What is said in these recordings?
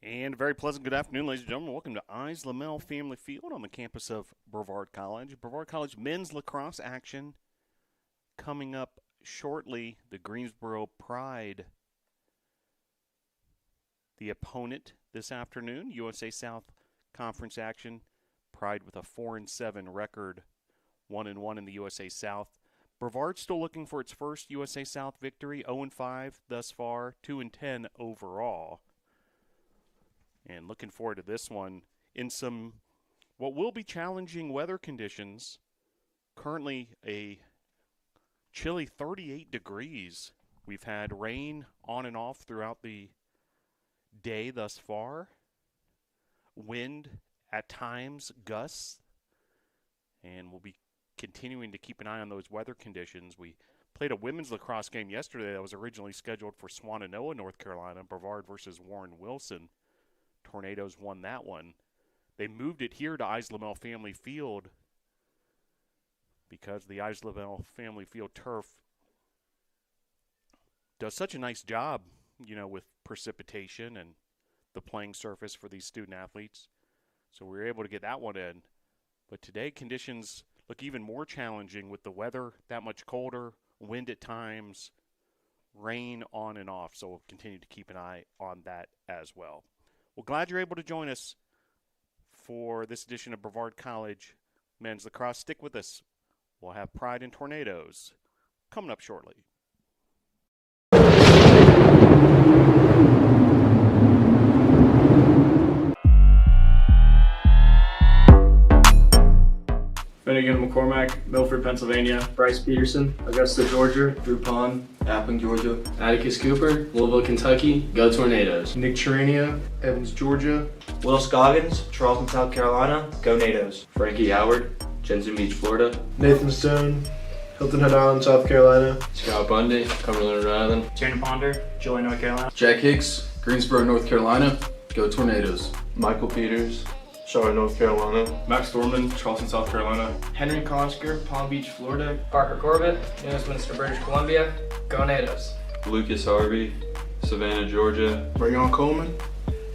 And a very pleasant good afternoon, ladies and gentlemen. Welcome to Eyes Lamel Family Field on the campus of Brevard College. Brevard College men's lacrosse action coming up shortly. The Greensboro Pride, the opponent this afternoon. USA South Conference action. Pride with a 4-7 record, 1-1 in the USA South. Brevard still looking for its first USA South victory, 0-5 thus far, 2-10 overall. And looking forward to this one in some what will be challenging weather conditions. Currently a chilly 38 degrees. We've had rain on and off throughout the day thus far. Wind at times, gusts. And we'll be continuing to keep an eye on those weather conditions. We played a women's lacrosse game yesterday that was originally scheduled for Swannanoa, North Carolina, Brevard versus Warren Wilson. Tornadoes won that one. They moved it here to Eyes Lamel Family Field because the Eyes Lamel Family Field turf does such a nice job, with precipitation and the playing surface for these student athletes. So we were able to get that one in. But today conditions look even more challenging with the weather that much colder, wind at times, rain on and off. So we'll continue to keep an eye on that as well. Well, glad you're able to join us for this edition of Brevard College Men's Lacrosse. Stick with us. We'll have Pride and Tornadoes coming up shortly. Finnegan McCormack, Milford, Pennsylvania. Bryce Peterson, Augusta, Georgia. Drew Pond, Appling, Georgia. Atticus Cooper, Louisville, Kentucky. Go Tornadoes. Nick Charania, Evans, Georgia. Will Scoggins, Charleston, South Carolina. Go Nados. Frankie Howard, Jensen Beach, Florida. Nathan Stone, Hilton Head Island, South Carolina. Scott Bundy, Cumberland, Rhode Island. Tanner Ponder, Joy, North Carolina. Jack Hicks, Greensboro, North Carolina. Go Tornadoes. Michael Peters, Charlotte, North Carolina. Max Dorman, Charleston, South Carolina. Henry Kosker, Palm Beach, Florida. Parker Corbett, Newsminster, British Columbia. Go Nados. Lucas Harvey, Savannah, Georgia. Rayon Coleman,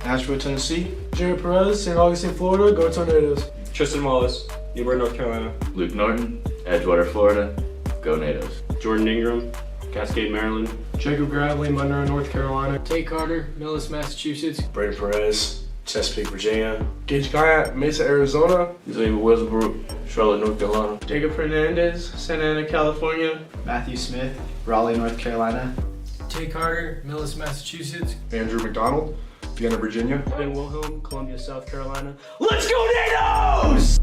Nashville, Tennessee. Jared Perez, St. Augustine, Florida. Go Tornadoes. Tristan Wallace, Newburgh, North Carolina. Luke Norton, Edgewater, Florida. Go Nados. Jordan Ingram, Cascade, Maryland. Jacob Gradley, Monroe, North Carolina. Tate Carter, Millis, Massachusetts. Brady Perez, Chesapeake, Virginia. Gage Guyat, Mesa, Arizona. Xavier Westbrook, Charlotte, North Carolina. Jacob Hernandez, Santa Ana, California. Matthew Smith, Raleigh, North Carolina. Tate Carter, Millis, Massachusetts. Andrew McDonald, Vienna, Virginia. Ben Wilhelm, Columbia, South Carolina. Let's go Nados!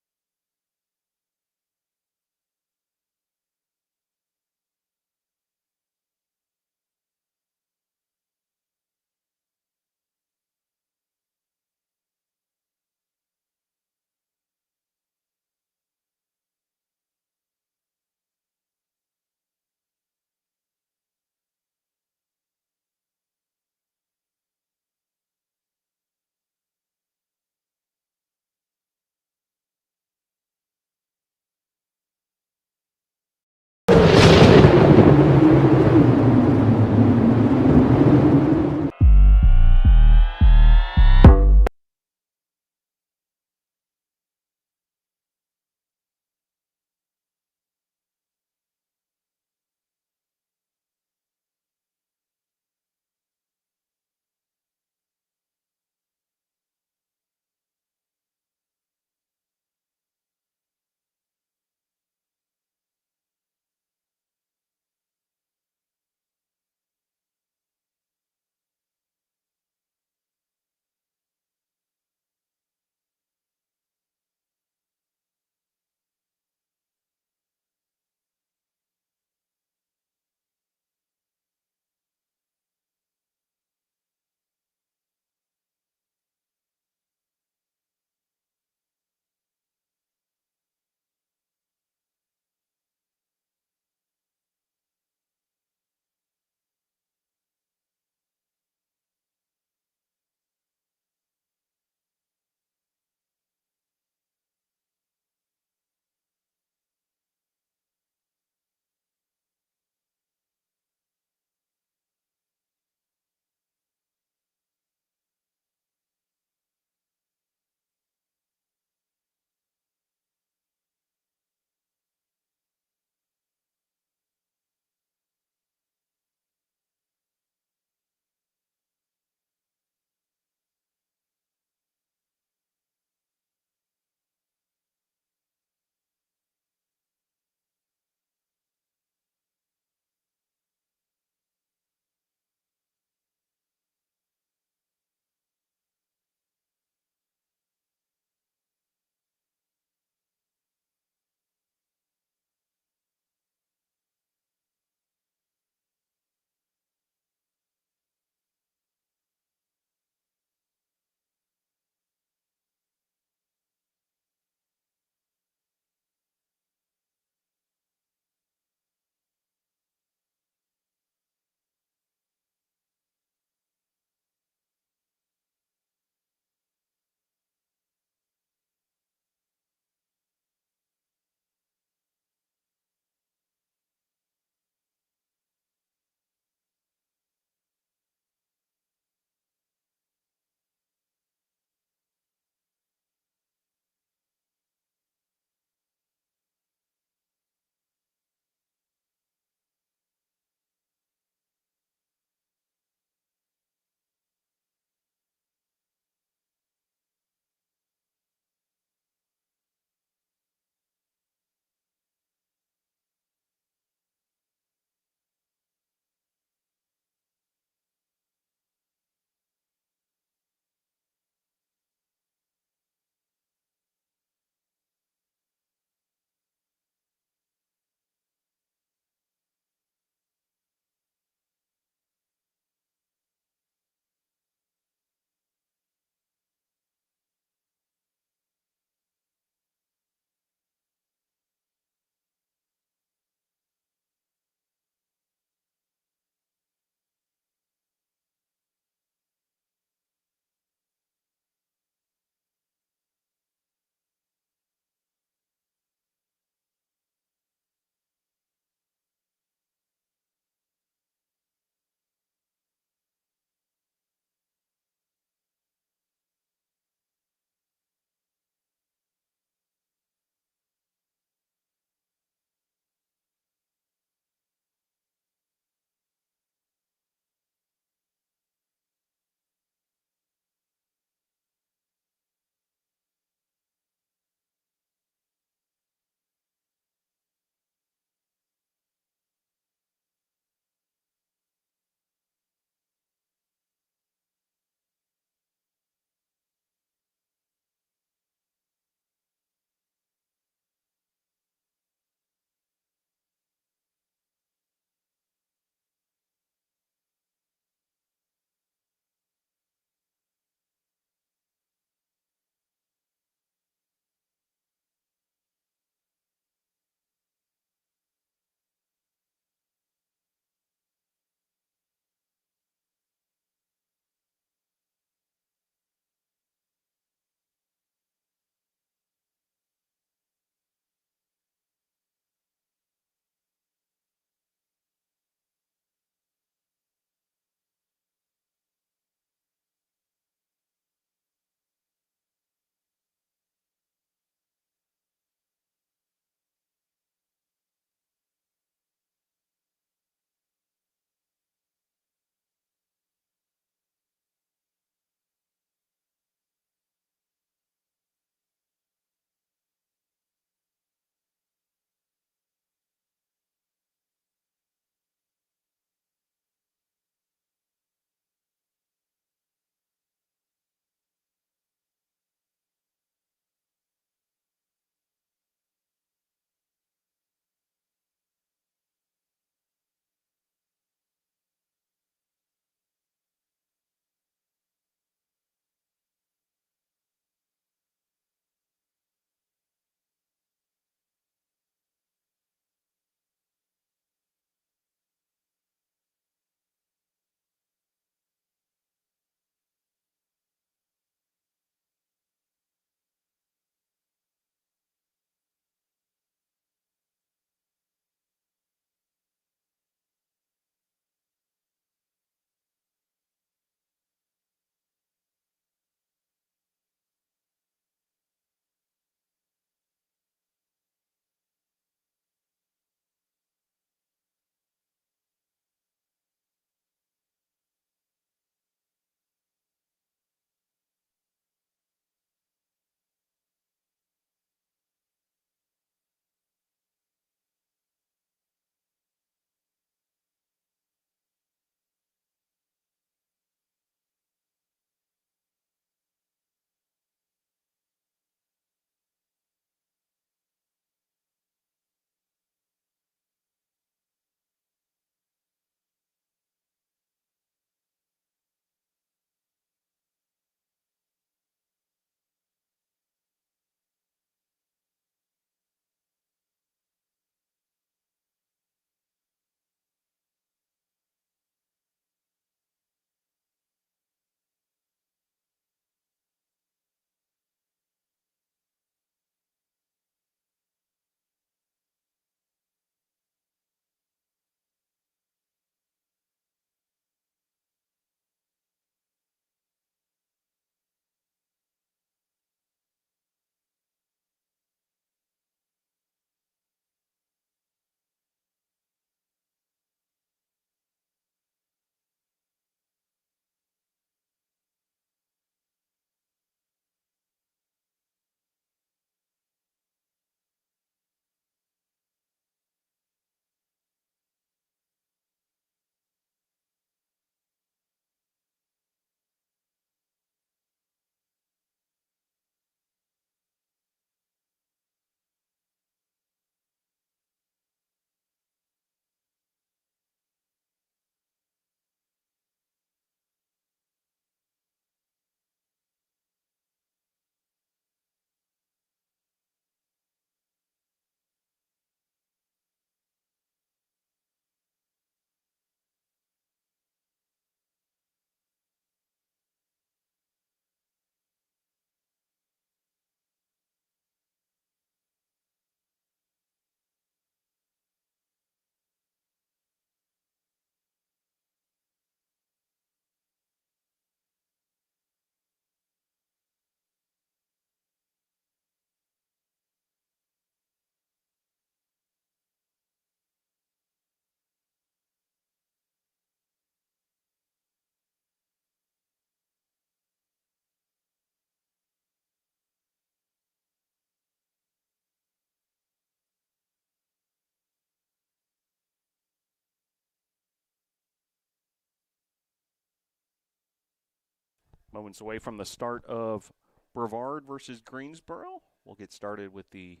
Moments away from the start of Brevard versus Greensboro. We'll get started with the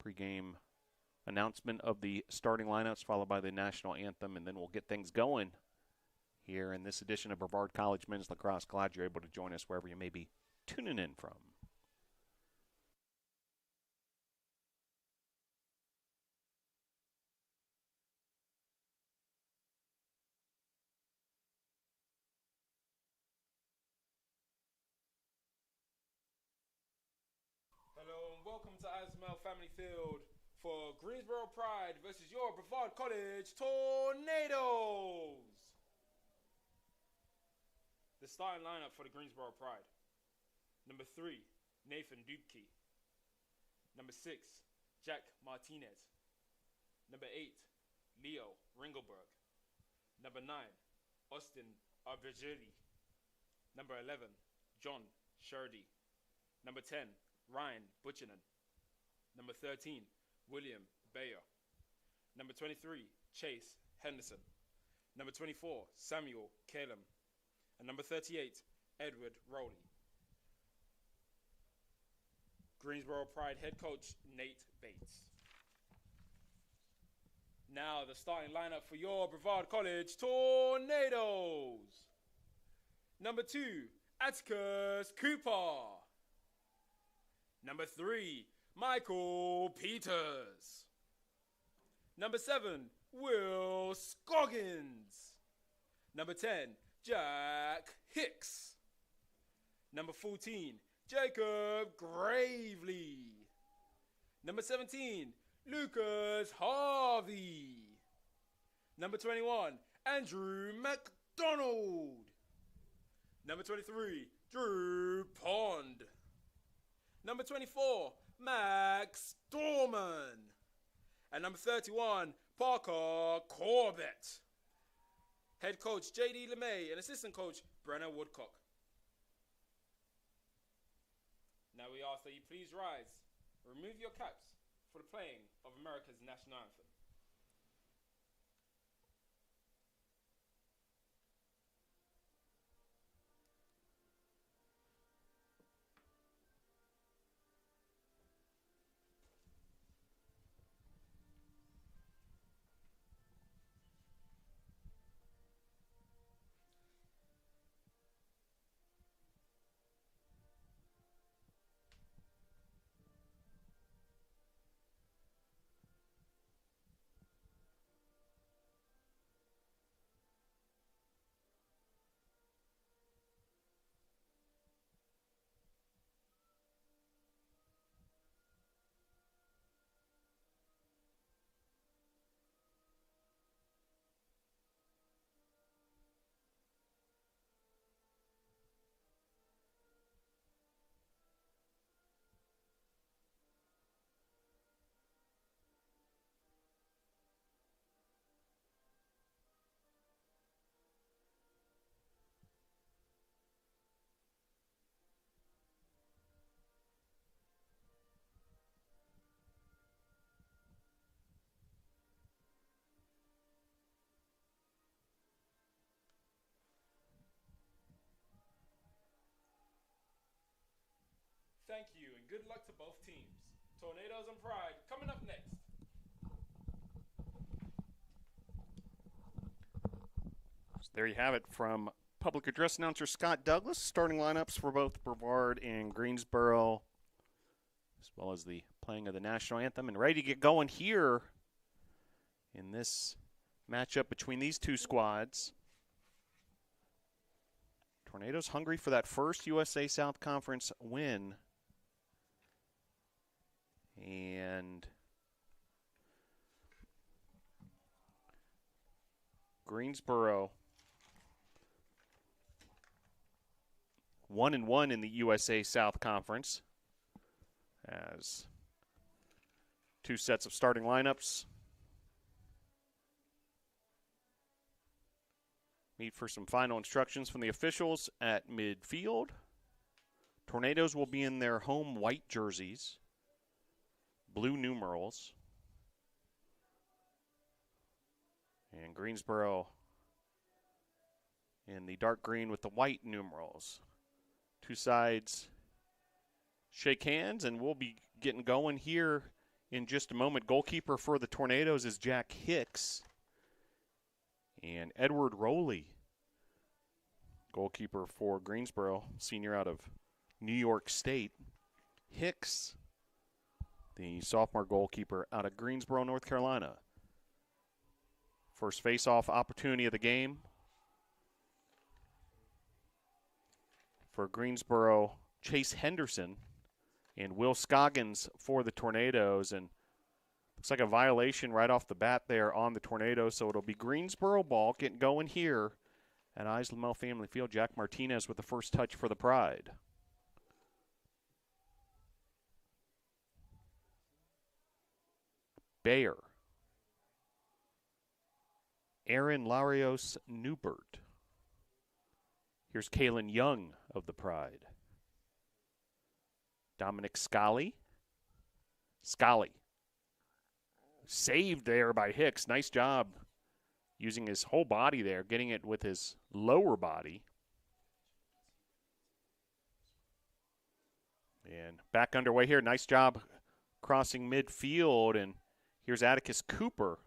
pregame announcement of the starting lineups, followed by the national anthem, and then we'll get things going here in this edition of Brevard College Men's Lacrosse. Glad you're able to join us wherever you may be tuning in from. Hello and welcome to Asmel Family Field for Greensboro Pride versus your Brevard College Tornadoes. The starting lineup for the Greensboro Pride. Number 3, Nathan Dubke. Number 6, Jack Martinez. Number 8, Leo Ringelberg. Number 9, Austin Arbergeli. Number 11, John Sherdy. Number 10, Ryan Butchinen. Number 13, William Bayer. Number 23, Chase Henderson. Number 24, Samuel Kalem. And number 38, Edward Rowley. Greensboro Pride head coach Nate Bates. Now the starting lineup for your Brevard College Tornadoes. Number 2, Atticus Cooper. Number 3, Michael Peters. Number 7, Will Scoggins. Number 10, Jack Hicks. Number 14, Jacob Gravely. Number 17, Lucas Harvey. Number 21, Andrew McDonald. Number 23, Drew Pond. Number 24, Max Dorman. And number 31, Parker Corbett. Head coach J.D. LeMay and assistant coach Brenna Woodcock. Now we ask that you please rise, remove your caps for the playing of America's national anthem. Thank you and good luck to both teams. Tornadoes and Pride coming up next. So there you have it from public address announcer Scott Douglas. Starting lineups for both Brevard and Greensboro, as well as the playing of the national anthem. And ready to get going here in this matchup between these two squads. Tornadoes hungry for that first USA South Conference win. And Greensboro 1-1 in the USA South Conference, as two sets of starting lineups meet for some final instructions from the officials at midfield. Tornadoes will be in their home white jerseys, blue numerals. And Greensboro in the dark green with the white numerals. Two sides shake hands, and we'll be getting going here in just a moment. Goalkeeper for the Tornadoes is Jack Hicks. And Edward Rowley, goalkeeper for Greensboro, senior out of New York State. Hicks, the sophomore goalkeeper out of Greensboro, North Carolina. First face-off opportunity of the game for Greensboro, Chase Henderson and Will Scoggins for the Tornadoes. And looks like a violation right off the bat there on the Tornadoes. So it'll be Greensboro ball getting going here at Islamel Family Field. Jack Martinez with the first touch for the Pride. Bayer. Aaron Larios Newbert. Here's Kalen Young of the Pride. Dominic Scully. Scully. Saved there by Hicks. Nice job using his whole body there, getting it with his lower body. And back underway here. Nice job crossing midfield. And here's Atticus Cooper.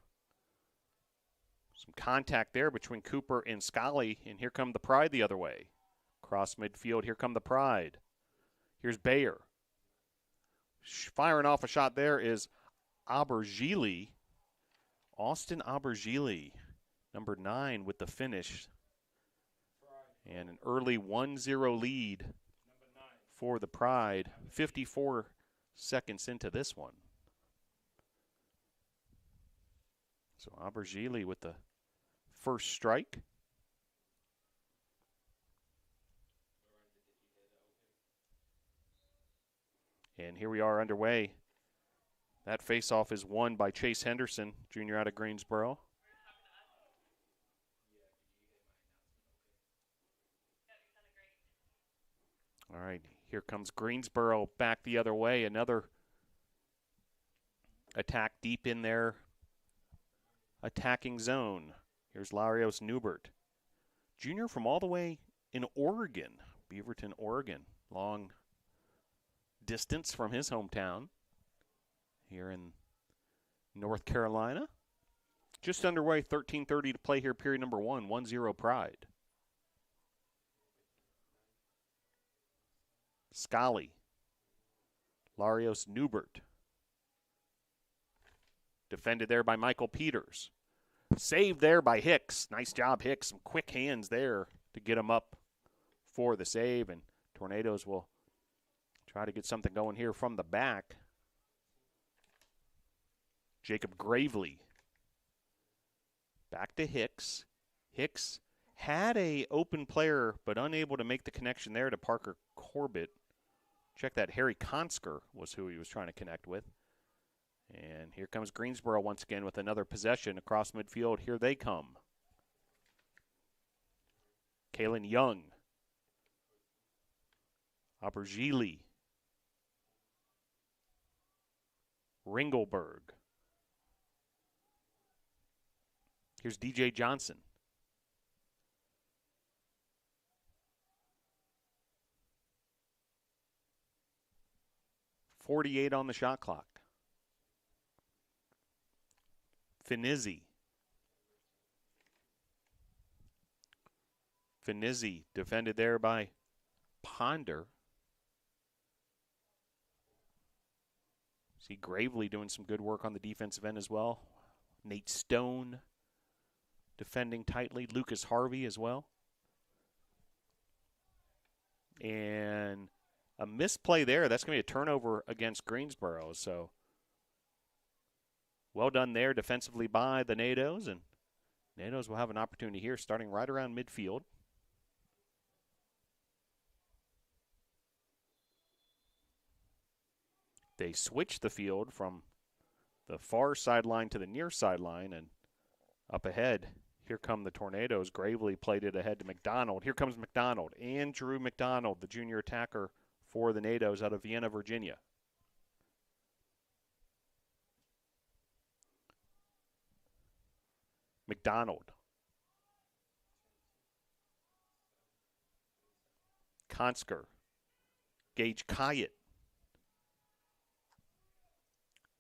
Some contact there between Cooper and Scully. And here come the Pride the other way. Cross midfield. Here come the Pride. Here's Bayer. Firing off a shot there is Aubergili. Austin Aubergili, number 9 with the finish. And an early 1-0 lead for the Pride. 54 seconds into this one. So Aubergili with the first strike. And here we are underway. That faceoff is won by Chase Henderson, junior out of Greensboro. All right, here comes Greensboro back the other way. Another attack deep in their attacking zone. Here's Larios Newbert, junior from all the way in Oregon, Beaverton, Oregon. Long distance from his hometown here in North Carolina. Just underway, 13:30 to play here, period number 1, 1-0 Pride. Scully. Larios Newbert. Defended there by Michael Peters. Saved there by Hicks. Nice job, Hicks. Some quick hands there to get him up for the save. And Tornadoes will try to get something going here from the back. Jacob Gravely. Back to Hicks. Hicks had a open player, but unable to make the connection there to Parker Corbett. Check that. Harry Konsker was who he was trying to connect with. And here comes Greensboro once again with another possession across midfield. Here they come. Kalen Young. Aubergili. Ringelberg. Here's DJ Johnson. .48 on the shot clock. Finizzi. Finizzi defended there by Ponder. See Gravely doing some good work on the defensive end as well. Nate Stone defending tightly. Lucas Harvey as well. And a misplay there. That's going to be a turnover against Greensboro. So well done there defensively by the Nados. And Nados will have an opportunity here starting right around midfield. They switch the field from the far sideline to the near sideline, and up ahead, here come the Tornadoes. Gravely played it ahead to McDonald. Here comes McDonald. Andrew McDonald, the junior attacker for the Nados out of Vienna, Virginia. McDonald. Konsker. Gage Kyatt.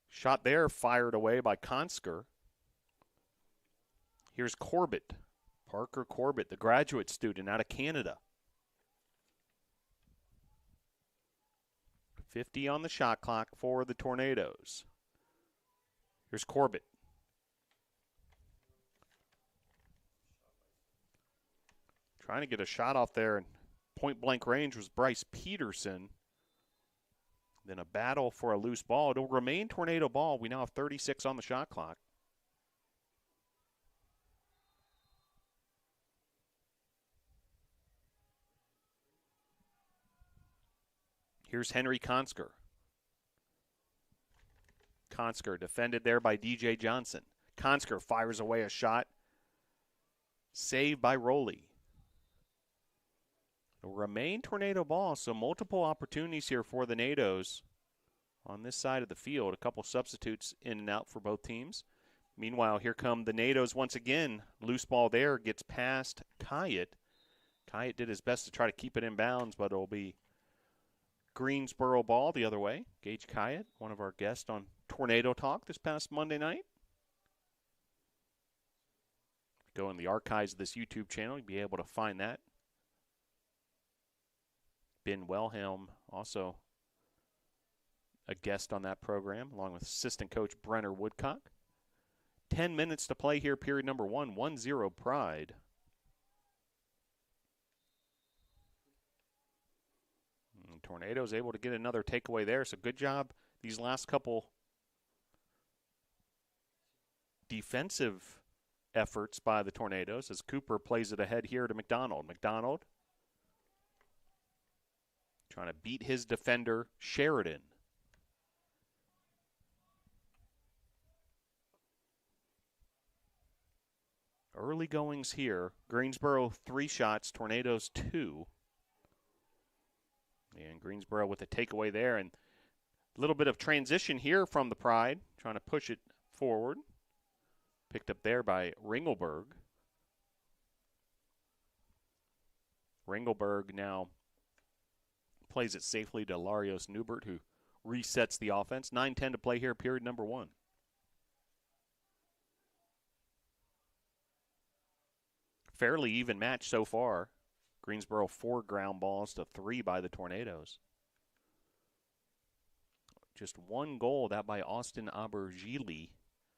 Shot there, fired away by Konsker. Here's Corbett. Parker Corbett, the graduate student out of Canada. 50 on the shot clock for the Tornadoes. Here's Corbett. Trying to get a shot off there, and point-blank range was Bryce Peterson. Then a battle for a loose ball. It'll remain Tornado ball. We now have 36 on the shot clock. Here's Henry Konsker. Konsker defended there by DJ Johnson. Konsker fires away a shot. Saved by Rowley. It'll remain Tornado ball, so multiple opportunities here for the Nados on this side of the field. A couple substitutes in and out for both teams. Meanwhile, here come the Nados once again. Loose ball there, gets past Kyatt. Kyatt did his best to try to keep it in bounds, but it'll be Greensboro ball the other way. Gage Kyatt, one of our guests on Tornado Talk this past Monday night. Go in the archives of this YouTube channel, you'll be able to find that. Ben Wellhelm, also a guest on that program, along with assistant coach Brenner Woodcock. 10 minutes to play here, period number 1, 1-0 Pride. And Tornadoes able to get another takeaway there, so good job these last couple defensive efforts by the Tornadoes as Cooper plays it ahead here to McDonald. McDonald trying to beat his defender, Sheridan. Early goings here. Greensboro 3 shots, Tornadoes 2. And Greensboro with a takeaway there. And a little bit of transition here from the Pride, trying to push it forward. Picked up there by Ringelberg. Ringelberg now plays it safely to Larios Newbert, who resets the offense. 9-10 to play here, period number 1. Fairly even match so far. Greensboro 4 ground balls to 3 by the Tornadoes. Just 1 goal, that by Austin Abergili,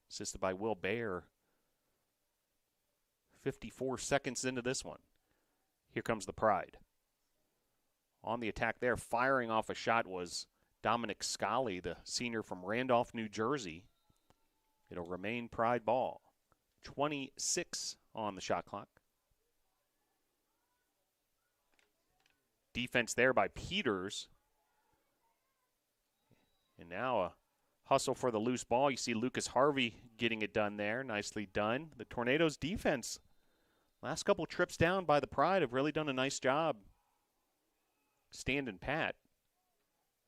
assisted by Will Bayer. 54 seconds into this one. Here comes the Pride. On the attack there, firing off a shot was Dominic Scully, the senior from Randolph, New Jersey. It'll remain Pride ball. 26 on the shot clock. Defense there by Peters. And now a hustle for the loose ball. You see Lucas Harvey getting it done there. Nicely done. The Tornadoes defense, last couple trips down by the Pride, have really done a nice job standing pat.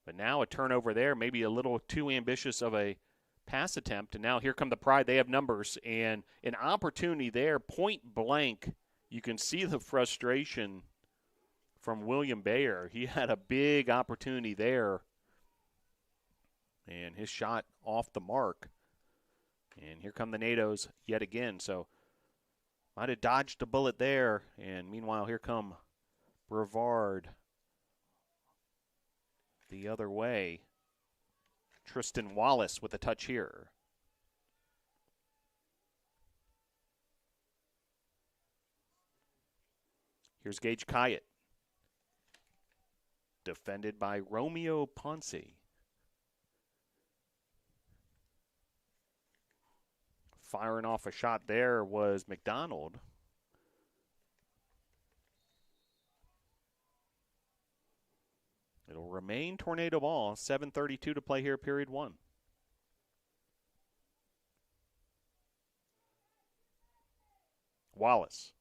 But now a turnover there, maybe a little too ambitious of a pass attempt. And now here come the Pride. They have numbers and an opportunity there, point blank. You can see the frustration from William Bayer. He had a big opportunity there. And his shot off the mark. And here come the Nados yet again. So might have dodged a bullet there. And meanwhile, here come Brevard the other way. Tristan Wallace with a touch here. Here's Gage Kyatt. Defended by Romeo Ponce. Firing off a shot there was McDonald. It'll remain Tornado ball. 7:32 to play here, period 1. Wallace.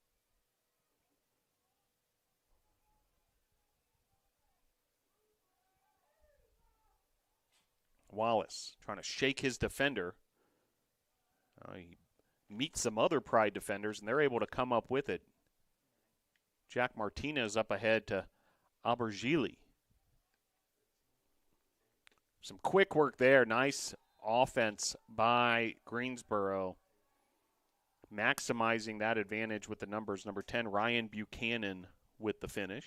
Wallace trying to shake his defender. He meets some other Pride defenders, and they're able to come up with it. Jack Martinez up ahead to Abergili. Some quick work there. Nice offense by Greensboro, maximizing that advantage with the numbers. Number 10, Ryan Buchanan with the finish.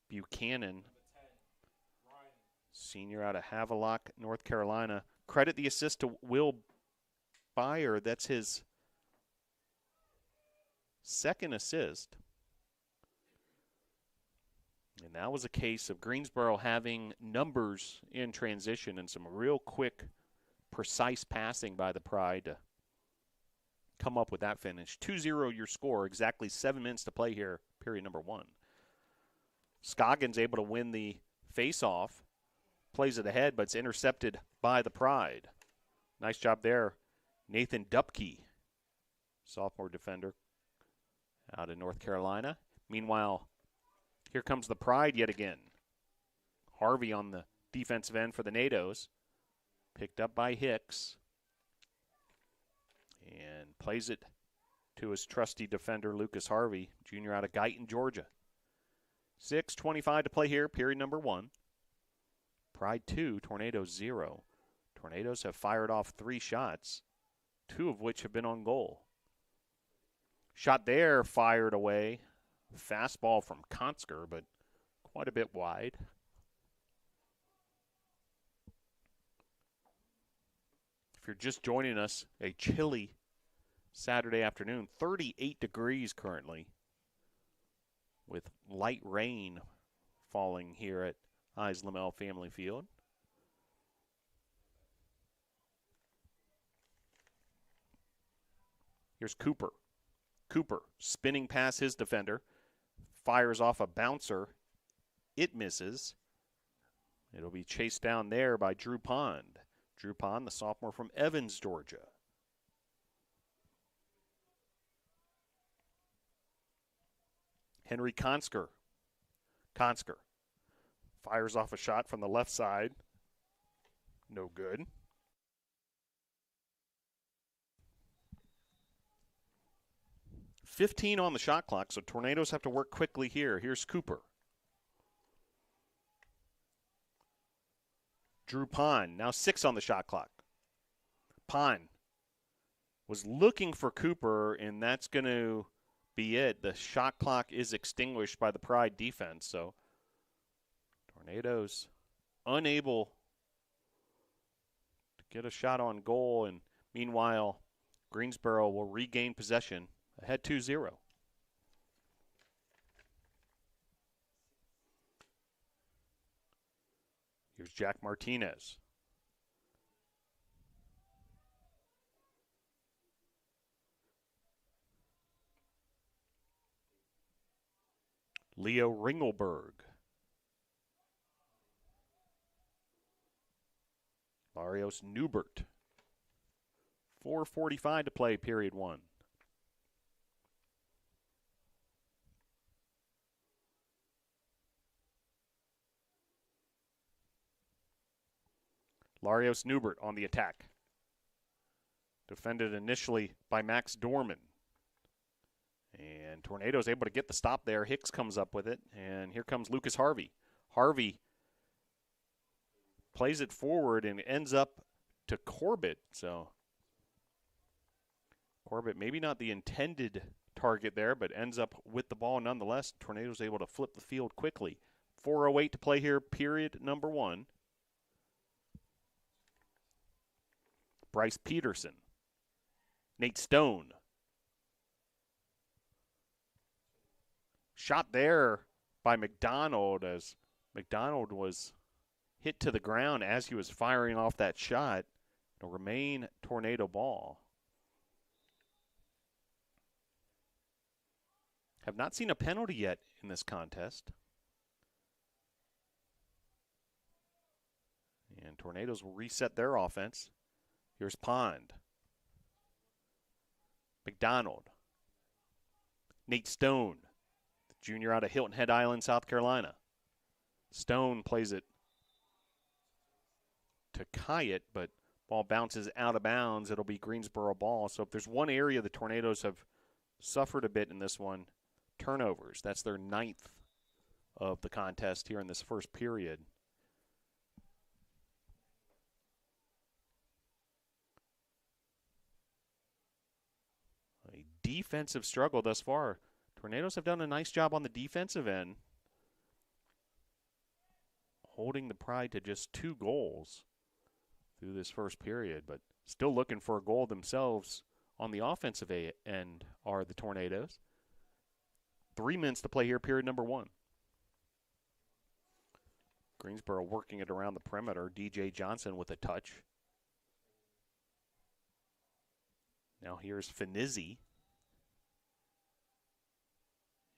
Buchanan, senior out of Havelock, North Carolina. Credit the assist to Will Byer. That's his second assist. And that was a case of Greensboro having numbers in transition and some real quick, precise passing by the Pride to come up with that finish. 2-0 your score, exactly 7 minutes to play here, period number 1. Scoggins able to win the face-off, plays it ahead, but it's intercepted by the Pride. Nice job there, Nathan Dupke, sophomore defender out of North Carolina. Meanwhile, here comes the Pride yet again. Harvey on the defensive end for the NATOs, picked up by Hicks, and plays it to his trusty defender, Lucas Harvey, junior out of Guyton, Georgia. 6:25 to play here, period number 1. Pride 2, Tornadoes 0. Tornadoes have fired off 3 shots, 2 of which have been on goal. Shot there, fired away. Fastball from Konsker, but quite a bit wide. If you're just joining us, a chilly Saturday afternoon, 38 degrees currently, with light rain falling here at Eis-Lamel Family Field. Here's Cooper. Cooper spinning past his defender, fires off a bouncer. It misses. It'll be chased down there by Drew Pond. Drew Pond, the sophomore from Evans, Georgia. Henry Konsker. Konsker fires off a shot from the left side. No good. .15 on the shot clock, so Tornadoes have to work quickly here. Here's Cooper. Drew Pond, now 6 on the shot clock. Pond was looking for Cooper, and that's going to be it. The shot clock is extinguished by the Pride defense, so Tornadoes unable to get a shot on goal, and meanwhile, Greensboro will regain possession, ahead 2-0. Here's Jack Martinez. Leo Ringelberg. Larios Newbert. 4:45 to play, period 1. Larios Newbert on the attack. Defended initially by Max Dorman. And Tornadoes able to get the stop there. Hicks comes up with it, and here comes Lucas Harvey. Harvey plays it forward and ends up to Corbett. So Corbett, maybe not the intended target there, but ends up with the ball nonetheless. Tornadoes able to flip the field quickly. 4:08 to play here, period number 1. Bryce Peterson. Nate Stone. Shot there by McDonald as McDonald was hit to the ground as he was firing off that shot. It'll remain Tornado ball. Have not seen a penalty yet in this contest. And Tornadoes will reset their offense. Here's Pond. McDonald. Nate Stone, the junior out of Hilton Head Island, South Carolina. Stone plays it to Kyatt, but ball bounces out of bounds. It'll be Greensboro ball. So if there's one area the Tornadoes have suffered a bit in this one, turnovers. That's their 9th of the contest here in this first period. A defensive struggle thus far. Tornadoes have done a nice job on the defensive end, holding the Pride to just 2 goals through this first period, but still looking for a goal themselves on the offensive end are the Tornadoes. 3 minutes to play here, period number 1. Greensboro working it around the perimeter. DJ Johnson with a touch. Now here's Finizzi.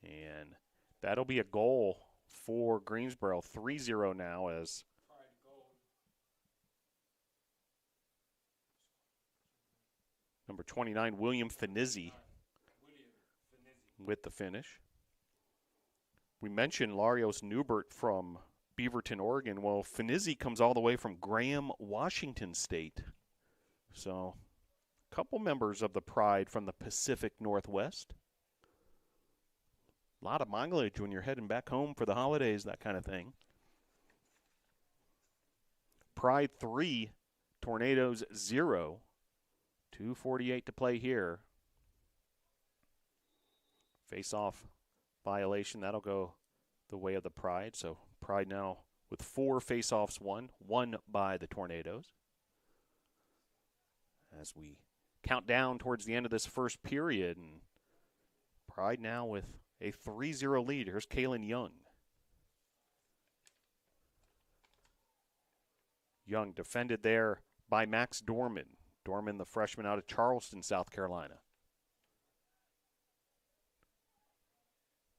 And that'll be a goal for Greensboro. 3-0 now as number 29, William Finizzi, with the finish. We mentioned Larios Newbert from Beaverton, Oregon. Well, Finizzi comes all the way from Graham, Washington State. So, a couple members of the Pride from the Pacific Northwest. A lot of mileage when you're heading back home for the holidays, that kind of thing. Pride 3, Tornadoes 0. 2:48 to play here. Face-off violation, that'll go the way of the Pride. So Pride now with 4 face-offs won by the Tornadoes. As we count down towards the end of this first period, and Pride now with a 3-0 lead. Here's Kalen Young. Young defended there by Max Dorman. Dorman, the freshman out of Charleston, South Carolina.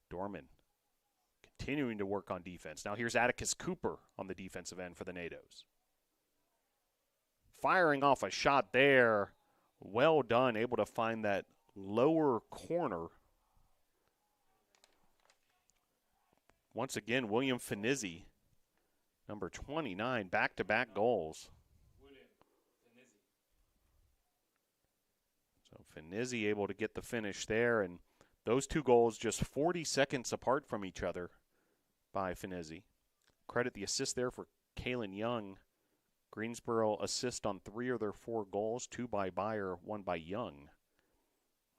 Dorman continuing to work on defense. Now here's Atticus Cooper on the defensive end for the Nados. Firing off a shot there. Well done, able to find that lower corner. Once again, William Finizzi, number 29, back-to-back goals. So Finizzi able to get the finish there, and those 2 goals just 40 seconds apart from each other by Finizzi. Credit the assist there for Kalen Young. Greensboro assist on 3 of their 4 goals, 2 by Byer, 1 by Young.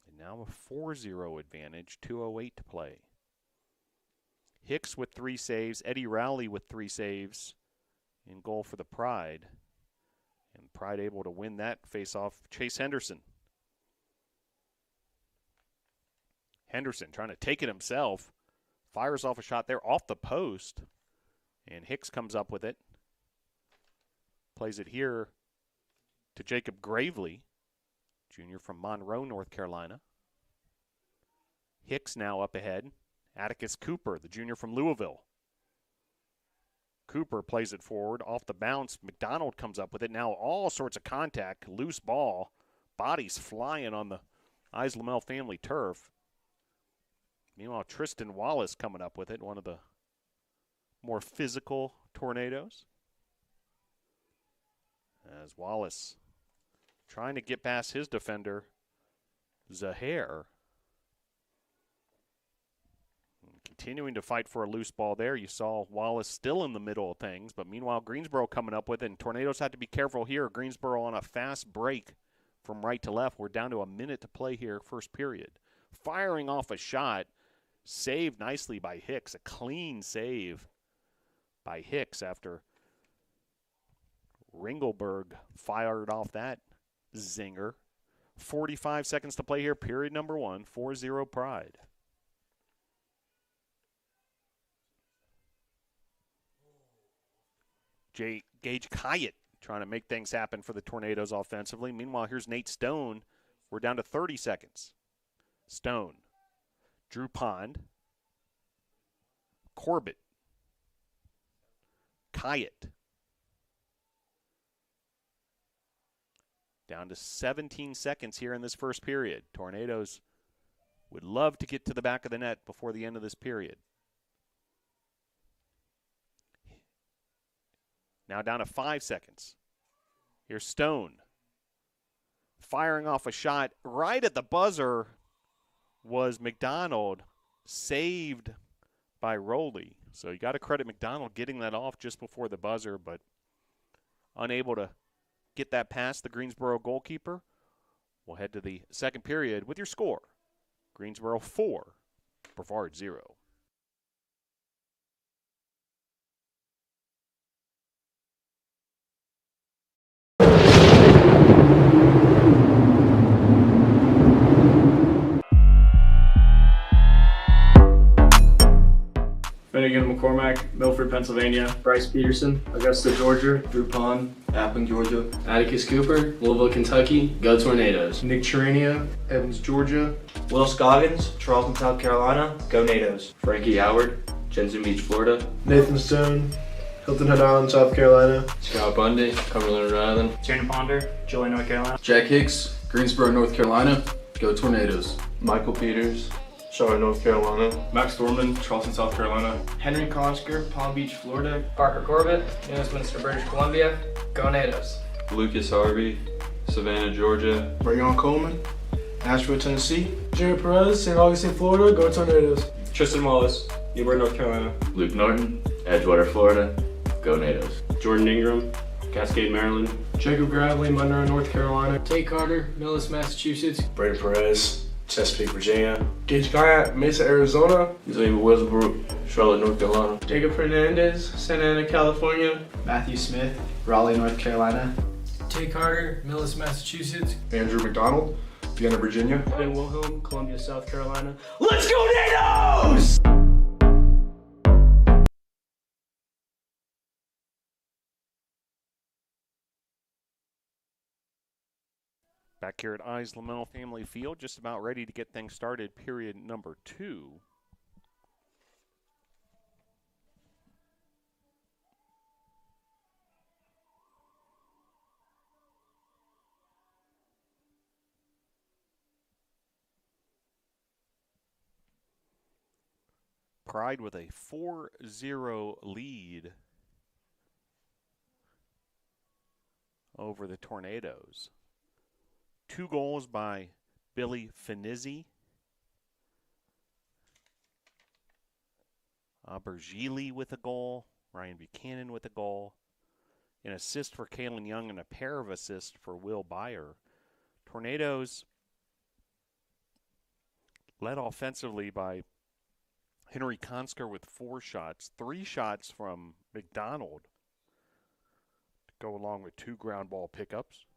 And now a 4-0 advantage, 2:08 to play. Hicks with 3 saves, Eddie Rowley with 3 saves in goal for the Pride. And Pride able to win that face-off. Chase Henderson. Henderson trying to take it himself. Fires off a shot there off the post. And Hicks comes up with it. Plays it here to Jacob Gravely, junior from Monroe, North Carolina. Hicks now up ahead. Atticus Cooper, the junior from Louisville. Cooper plays it forward. Off the bounce, McDonald comes up with it. Now all sorts of contact, loose ball. Bodies flying on the Islamel family turf. Meanwhile, Tristan Wallace coming up with it, one of the more physical Tornadoes. As Wallace trying to get past his defender, Zahair. Continuing to fight for a loose ball there. You saw Wallace still in the middle of things, but meanwhile Greensboro coming up with it, and Tornadoes had to be careful here. Greensboro on a fast break from right to left. We're down to a minute to play here, first period. Firing off a shot, saved nicely by Hicks. A clean save by Hicks after Ringelberg fired off that zinger. 45 seconds to play here, period number 1, 4-0 Pride. Gage Kyatt trying to make things happen for the Tornadoes offensively. Meanwhile, here's Nate Stone. We're down to 30 seconds. Stone. Drew Pond. Corbett. Kyatt. Down to 17 seconds here in this first period. Tornadoes would love to get to the back of the net before the end of this period. Now down to 5 seconds. Here's Stone. Firing off a shot right at the buzzer was McDonald. saved by Rowley. So you got to credit McDonald getting that off just before the buzzer, but unable to get that past the Greensboro goalkeeper. We'll head to the second period with your score. Greensboro 4, Brevard 0. Finnegan McCormack, Milford, Pennsylvania. Bryce Peterson, Augusta, Georgia. Drew Pond, Appling, Georgia. Atticus Cooper, Louisville, Kentucky. Go Tornadoes. Nick Charania, Evans, Georgia. Will Scoggins, Charleston, South Carolina. Go Nados. Frankie Howard, Jensen Beach, Florida. Nathan Stone, Hilton Head Island, South Carolina. Scott Bundy, Cumberland, Rhode Island. Tanner Ponder, Joy, North Carolina. Jack Hicks, Greensboro, North Carolina. Go Tornadoes. Michael Peters, Charlotte, North Carolina. Max Dorman, Charleston, South Carolina. Henry Consker, Palm Beach, Florida. Parker Corbett, New Westminster, British Columbia. Go Nados. Lucas Harvey, Savannah, Georgia. Rayon Coleman, Nashville, Tennessee. Jerry Perez, St. Augustine, Florida. Go Tornadoes. Tristan Wallace, Newburgh, North Carolina. Luke Norton, Edgewater, Florida. Go Nados. Jordan Ingram, Cascade, Maryland. Jacob Gradley, Monroe, North Carolina. Tate Carter, Millis, Massachusetts. Brady Perez, Chesapeake, Virginia. Gage Guyat, Mesa, Arizona. Xavier Westbrook, Charlotte, North Carolina. Jacob Hernandez, Santa Ana, California. Matthew Smith, Raleigh, North Carolina. Tate Carter, Millis, Massachusetts. Andrew McDonald, Vienna, Virginia. Ben Wilhelm, Columbia, South Carolina. Let's go Nados! Back here at Eyes Lamel Family Field, just about ready to get things started. Period number 2. Pride with a 4-0 lead over the Tornadoes. 2 goals by Billy Finizzi. Bergili with a goal. Ryan Buchanan with a goal. An assist for Kalen Young and a pair of assists for Will Byer. Tornadoes led offensively by Henry Consker with 4 shots. 3 shots from McDonald to go along with 2 ground ball pickups.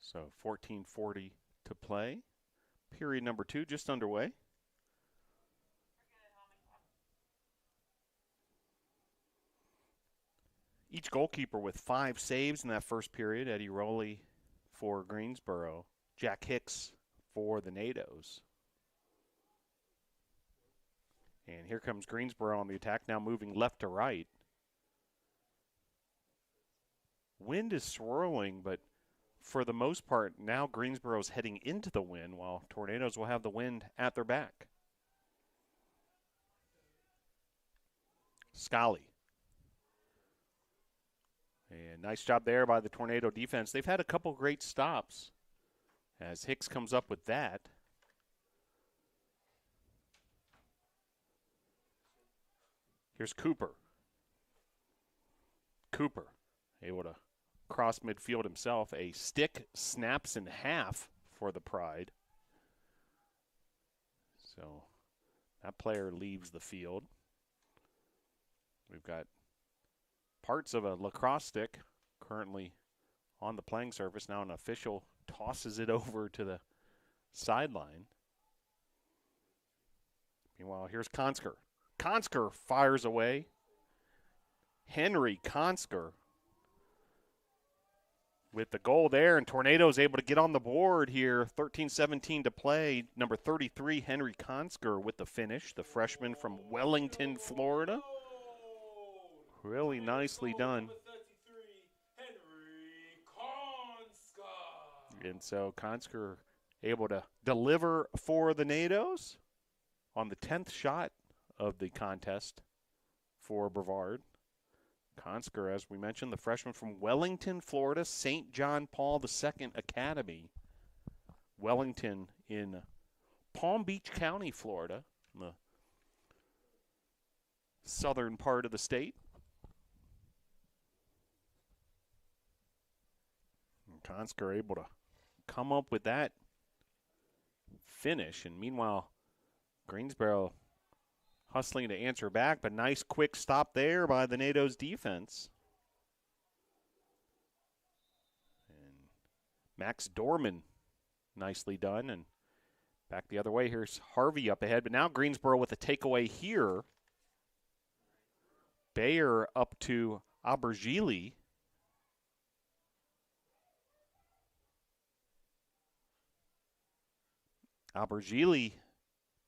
So 14:40 to play. Period number 2 just underway. Each goalkeeper with 5 saves in that first period. Eddie Rowley for Greensboro. Jack Hicks for the Nados. And here comes Greensboro on the attack, now moving left to right. Wind is swirling, but for the most part, now Greensboro's heading into the wind, while Tornadoes will have the wind at their back. Scully. And nice job there by the Tornado defense. They've had a couple great stops as Hicks comes up with that. Here's Cooper. Cooper able to cross midfield himself. A stick snaps in half for the Pride. So that player leaves the field. We've got parts of a lacrosse stick currently on the playing surface. Now an official tosses it over to the sideline. Meanwhile, here's Consker. Consker fires away. Henry Consker with the goal there, and Tornadoes able to get on the board here. 13-17 to play. Number 33, Henry Consker with the finish, the freshman from Wellington, Florida. Really nicely done. And so Consker able to deliver for the NATOs on the 10th shot of the contest for Brevard. Consker, as we mentioned, the freshman from Wellington, Florida, St. John Paul II Academy. Wellington in Palm Beach County, Florida, in the southern part of the state. And Consker able to come up with that finish. And meanwhile, Greensboro hustling to answer back, but nice quick stop there by the NATO's defense. And Max Dorman, nicely done. And back the other way, here's Harvey up ahead, but now Greensboro with a takeaway here. Bayer up to Abergili. Abergili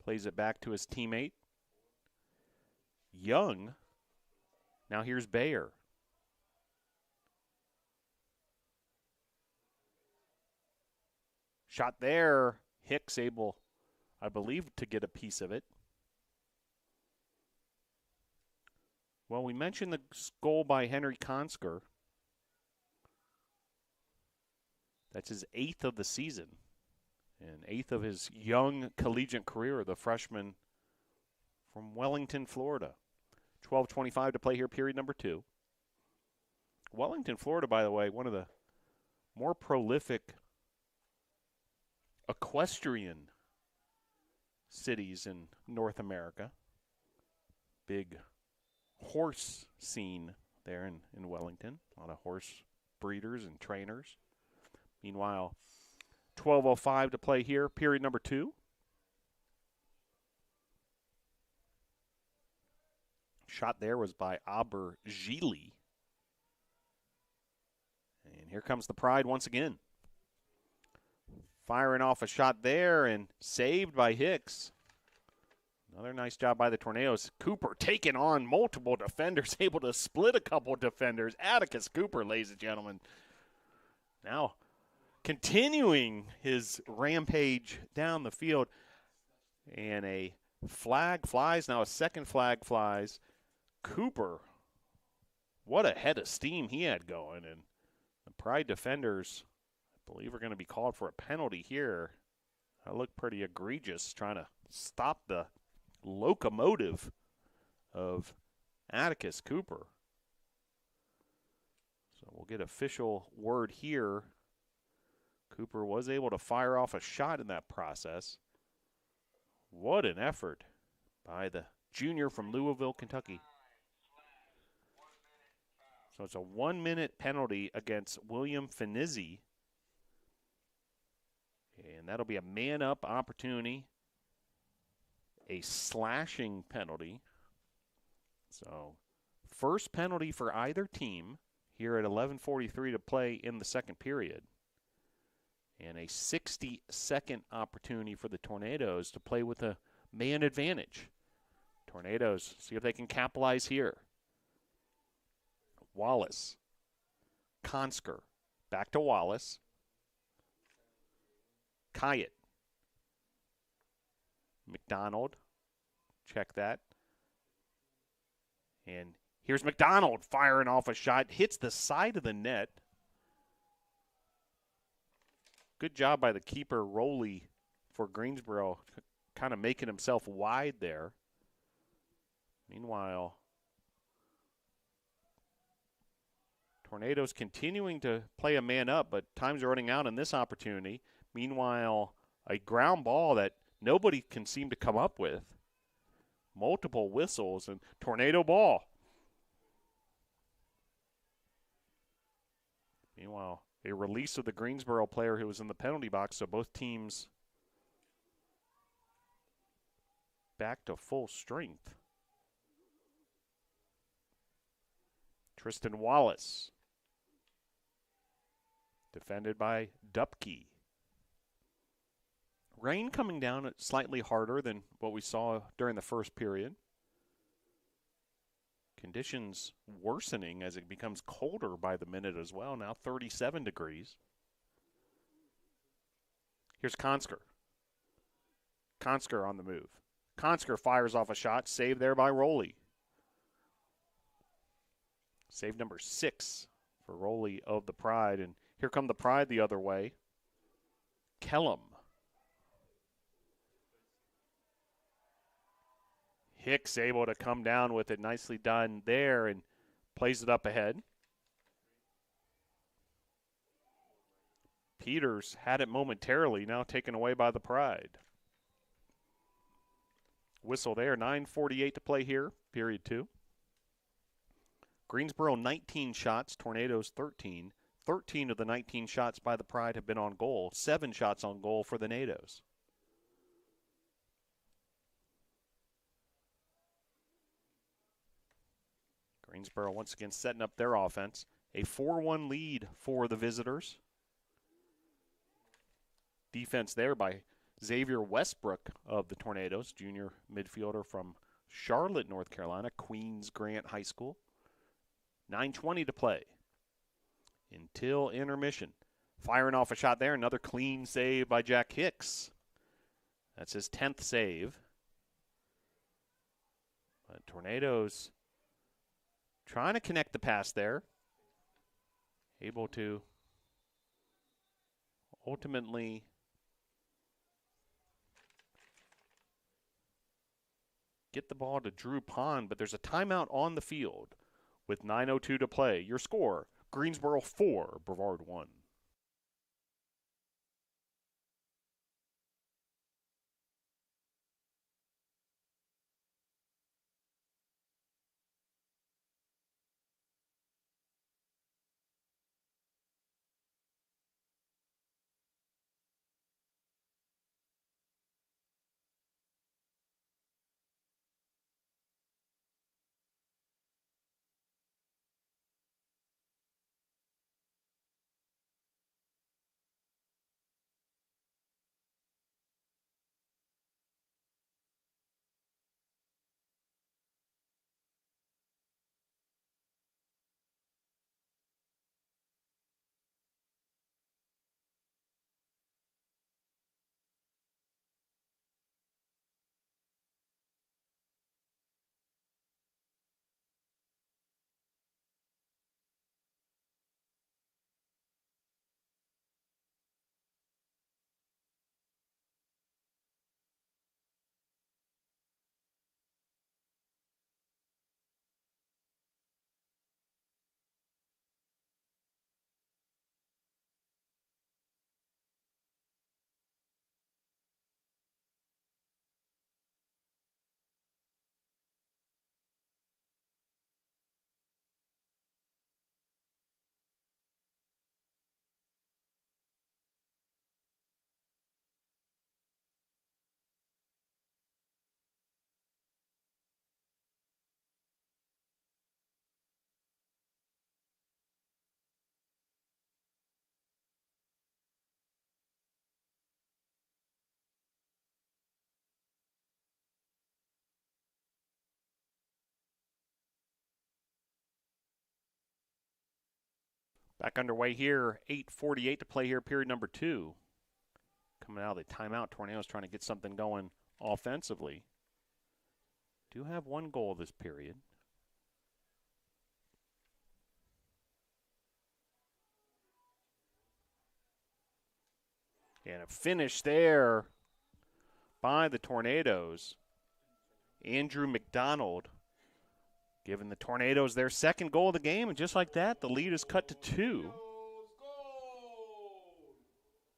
plays it back to his teammate. Young. Now here's Bayer. Shot there. Hicks able, I believe, to get a piece of it. Well, we mentioned the goal by Henry Consker. That's his 8th of the season and 8th of his young collegiate career, the freshman from Wellington, Florida. 12:25 to play here, period number 2. Wellington, Florida, by the way, one of the more prolific equestrian cities in North America. Big horse scene there in Wellington. A lot of horse breeders and trainers. Meanwhile, 12:05 to play here, period number 2. Shot there was by Abergili. And here comes the Pride once again. Firing off a shot there and saved by Hicks. Another nice job by the Tornadoes. Cooper taking on multiple defenders, able to split a couple defenders. Atticus Cooper, ladies and gentlemen. Now continuing his rampage down the field. And a flag flies. Now a second flag flies. Cooper, what a head of steam he had going. And the Pride defenders, I believe, are going to be called for a penalty here. That looked pretty egregious, trying to stop the locomotive of Atticus Cooper. So we'll get official word here. Cooper was able to fire off a shot in that process. What an effort by the junior from Louisville, Kentucky. So it's a 1-minute penalty against William Finizzi. And that'll be a man-up opportunity. A slashing penalty. So first penalty for either team here at 11:43 to play in the second period. And a 60-second opportunity for the Tornadoes to play with a man advantage. Tornadoes, see if they can capitalize here. Wallace. Consker. Back to Wallace. Kyatt. McDonald. Check that. And here's McDonald firing off a shot. Hits the side of the net. Good job by the keeper, Rowley, for Greensboro, kind of making himself wide there. Meanwhile, Tornadoes continuing to play a man up, but time's running out in this opportunity. Meanwhile, a ground ball that nobody can seem to come up with. Multiple whistles and Tornado ball. Meanwhile, a release of the Greensboro player who was in the penalty box, so both teams back to full strength. Tristan Wallace. Defended by Dupke. Rain coming down slightly harder than what we saw during the first period. Conditions worsening as it becomes colder by the minute as well. Now 37 degrees. Here's Konsker. Konsker on the move. Konsker fires off a shot. Saved there by Rowley. Save number 6 for Rowley of the Pride. And here come the Pride the other way. Kellum. Hicks able to come down with it. Nicely done there and plays it up ahead. Peters had it momentarily, now taken away by the Pride. Whistle there, 9:48 to play here, period 2. Greensboro 19 shots, Tornadoes 13. 13 of the 19 shots by the Pride have been on goal. 7 shots on goal for the NATOs. Greensboro once again setting up their offense. A 4-1 lead for the visitors. Defense there by Xavier Westbrook of the Tornadoes, junior midfielder from Charlotte, North Carolina, Queens Grant High School. 9:20 to play until intermission. Firing off a shot there, another clean save by Jack Hicks. That's his 10th save. But Tornadoes trying to connect the pass there. Able to ultimately get the ball to Drew Pond, but there's a timeout on the field with 9:02 to play. Your score, Greensboro 4, Brevard 1. Back underway here, 8:48 to play here, period number 2. Coming out of the timeout, Tornadoes trying to get something going offensively. Do have one goal this period. And a finish there by the Tornadoes. Andrew McDonald giving the Tornadoes their second goal of the game, and just like that, the lead is cut to 2.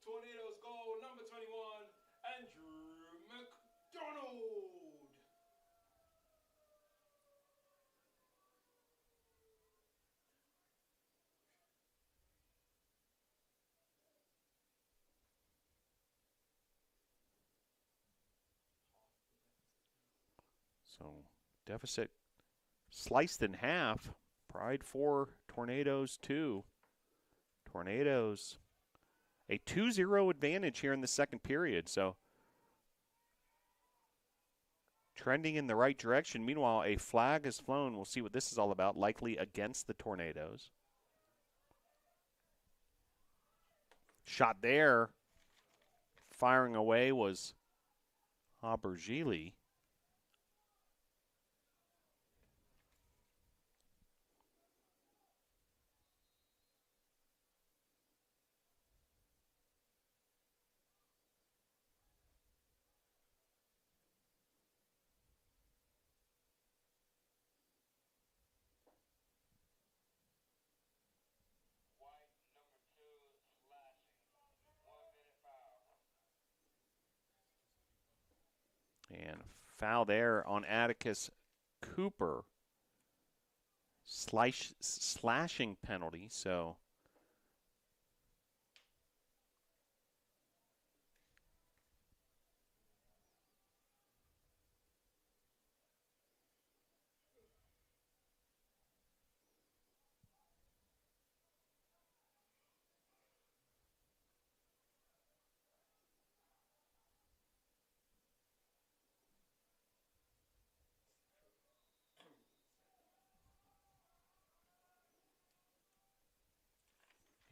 Tornadoes goal, number 21, Andrew McDonald. So deficit sliced in half. Pride 4, Tornadoes 2. Tornadoes a 2-0 advantage here in the second period. So trending in the right direction. Meanwhile, a flag is flown. We'll see what this is all about, likely against the Tornadoes. Shot there. firing away was Aubergili. And foul there on Atticus Cooper. Slashing penalty, so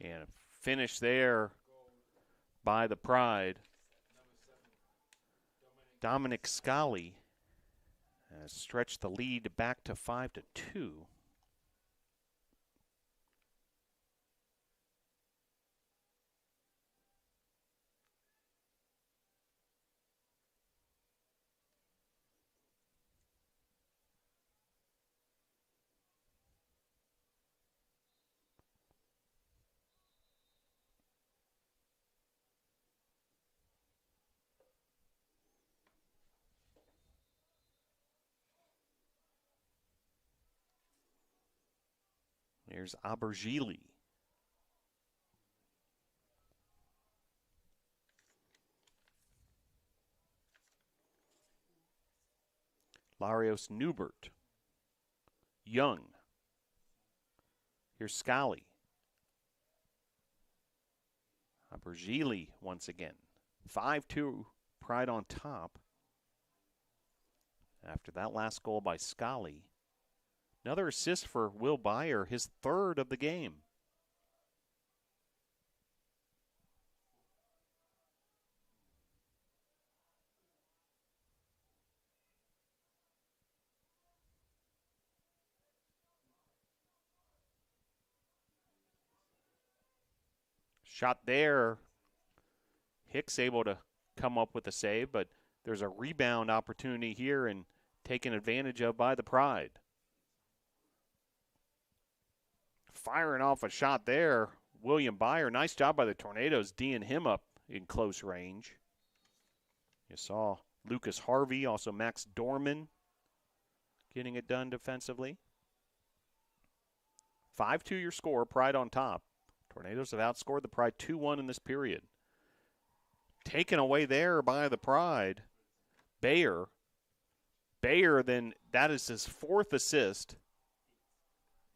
and finish there by the Pride. Dominic Scali has stretched the lead back to 5-2. There's Aubergili. Larios Newbert. Young. Here's Scali. Aubergili once again. 5-2, Pride on top. After that last goal by Scali. Another assist for Will Byer, his third of the game. Shot there. Hicks able to come up with a save, but there's a rebound opportunity here and taken advantage of by the Pride. Firing off a shot there, William Byer. Nice job by the Tornadoes, D'ing him up in close range. You saw Lucas Harvey, also Max Dorman getting it done defensively. 5-2 your score, Pride on top. Tornadoes have outscored the Pride 2-1 in this period. Taken away there by the Pride. Bayer. Bayer, then that is his fourth assist.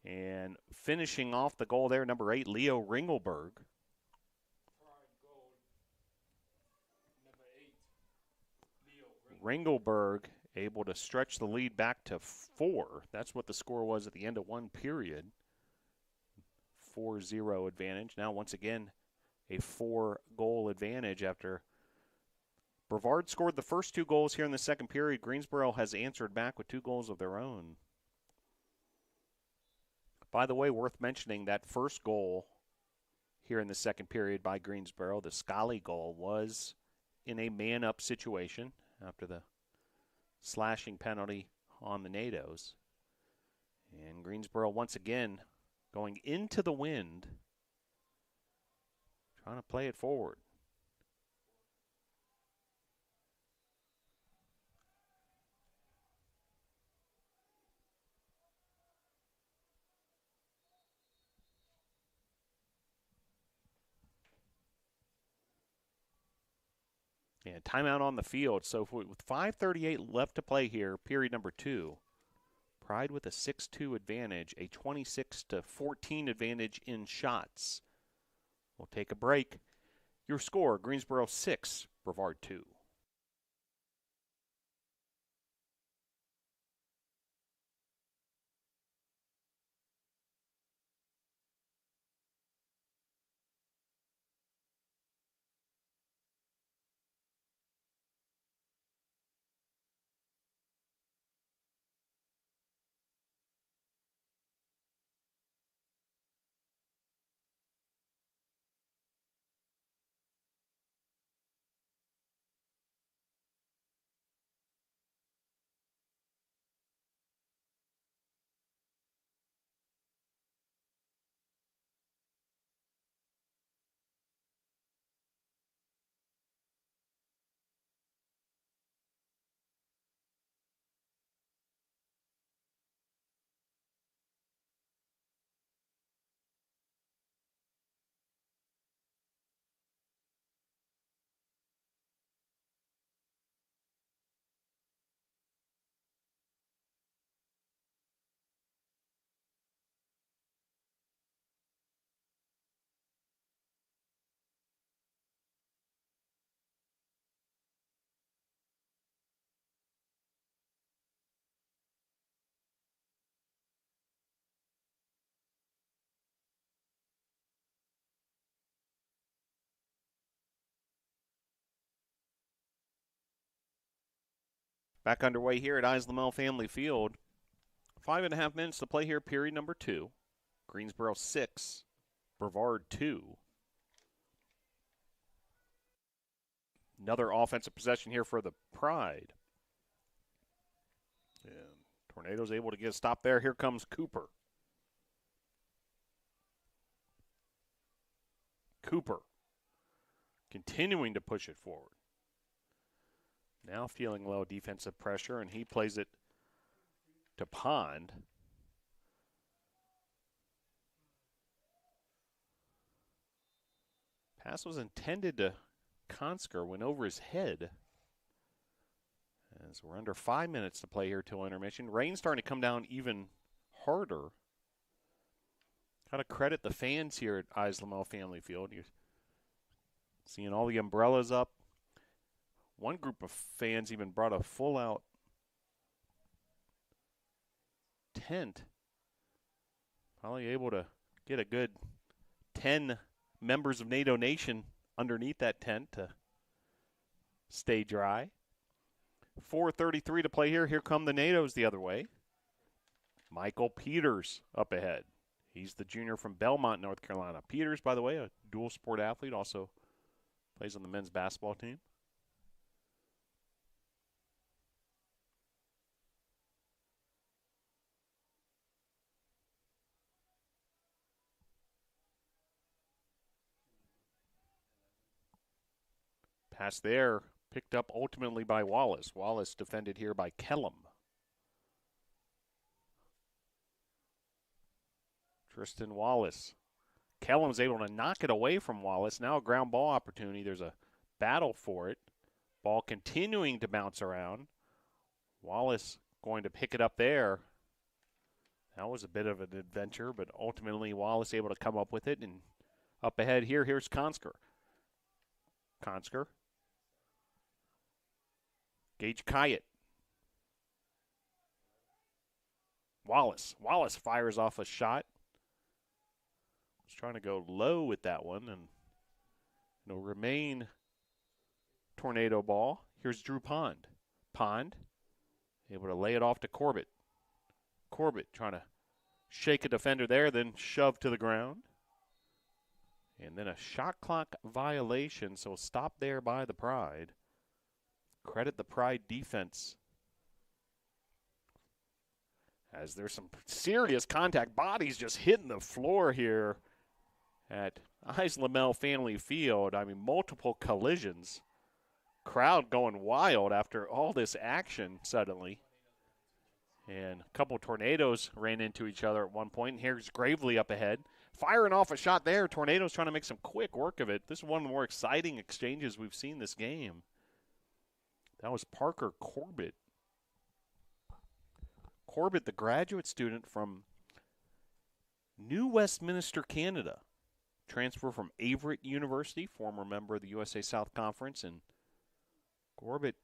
And finishing off the goal there, number 8, Leo Ringelberg. Ringelberg able to stretch the lead back to 4. That's what the score was at the end of one period. 4-0 advantage. Now once again, a 4-goal advantage after Brevard scored the first 2 goals here in the second period. Greensboro has answered back with 2 goals of their own. By the way, worth mentioning that first goal here in the second period by Greensboro, the Scali goal, was in a man-up situation after the slashing penalty on the NATOs. And Greensboro once again going into the wind, trying to play it forward. And timeout on the field. So with 5:38 left to play here, period number 2, Pride with a 6-2 advantage, a 26-14 advantage in shots. We'll take a break. Your score, Greensboro 6, Brevard 2. Back underway here at Islamel Family Field. 5.5 minutes to play here, period number 2. Greensboro 6, Brevard 2. Another offensive possession here for the Pride. And Tornadoes able to get a stop there. Here comes Cooper. Cooper continuing to push it forward. Now feeling low defensive pressure, and he plays it to Pond. Pass was intended to Consker, went over his head. As we're under 5 minutes to play here till intermission. Rain's starting to come down even harder. Got to credit the fans here at Islamel Family Field. You're seeing all the umbrellas up. One group of fans even brought a full-out tent. Probably able to get a good 10 members of NATO Nation underneath that tent to stay dry. 4:33 to play here. Here come the NATOs the other way. Michael Peters up ahead. He's the junior from Belmont, North Carolina. Peters, by the way, a dual sport athlete, also plays on the men's basketball team. Pass there, picked up ultimately by Wallace. Wallace defended here by Kellum. Tristan Wallace. Kellum's able to knock it away from Wallace. Now a ground ball opportunity. There's a battle for it. Ball continuing to bounce around. Wallace going to pick it up there. That was a bit of an adventure, but ultimately Wallace able to come up with it. And up ahead here, here's Consker. Consker. Gage Kyatt. Wallace. Wallace fires off a shot. Was trying to go low with that one, and it'll remain Tornado ball. Here's Drew Pond. Pond able to lay it off to Corbett. Corbett trying to shake a defender there, then shove to the ground. And then a shot clock violation, so stop there by the Pride. Credit the Pride defense, as there's some serious contact. Bodies just hitting the floor here at Islamel Family Field. I mean, multiple collisions. Crowd going wild after all this action suddenly. And a couple Tornadoes ran into each other at one point. And here's Gravely up ahead. Firing off a shot there. Tornadoes trying to make some quick work of it. This is one of the more exciting exchanges we've seen this game. That was Parker Corbett. Corbett, the graduate student from New Westminster, Canada. Transfer from Averett University, former member of the USA South Conference. And Corbett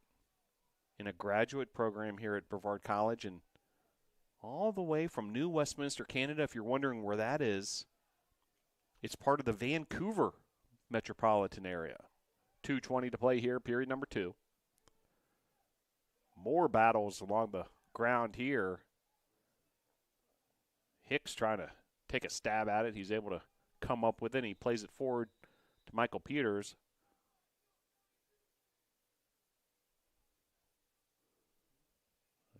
in a graduate program here at Brevard College. And all the way from New Westminster, Canada. If you're wondering where that is, it's part of the Vancouver metropolitan area. 2:20 to play here, period number 2. More battles along the ground here. Hicks trying to take a stab at it. He's able to come up with it. He plays it forward to Michael Peters.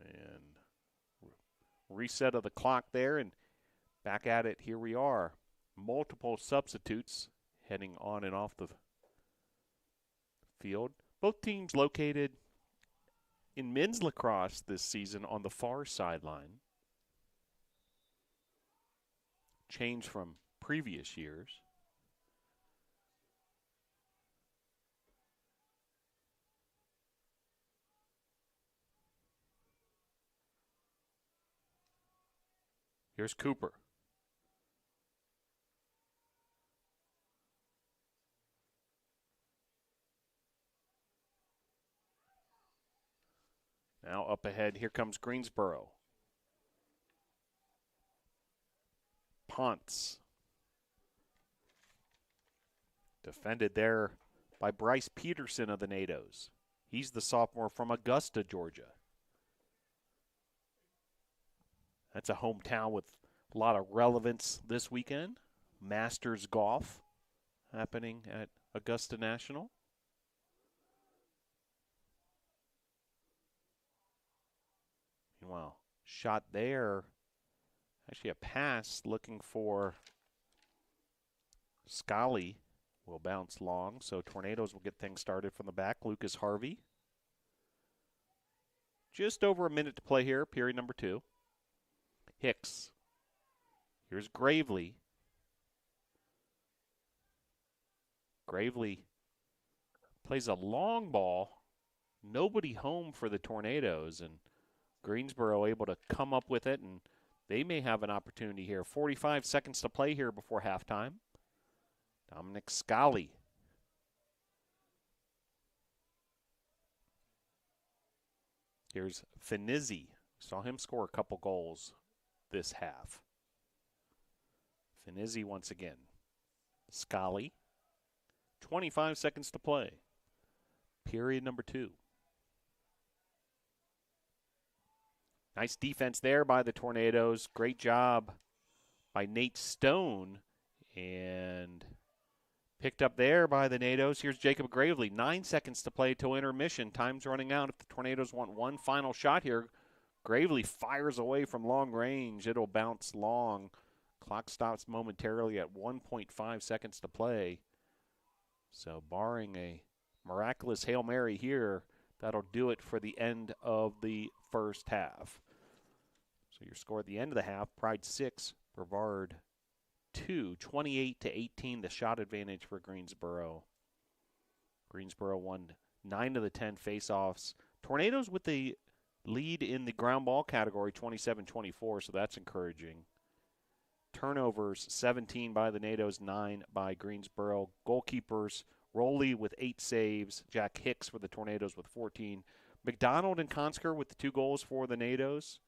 And reset of the clock there, and back at it. Here we are. Multiple substitutes heading on and off the field. Both teams located in men's lacrosse this season on the far sideline. Change from previous years. Here's Cooper. Now up ahead, here comes Greensboro. Ponce. Defended there by Bryce Peterson of the NATOs. He's the sophomore from Augusta, Georgia. That's a hometown with a lot of relevance this weekend. Masters Golf happening at Augusta National. Meanwhile, shot there. Actually a pass looking for Scully. Will bounce long, so Tornadoes will get things started from the back. Lucas Harvey. Just over a minute to play here, period number 2. Hicks. Here's Gravely. Gravely plays a long ball. Nobody home for the Tornadoes, and Greensboro able to come up with it, and they may have an opportunity here. 45 seconds to play here before halftime. Dominic Scully. Here's Finizzi. Saw him score a couple goals this half. Finizzi once again. Scully. 25 seconds to play. Period number 2. Nice defense there by the Tornadoes. Great job by Nate Stone. And picked up there by the Nados. Here's Jacob Gravely. 9 seconds to play till intermission. Time's running out. If the Tornadoes want one final shot here, Gravely fires away from long range. It'll bounce long. Clock stops momentarily at 1.5 seconds to play. So barring a miraculous Hail Mary here, that'll do it for the end of the first half. So your score at the end of the half, Pride 6, Brevard 2, 28-18, the shot advantage for Greensboro. Greensboro won 9 of the 10 face-offs. Tornadoes with the lead in the ground ball category, 27-24, so that's encouraging. Turnovers, 17 by the Nados, 9 by Greensboro. Goalkeepers, Rowley with 8 saves. Jack Hicks for the Tornadoes with 14. McDonald and Consker with the 2 goals for the Nados.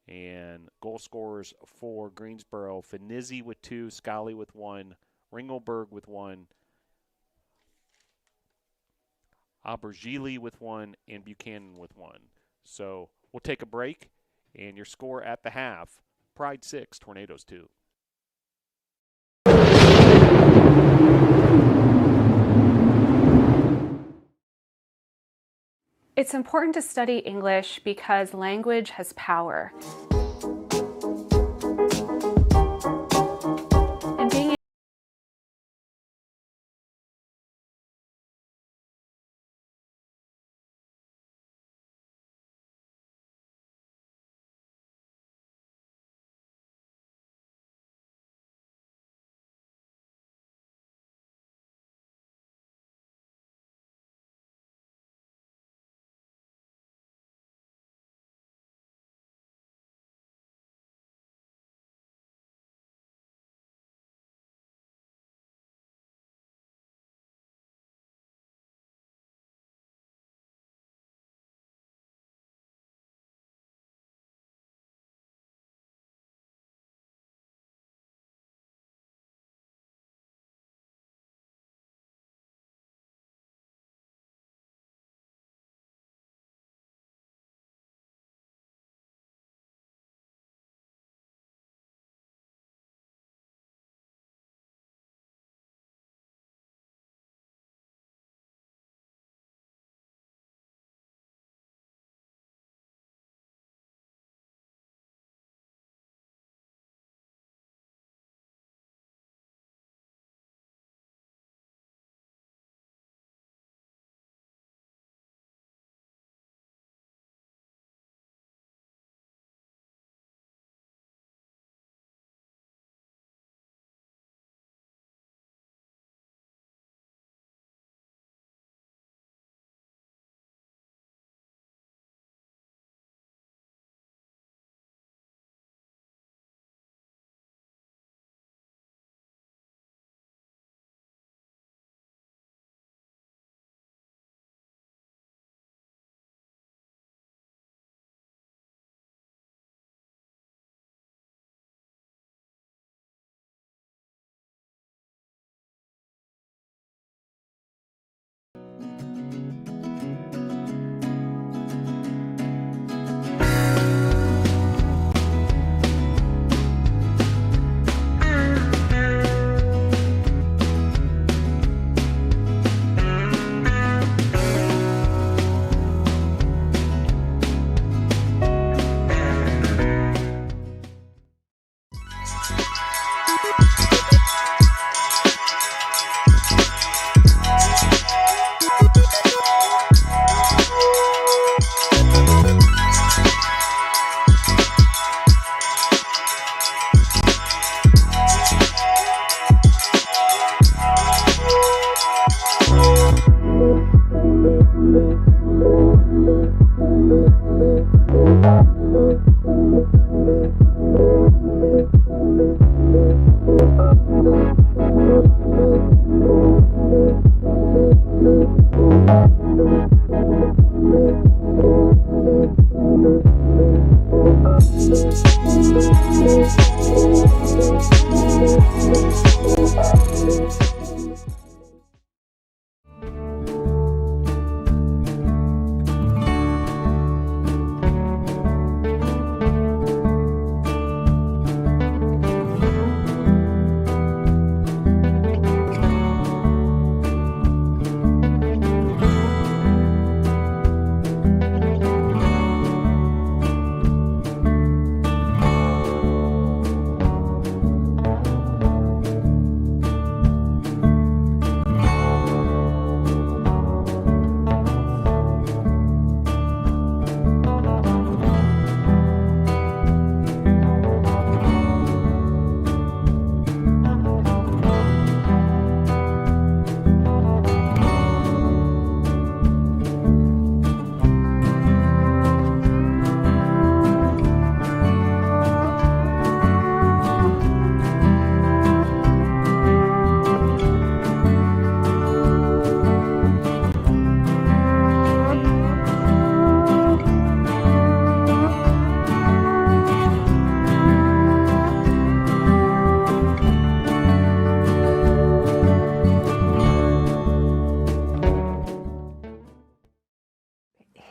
And goal scorers for Greensboro, Finizzi with 2, Scully with 1, Ringelberg with 1, Aubergili with 1, and Buchanan with 1. So we'll take a break, and your score at the half, Pride 6, Tornadoes 2. It's important to study English because language has power.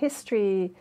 History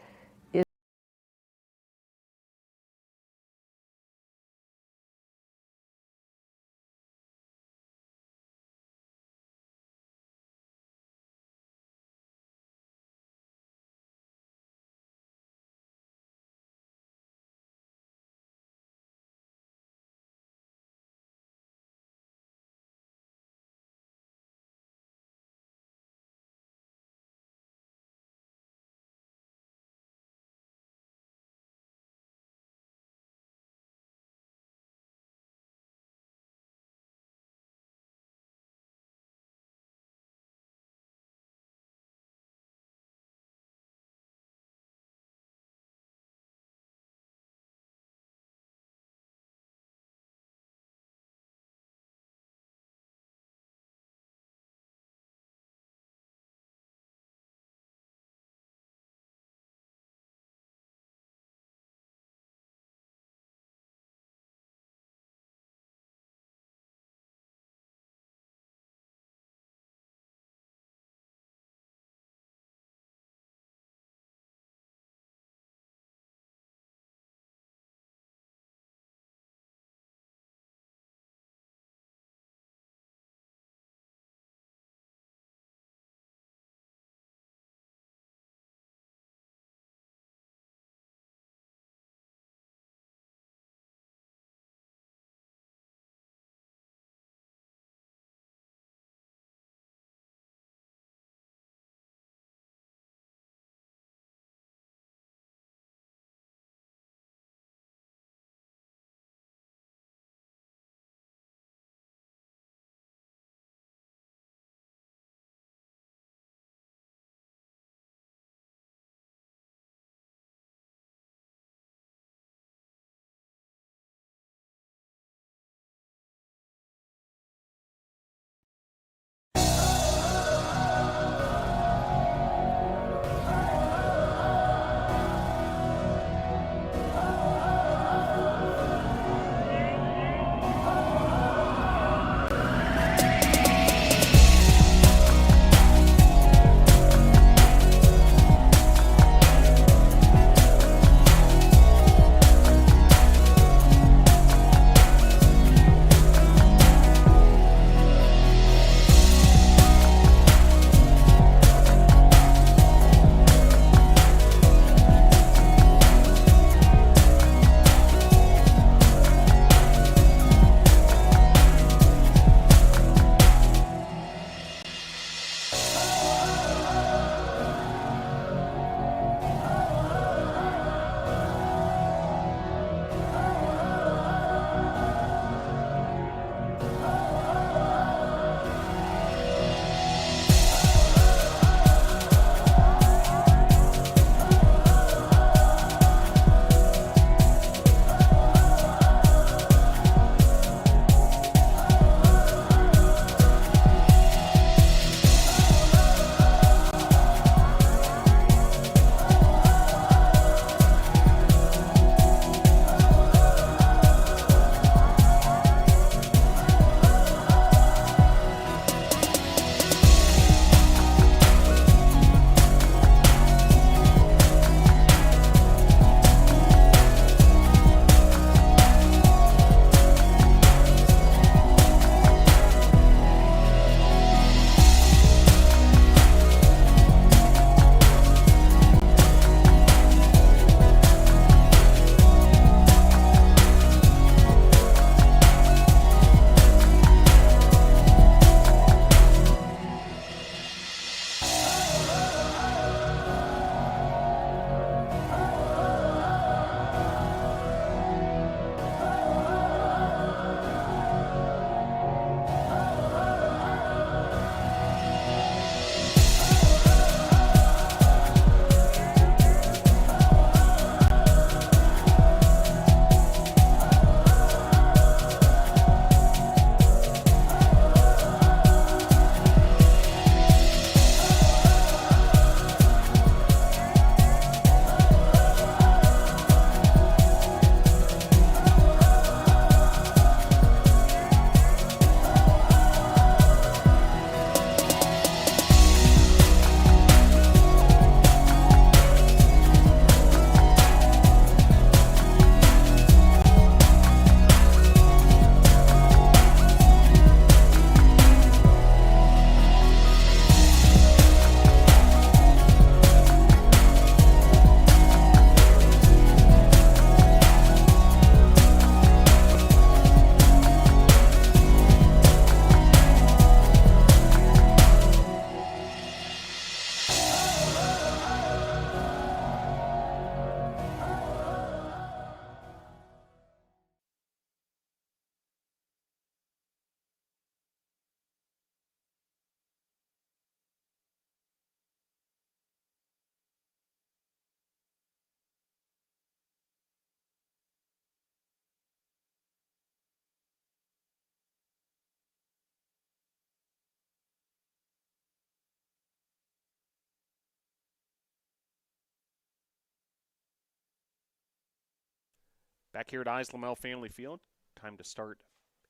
Back here at Islamel Family Field, time to start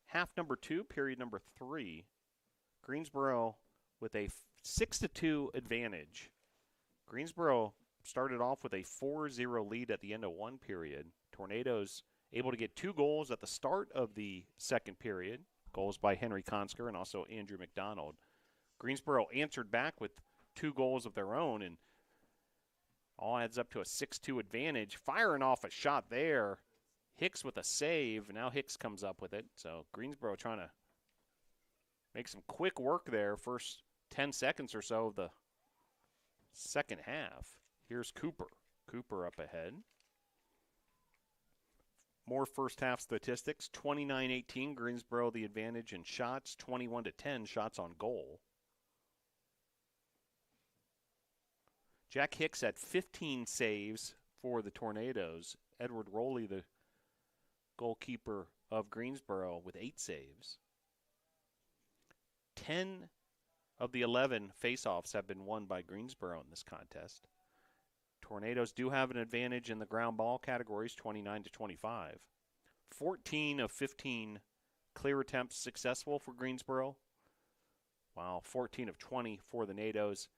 half number 2, period number 3. Greensboro with a 6-2 advantage. Greensboro started off with a 4-0 lead at the end of one period. Tornadoes able to get 2 goals at the start of the second period. Goals by Henry Consker and also Andrew McDonald. Greensboro answered back with 2 goals of their own, and all adds up to a 6-2 advantage. Firing off a shot there. Hicks with a save. Now Hicks comes up with it. So Greensboro trying to make some quick work there. First 10 seconds or so of the second half. Here's Cooper. Cooper up ahead. More first half statistics. 29-18, Greensboro the advantage in shots. 21-10 shots on goal. Jack Hicks had 15 saves for the Tornadoes. Edward Rowley, the goalkeeper of Greensboro, with 8 saves. 10 of the 11 faceoffs have been won by Greensboro in this contest. Tornadoes do have an advantage in the ground ball categories, 29-25. 14 of 15 clear attempts successful for Greensboro, while 14 of 20 for the NATOs.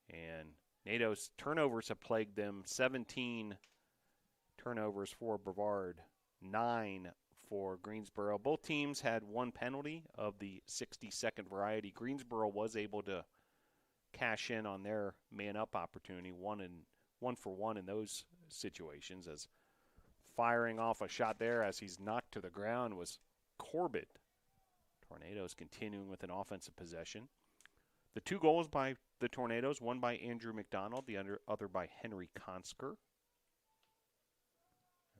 And NATO's turnovers have plagued them. 17 turnovers for Brevard, 9 for Greensboro. Both teams had 1 penalty of the 60-second variety. Greensboro was able to cash in on their man-up opportunity, 1 for 1 in those situations, as firing off a shot there as he's knocked to the ground was Corbett. Tornadoes continuing with an offensive possession. The 2 goals by the Tornadoes, one by Andrew McDonald, the other by Henry Consker.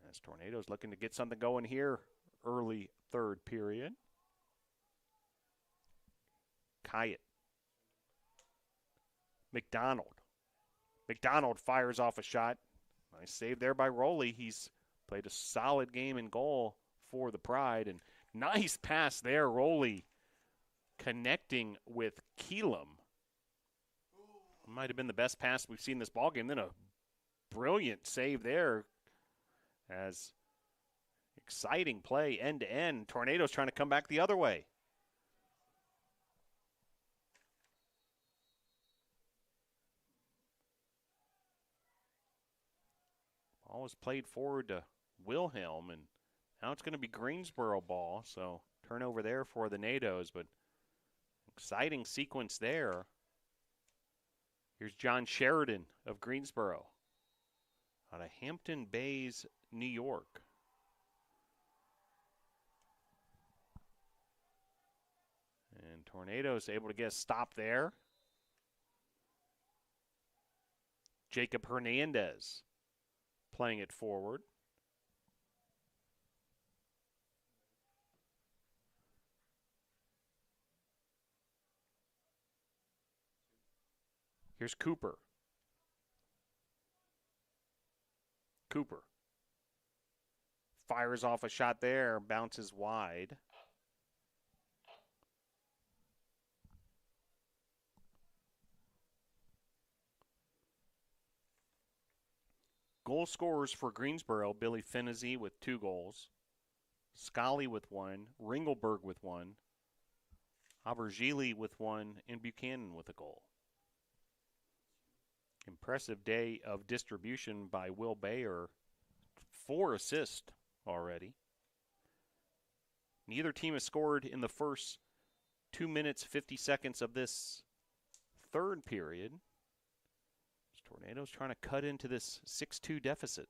As Tornadoes looking to get something going here, early third period. Kyatt. McDonald fires off a shot. Nice save there by Rowley. He's played a solid game in goal for the Pride. And nice pass there, Rowley connecting with Keelam. Might have been the best pass we've seen this ballgame. Then a brilliant save there, as exciting play end to end. Tornadoes trying to come back the other way. Ball was played forward to Wilhelm, and now it's going to be Greensboro ball. So turnover there for the NATOs, but exciting sequence there. Here's John Sheridan of Greensboro out of Hampton Bays, New York. And Tornadoes able to get a stop there. Jacob Hernandez playing it forward. Here's Cooper. Cooper fires off a shot there, bounces wide. Goal scorers for Greensboro, Billy Finney with 2 goals, Scully with 1, Ringelberg with 1, Abergili with 1, and Buchanan with a goal. Impressive day of distribution by Will Bayer. 4 assists already. Neither team has scored in the first 2 minutes, 50 seconds of this third period. Tornadoes trying to cut into this 6-2 deficit.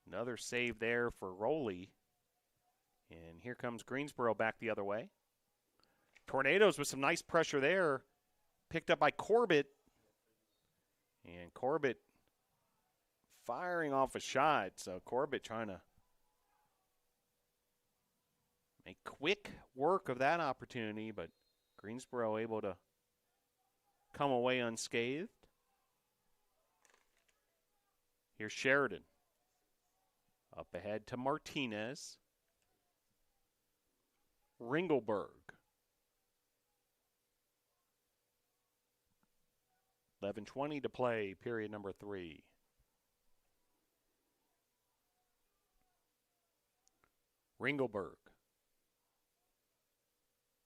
Another save there for Rowley. And here comes Greensboro back the other way. Tornadoes with some nice pressure there. Picked up by Corbett. And Corbett firing off a shot. So Corbett trying to make quick work of that opportunity, but Greensboro able to come away unscathed. Here's Sheridan. Up ahead to Martinez. Ringelberg. 11:20 to play, period number 3. Ringelberg.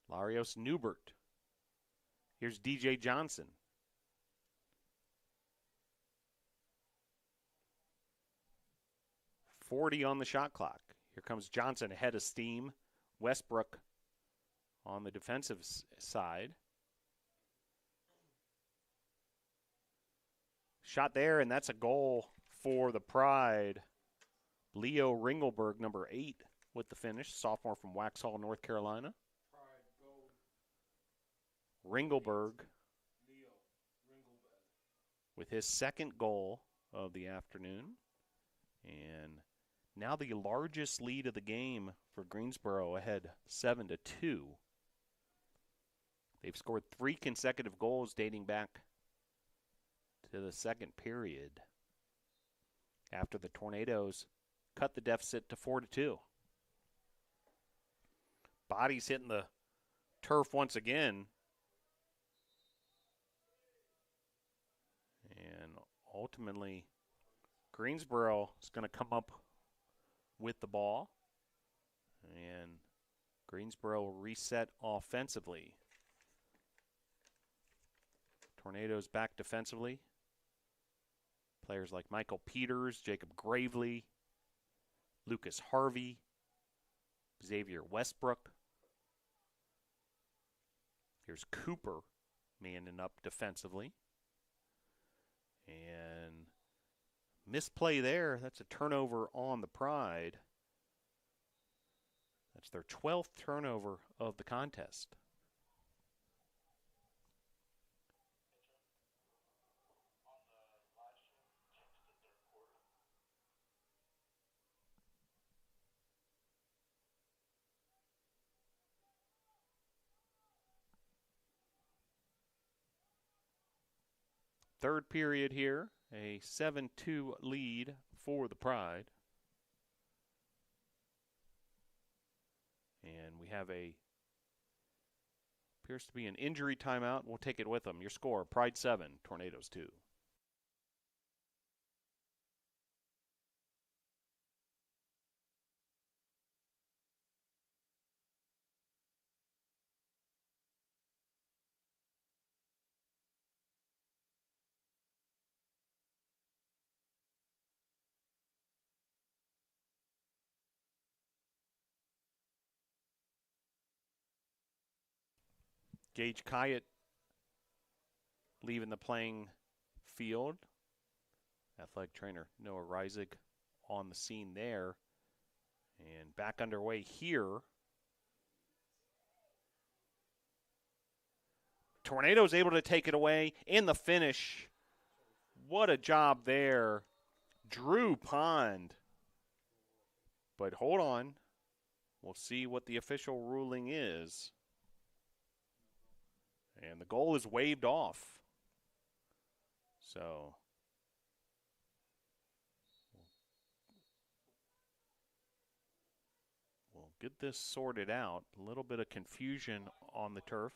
Larios Newbert. Here's DJ Johnson. .40 on the shot clock. Here comes Johnson ahead of steam. Westbrook on the defensive side. Shot there, and that's a goal for the Pride. Leo Ringelberg, number 8, with the finish. Sophomore from Waxhaw, North Carolina. Ringelberg with his second goal of the afternoon. And now the largest lead of the game for Greensboro, ahead 7-2. They've scored 3 consecutive goals dating back to the second period after the Tornadoes cut the deficit to 4-2. Bodies hitting the turf once again. And ultimately, Greensboro is going to come up with the ball. And Greensboro reset offensively. Tornadoes back defensively. Players like Michael Peters, Jacob Gravely, Lucas Harvey, Xavier Westbrook. Here's Cooper manning up defensively. And misplay there. That's a turnover on the Pride. That's their 12th turnover of the contest. Third period here, a 7-2 lead for the Pride. And we have appears to be an injury timeout. We'll take it with them. Your score, Pride 7, Tornadoes 2. Gage Kyatt leaving the playing field. Athletic trainer Noah Reisig on the scene there. And back underway here. Tornadoes able to take it away in the finish. What a job there. Drew Pond. But hold on. We'll see what the official ruling is. And the goal is waved off. So we'll get this sorted out. A little bit of confusion on the turf.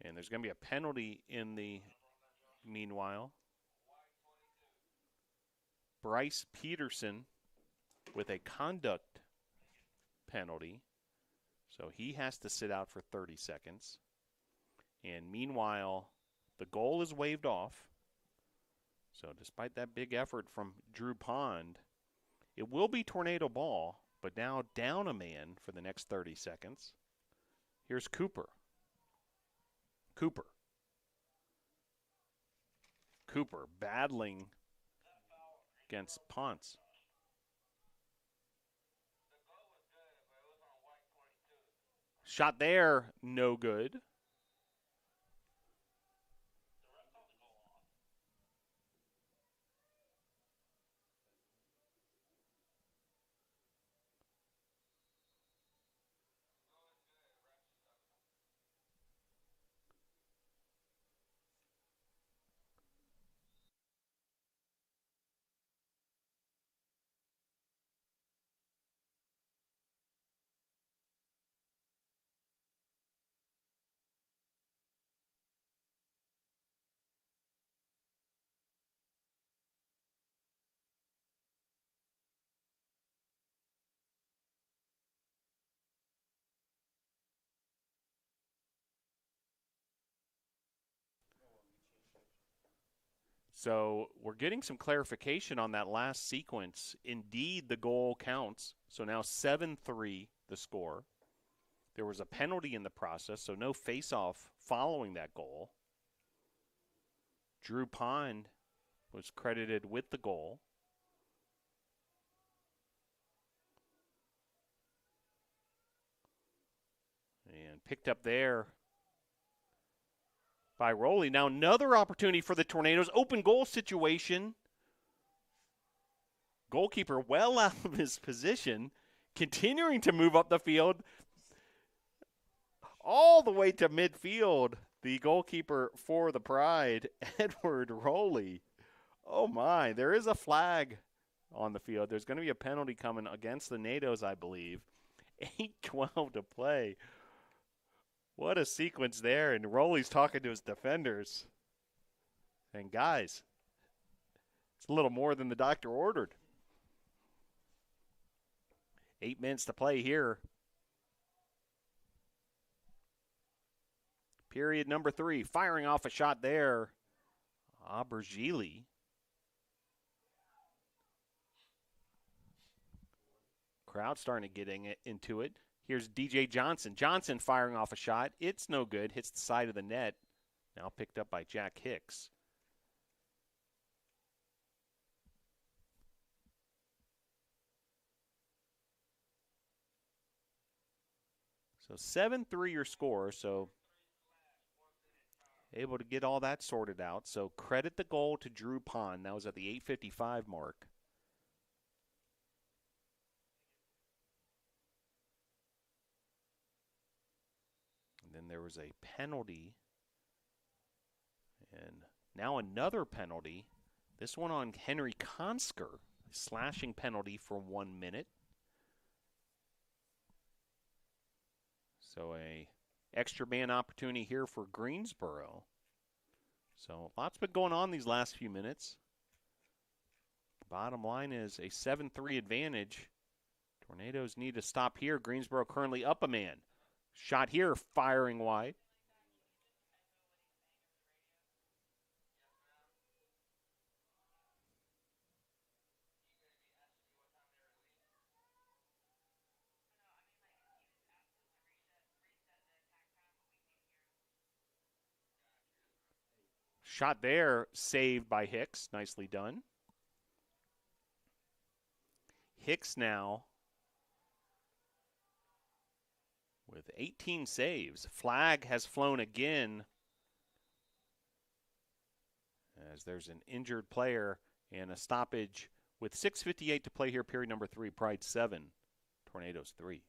And there's going to be a penalty in the meanwhile. Bryce Peterson with a conduct penalty. So he has to sit out for 30 seconds. And meanwhile, the goal is waved off. So despite that big effort from Drew Pond, it will be Tornado ball, but now down a man for the next 30 seconds. Here's Cooper. Cooper battling against Ponce. Shot there, no good. So we're getting some clarification on that last sequence. Indeed, the goal counts. So now 7-3 the score. There was a penalty in the process, so no face-off following that goal. Drew Pond was credited with the goal. And picked up there by Rowley. Now another opportunity for the Tornadoes. Open goal situation. Goalkeeper well out of his position, continuing to move up the field all the way to midfield. The goalkeeper for the Pride, Edward Rowley. Oh my, there is a flag on the field. There's going to be a penalty coming against the NATOs, I believe. 8:12 to play. What a sequence there. And Rowley's talking to his defenders. And guys, it's a little more than the doctor ordered. 8 minutes to play here. Period number 3. Firing off a shot there. Aubergili. Crowd starting to get into it. Here's DJ Johnson. Johnson firing off a shot. It's no good. Hits the side of the net. Now picked up by Jack Hicks. So 7-3 your score. So able to get all that sorted out. So credit the goal to Drew Pond. That was at the 8:55 mark. Then there was a penalty, and now another penalty. This one on Henry Konsker, slashing penalty for 1 minute. So a extra man opportunity here for Greensboro. So lots been going on these last few minutes. Bottom line is a 7-3 advantage. Tornadoes need to stop here. Greensboro currently up a man. Shot here, firing wide. Shot there, saved by Hicks. Nicely done. Hicks now with 18 saves. Flag has flown again as there's an injured player and a stoppage with 6:58 to play here, period number 3. Pride 7, Tornadoes 3.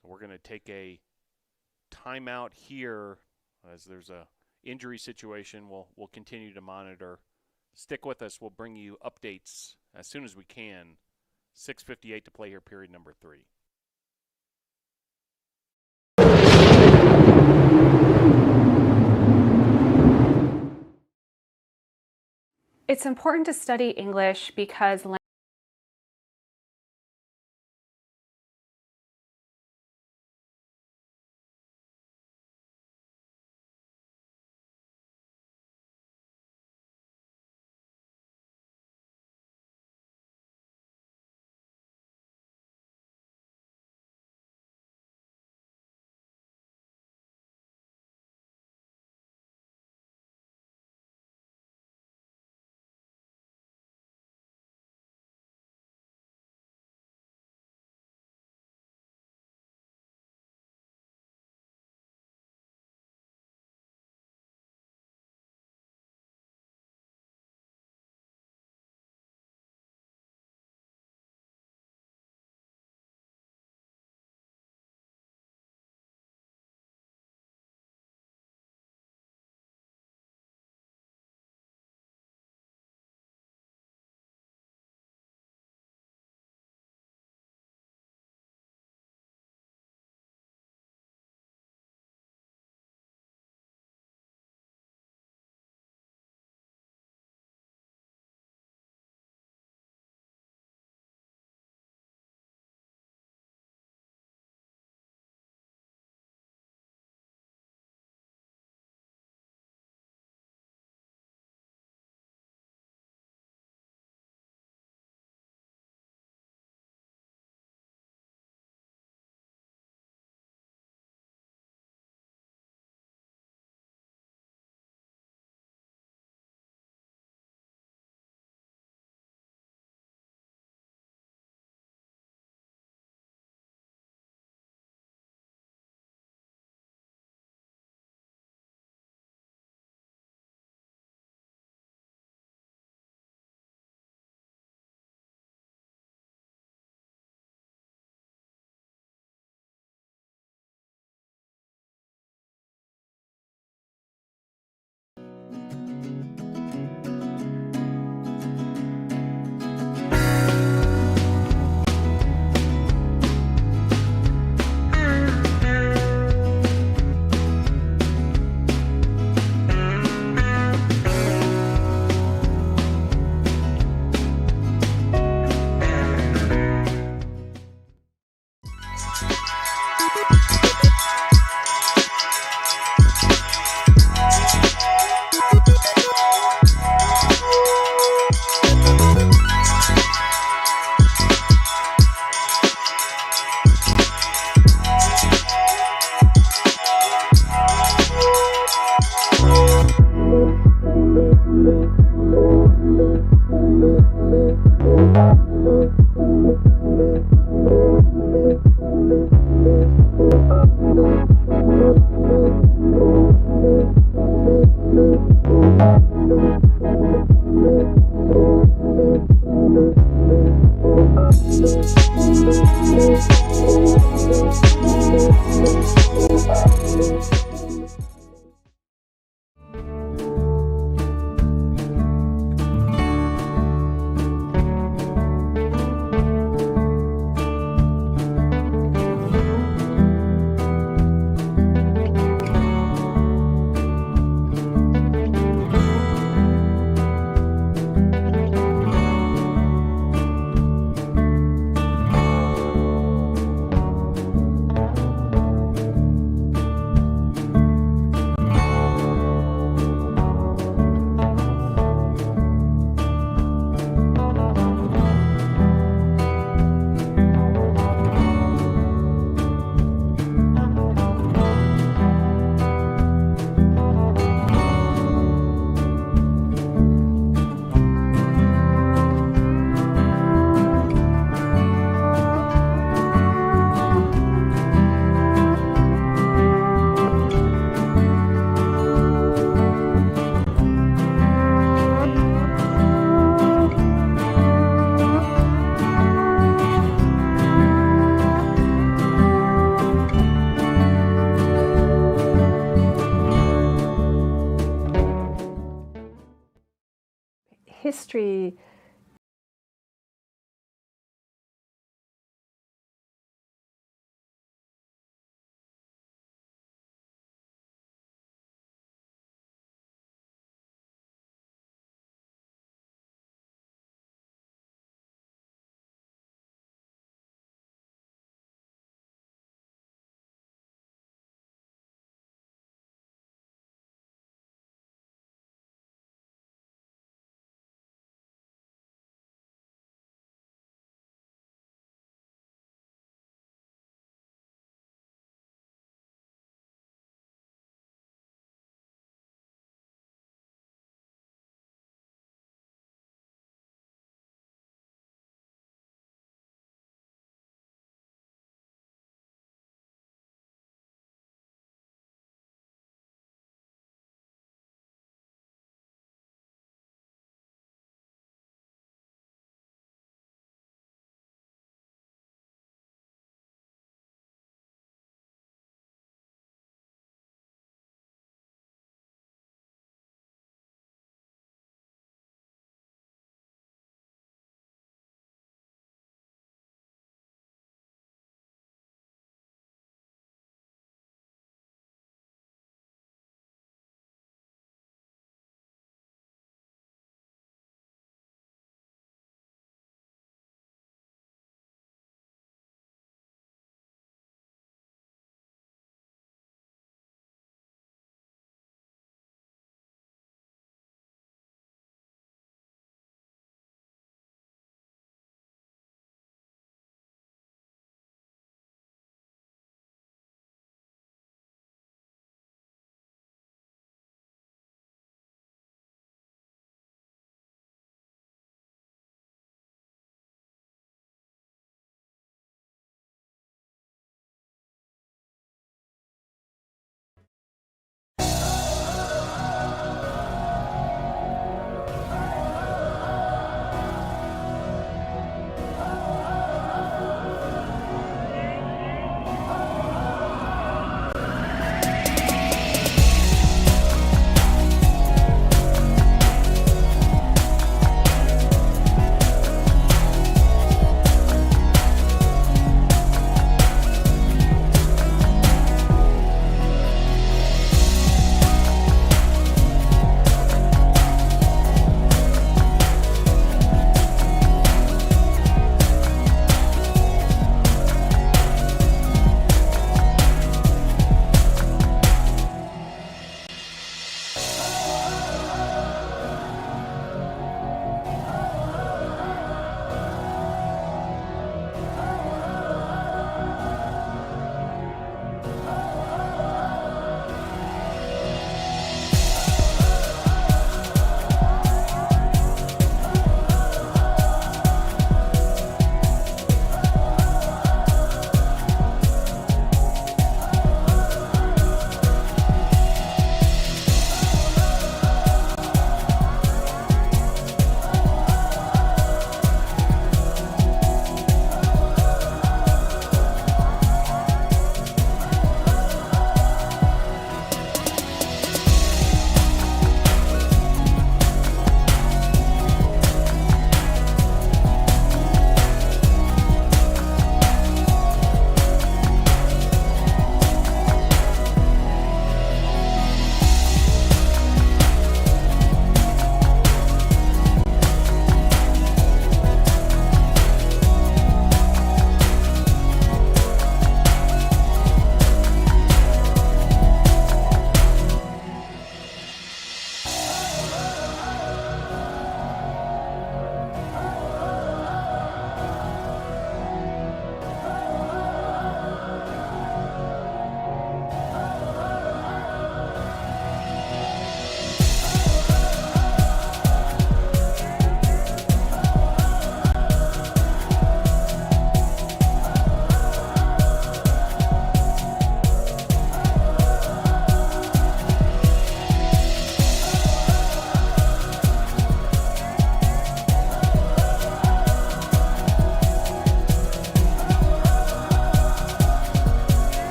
So we're going to take a timeout here as there's a injury situation. We'll continue to monitor. Stick with us. We'll bring you updates as soon as we can. 6:58 to play here, period number 3. It's important to study English because history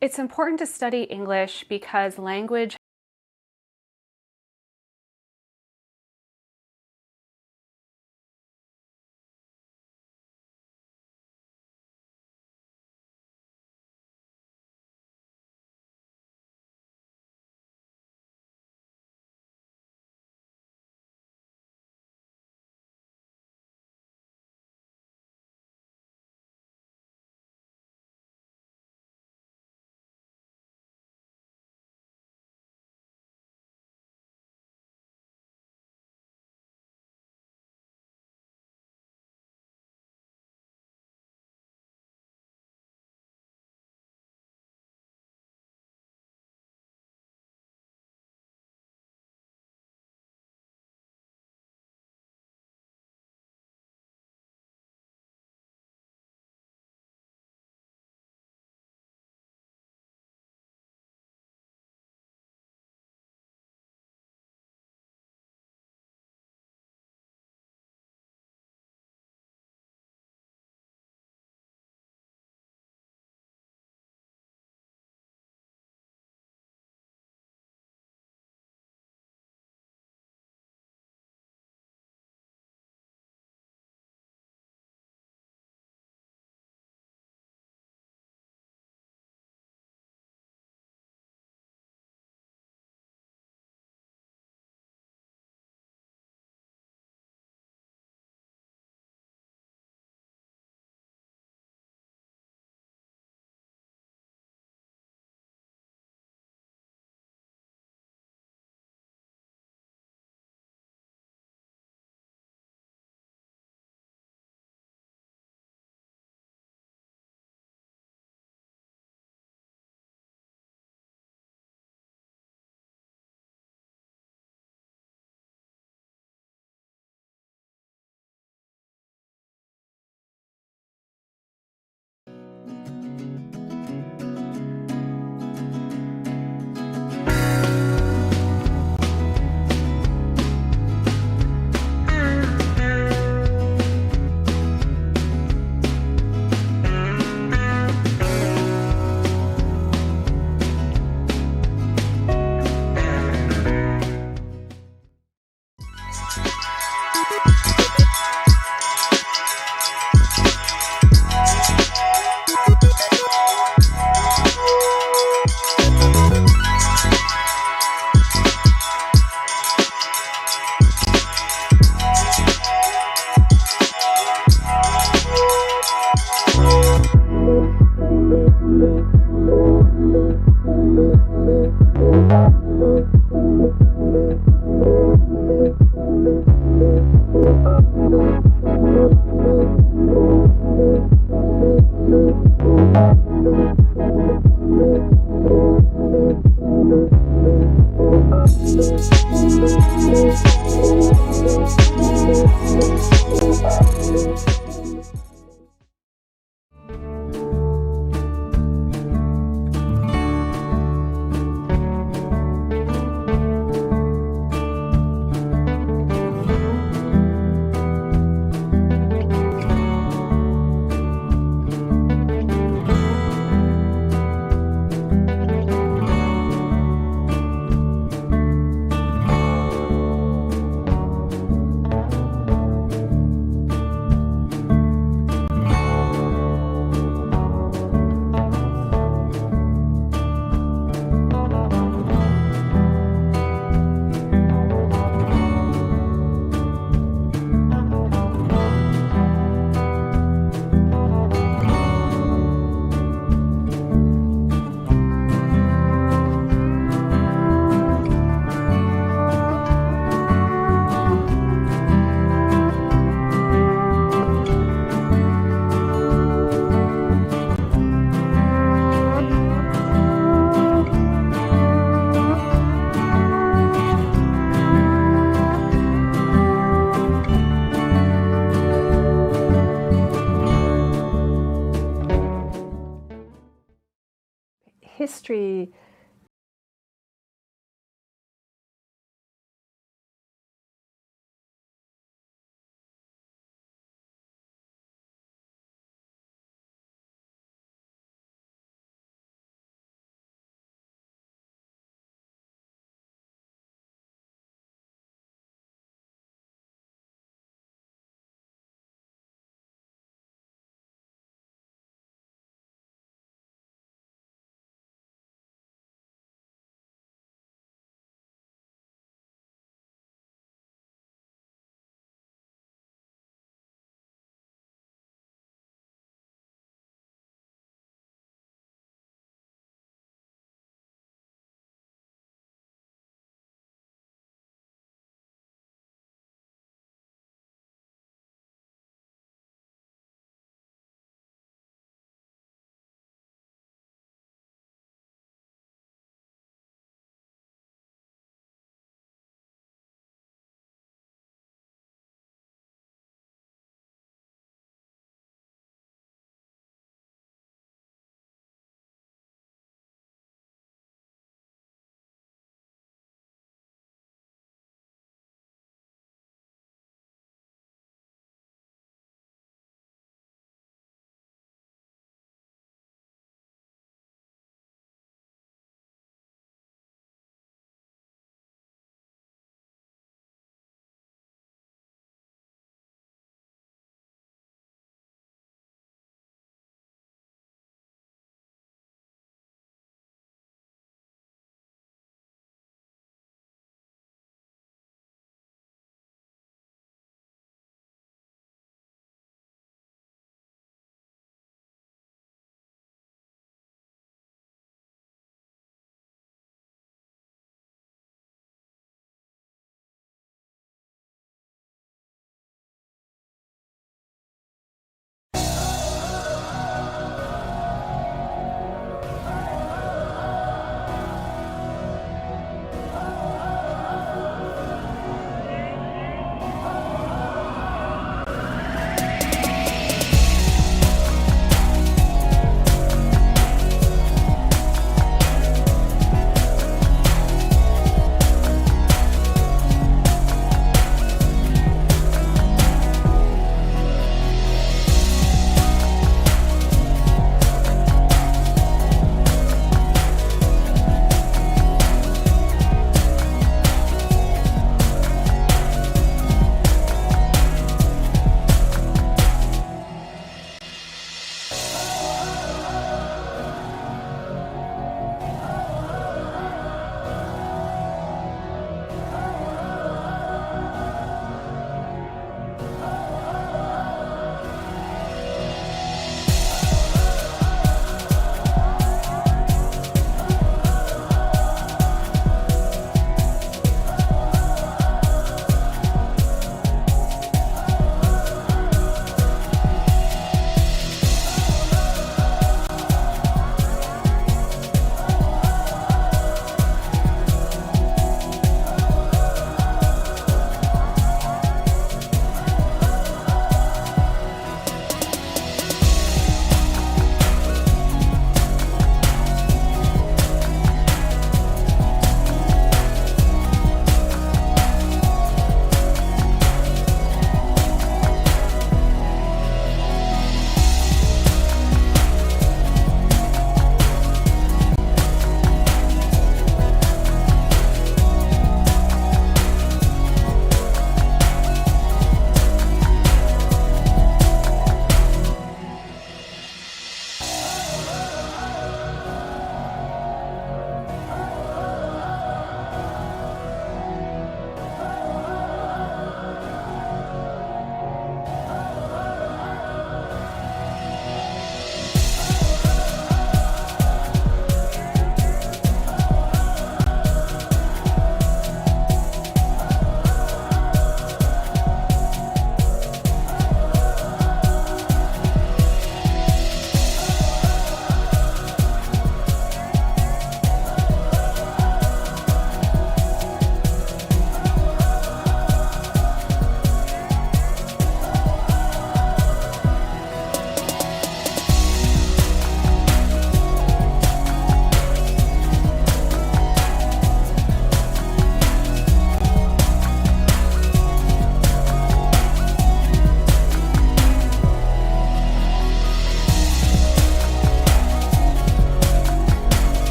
It's important to study English because language history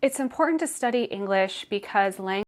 It's important to study English because language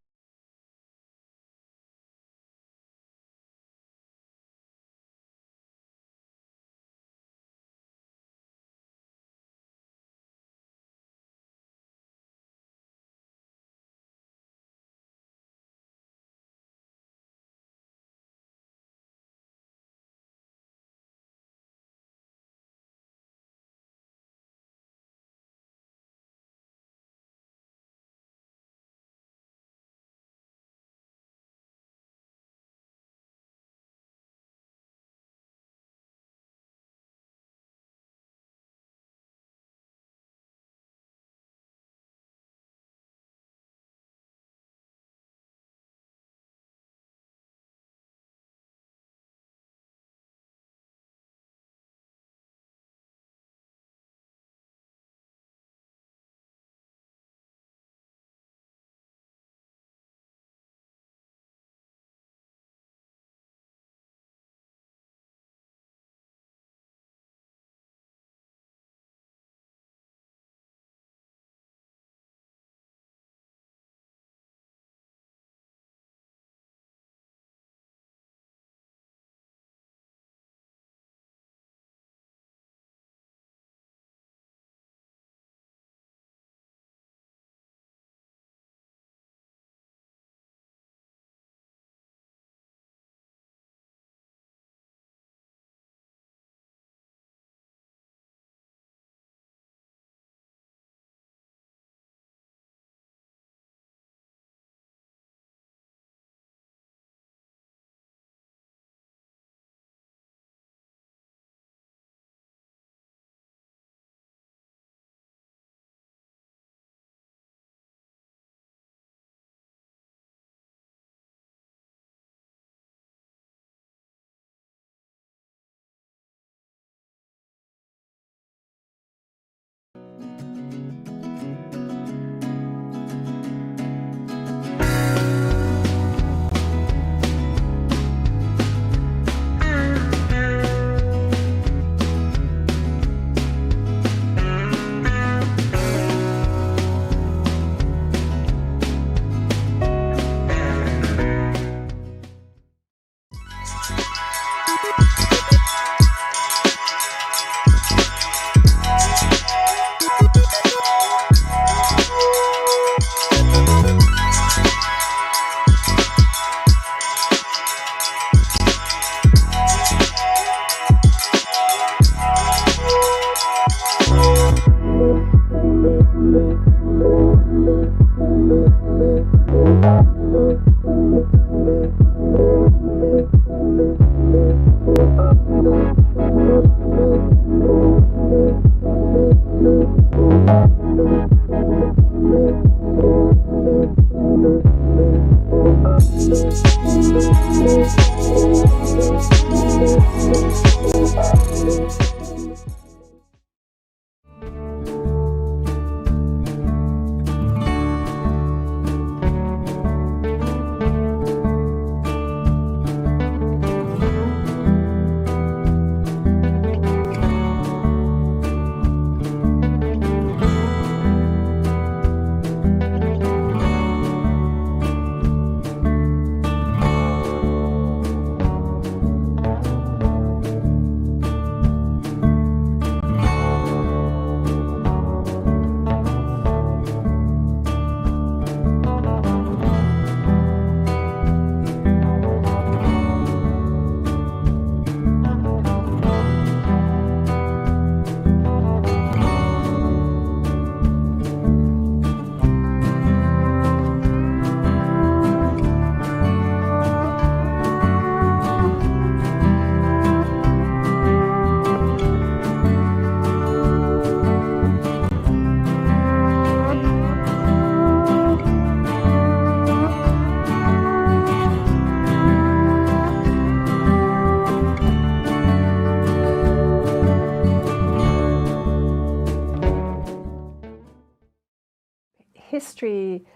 history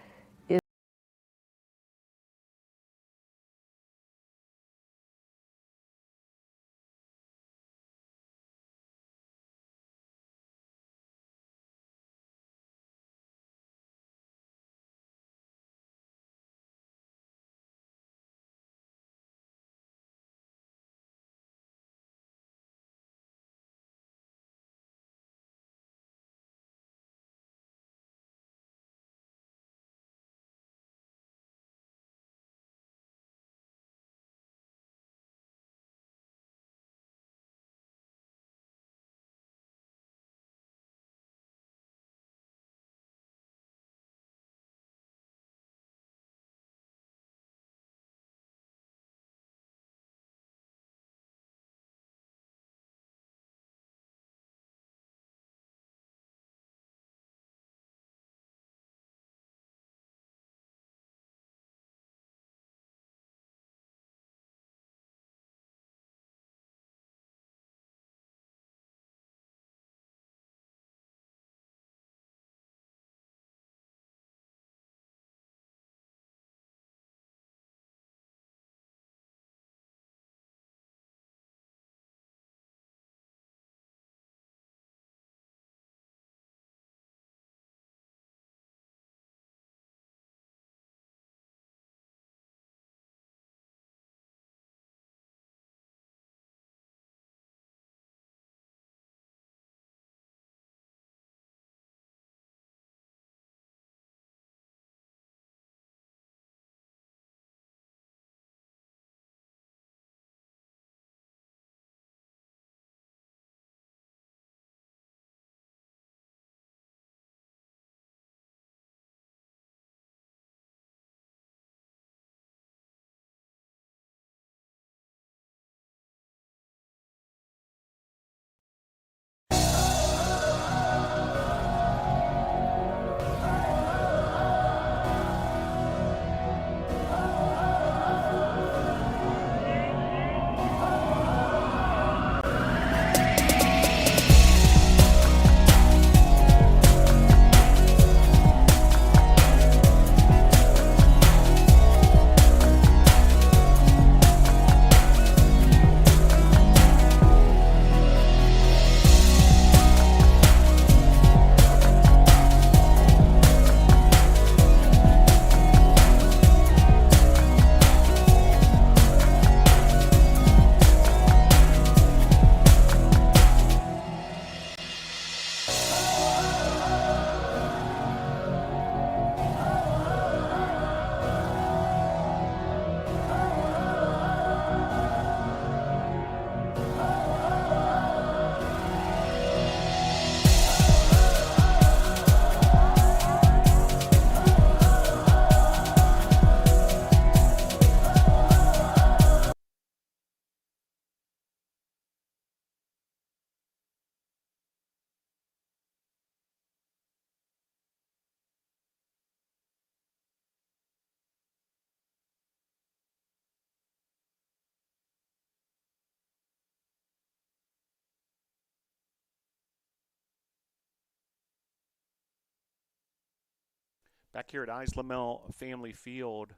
Back here at Islamel Family Field,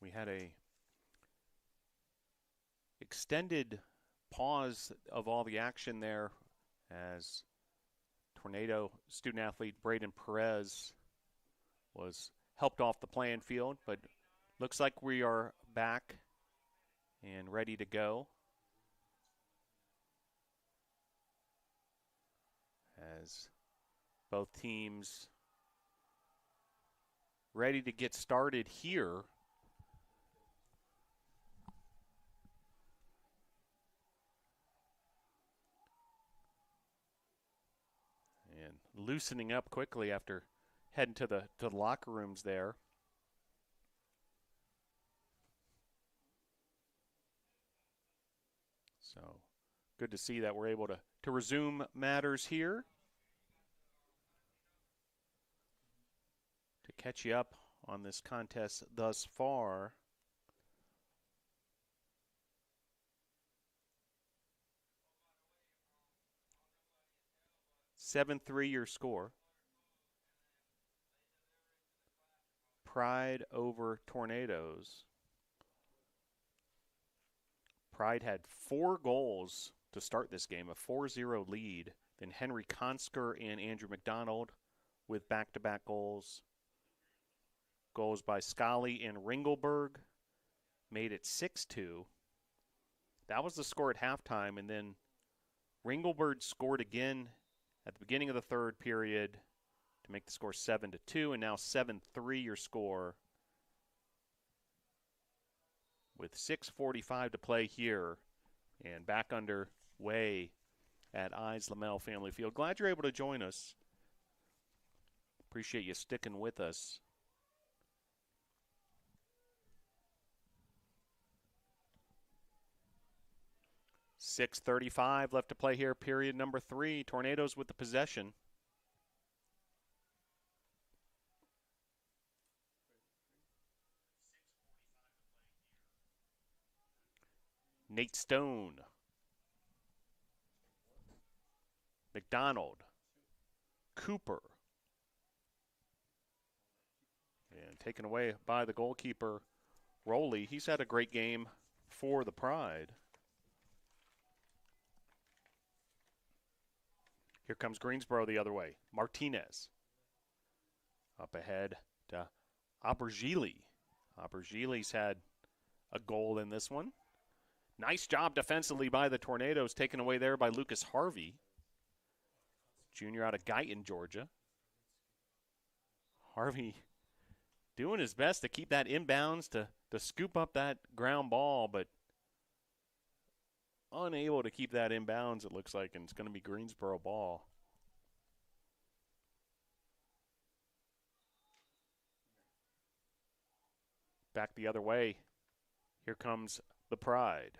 we had a extended pause of all the action there as Tornado student-athlete Braden Perez was helped off the playing field, but looks like we are back and ready to go as both teams ready to get started here. And loosening up quickly after heading to the locker rooms there. So good to see that we're able to resume matters here. To catch you up on this contest thus far. (7-3) your score. Pride over Tornadoes. Pride had 4 goals to start this game, a 4-0 lead. Then Henry Consker and Andrew McDonald with back-to-back goals. Goals by Scully and Ringelberg made it 6-2. That was the score at halftime, and then Ringelberg scored again at the beginning of the third period to make the score 7-2, and now 7-3 your score with 6:45 to play here and back underway at Islamel Family Field. Glad you're able to join us. Appreciate you sticking with us. .6:35 left to play here, period number 3. Tornadoes with the possession. Nate Stone. McDonald. Cooper. And taken away by the goalkeeper, Rowley. He's had a great game for the Pride. Here comes Greensboro the other way. Martinez. Up ahead to Aubergili. Aubergili's had a goal in this one. Nice job defensively by the Tornadoes, taken away there by Lucas Harvey, junior out of Guyton, Georgia. Harvey doing his best to keep that inbounds, to scoop up that ground ball, but unable to keep that inbounds, it looks like, and it's going to be Greensboro ball. Back the other way. Here comes the Pride.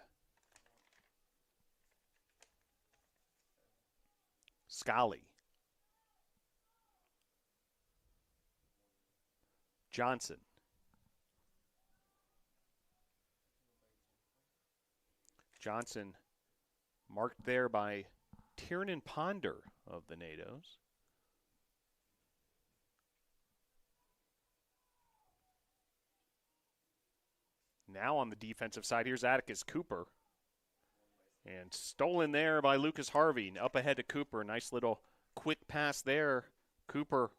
Scully. Johnson. Johnson marked there by Tiernan Ponder of the Nados. Now on the defensive side, here's Atticus Cooper. And stolen there by Lucas Harvey. Up ahead to Cooper. Nice little quick pass there. Cooper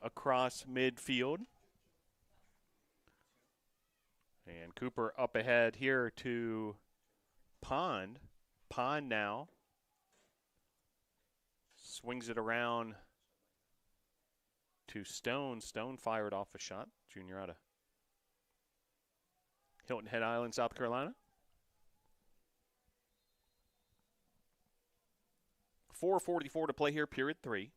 across midfield. And Cooper up ahead here to Pond. Pond now swings it around to Stone. Stone fired off a shot. Junior out of Hilton Head Island, South Carolina. 4:44 to play here, period 3.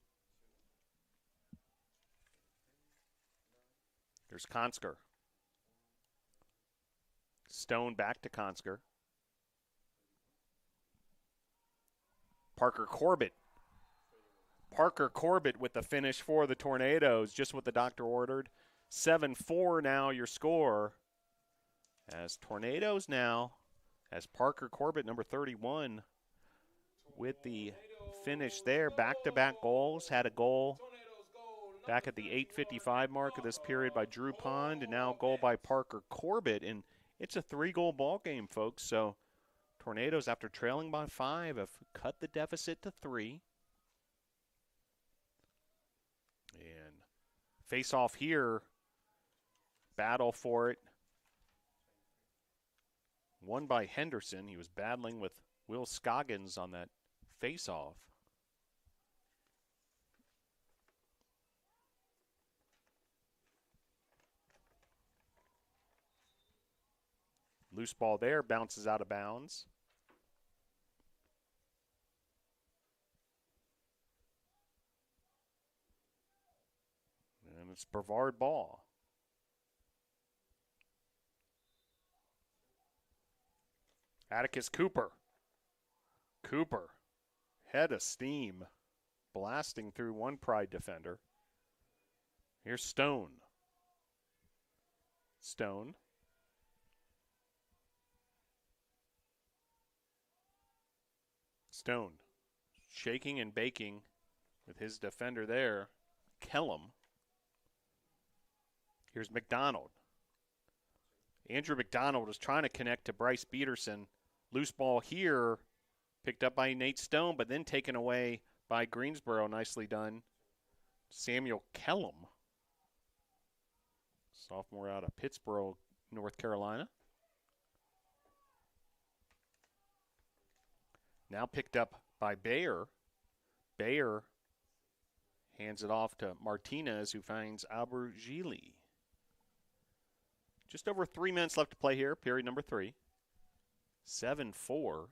There's Consker. Stone back to Consker. Parker Corbett. Parker Corbett with the finish for the Tornadoes, just what the doctor ordered. 7-4 now your score. As Tornadoes now, as Parker Corbett, number 31, with the finish there. Back-to-back goals. Had a goal Back at the 8:55 mark of this period by Drew Pond, and now goal by Parker Corbett, and it's a 3-goal ball game, folks. So Tornadoes, after trailing by 5, have cut the deficit to 3. And face off here, battle for it. Won by Henderson. He was battling with Will Scoggins on that face off. Loose ball there, bounces out of bounds. And it's Brevard ball. Atticus Cooper. Cooper, head of steam, blasting through one Pride defender. Here's Stone. Stone. Stone shaking and baking with his defender there, Kellum. Here's McDonald. Andrew McDonald is trying to connect to Bryce Peterson. Loose ball here, picked up by Nate Stone, but then taken away by Greensboro. Nicely done. Samuel Kellum, sophomore out of Pittsboro, North Carolina. Now picked up by Bayer. Bayer hands it off to Martinez, who finds Aubergili. Just over 3 minutes left to play here, period number 3. 7-4.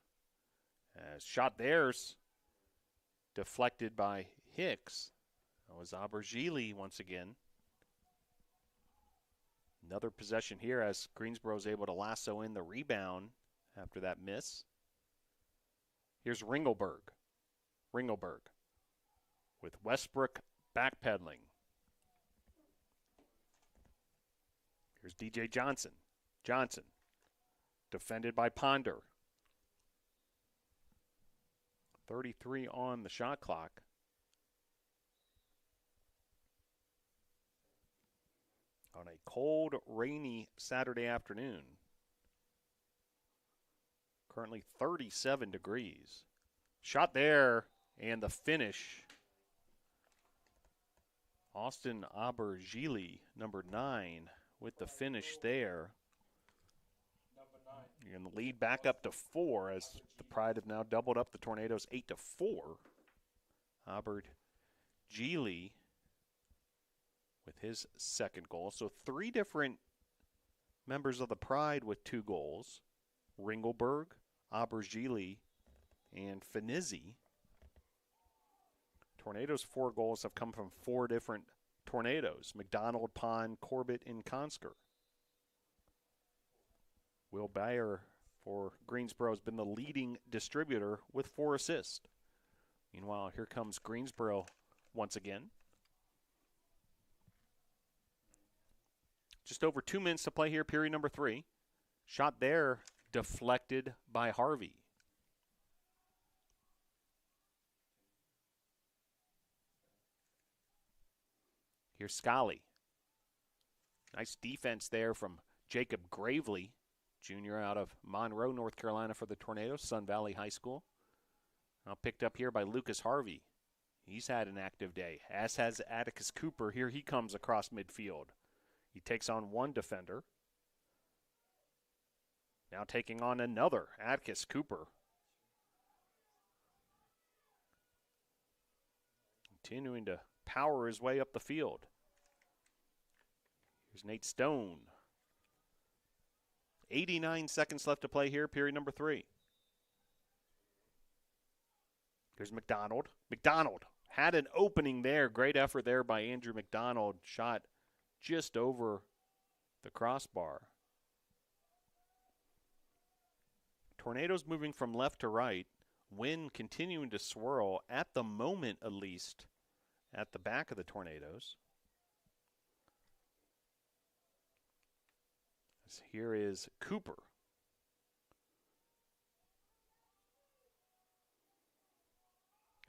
Shot there's deflected by Hicks. That was Aubergili once again. Another possession here as Greensboro is able to lasso in the rebound after that miss. Here's Ringelberg. Ringelberg with Westbrook backpedaling. Here's DJ Johnson. Johnson defended by Ponder. 33 on the shot clock. On a cold, rainy Saturday afternoon. Currently 37 degrees. Shot there, and the finish. Austin Aubergili, number 9, with the finish there. And the lead back up to 4 as the Pride have now doubled up the Tornadoes 8-4. Aubergili with his second goal. So 3 different members of the Pride with 2 goals. Ringelberg, Aubergili, and Finizzi. Tornadoes' 4 goals have come from 4 different Tornadoes: McDonald, Pond, Corbett, and Consker. Will Bayer for Greensboro has been the leading distributor with 4 assists. Meanwhile, here comes Greensboro once again. Just over 2 minutes to play here, period number 3. Shot there, deflected by Harvey. Here's Scully. Nice defense there from Jacob Gravely, junior out of Monroe, North Carolina for the Tornadoes, Sun Valley High School. Now picked up here by Lucas Harvey. He's had an active day, as has Atticus Cooper. Here he comes across midfield. He takes on one defender. Now taking on another, Atticus Cooper. Continuing to power his way up the field. Here's Nate Stone. 89 seconds left to play here, period number 3. Here's McDonald. McDonald had an opening there. Great effort there by Andrew McDonald. Shot just over the crossbar. Tornadoes moving from left to right. Wind continuing to swirl, at the moment at least, at the back of the Tornadoes. Here is Cooper.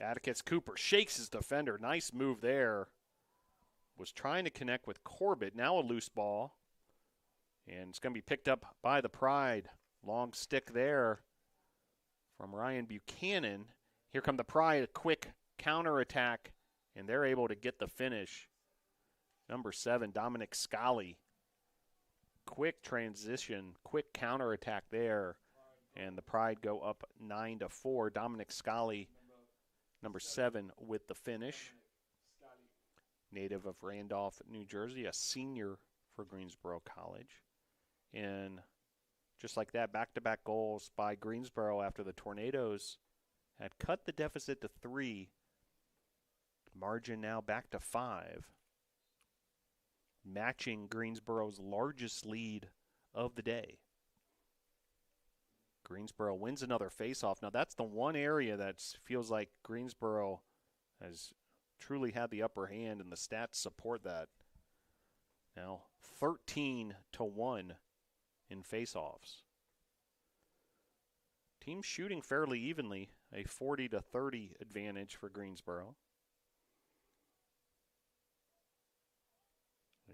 Atticus Cooper shakes his defender. Nice move there. was trying to connect with Corbett. Now a loose ball. And it's going to be picked up by the Pride. Long stick there from Ryan Buchanan. Here come the Pride, a quick counterattack, and they're able to get the finish. Number 7, Dominic Scally. Quick transition, quick counterattack there, and the Pride go up 9-4. Dominic Scally, number 7, with the finish. Native of Randolph, New Jersey, a senior for Greensboro College. And just like that, back-to-back goals by Greensboro after the Tornadoes had cut the deficit to 3. Margin now back to 5. Matching Greensboro's largest lead of the day. Greensboro wins another faceoff. Now that's the one area that feels like Greensboro has truly had the upper hand, and the stats support that. Now 13-1 in faceoffs. Teams shooting fairly evenly, a 40-30 advantage for Greensboro.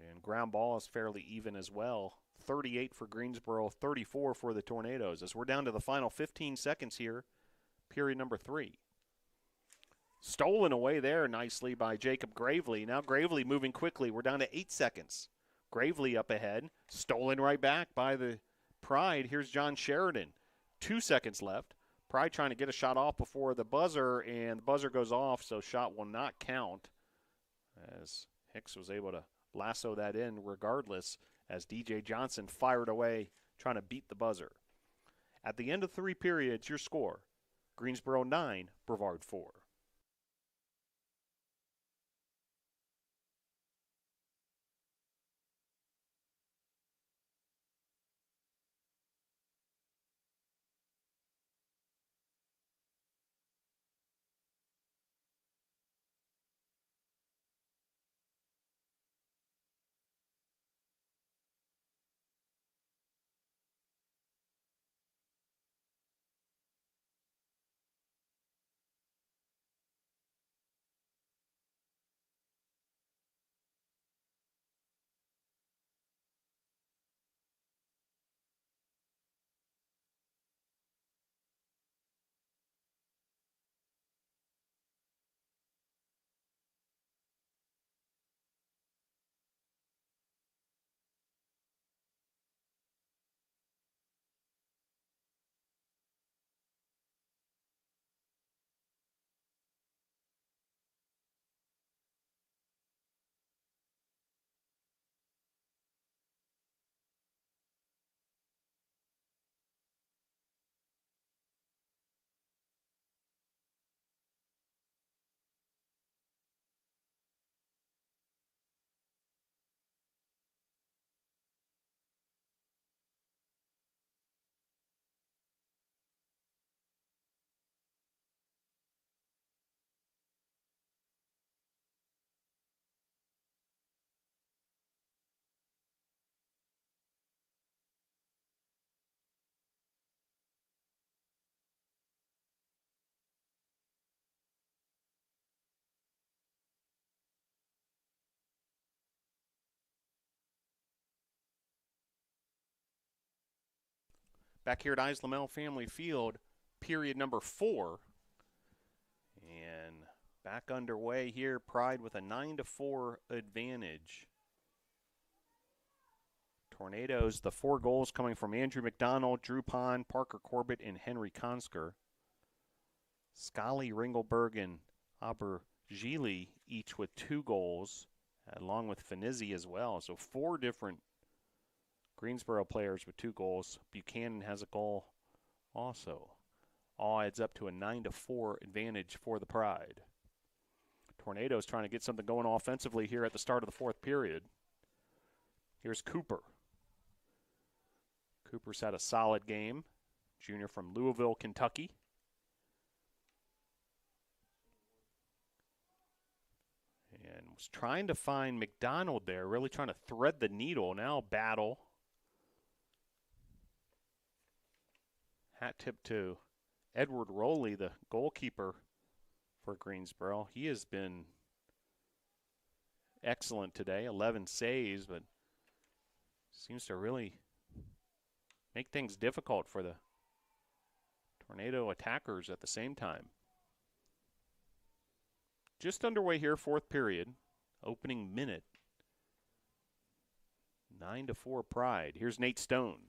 And ground ball is fairly even as well. 38 for Greensboro, 34 for the Tornadoes. As we're down to the final 15 seconds here, period number 3. Stolen away there nicely by Jacob Gravely. Now Gravely moving quickly. We're down to 8 seconds. Gravely up ahead. Stolen right back by the Pride. Here's John Sheridan. 2 seconds left. Pride trying to get a shot off before the buzzer, and the buzzer goes off, so shot will not count, as Hicks was able to lasso that in regardless, as DJ Johnson fired away trying to beat the buzzer. At the end of 3 periods, your score, Greensboro 9, Brevard 4. Back here at Islamel Family Field, period number 4. And back underway here, Pride with a 9-4 advantage. Tornadoes, the 4 goals coming from Andrew McDonald, Drew Pond, Parker Corbett, and Henry Konsker. Scally, Ringelberg, and Abergili each with 2 goals, along with Finizzi as well. So 4 different Greensboro players with 2 goals. Buchanan has a goal also. All adds up to a 9-4 advantage for the Pride. Tornadoes trying to get something going offensively here at the start of the 4th period. Here's Cooper. Cooper's had a solid game. Junior from Louisville, Kentucky. And was trying to find McDonald there, really trying to thread the needle. Now battle. Hat tip to Edward Rowley, the goalkeeper for Greensboro. He has been excellent today, 11 saves, but seems to really make things difficult for the Tornado attackers at the same time. Just underway here, fourth period, opening minute. 9-4 Pride. Here's Nate Stone.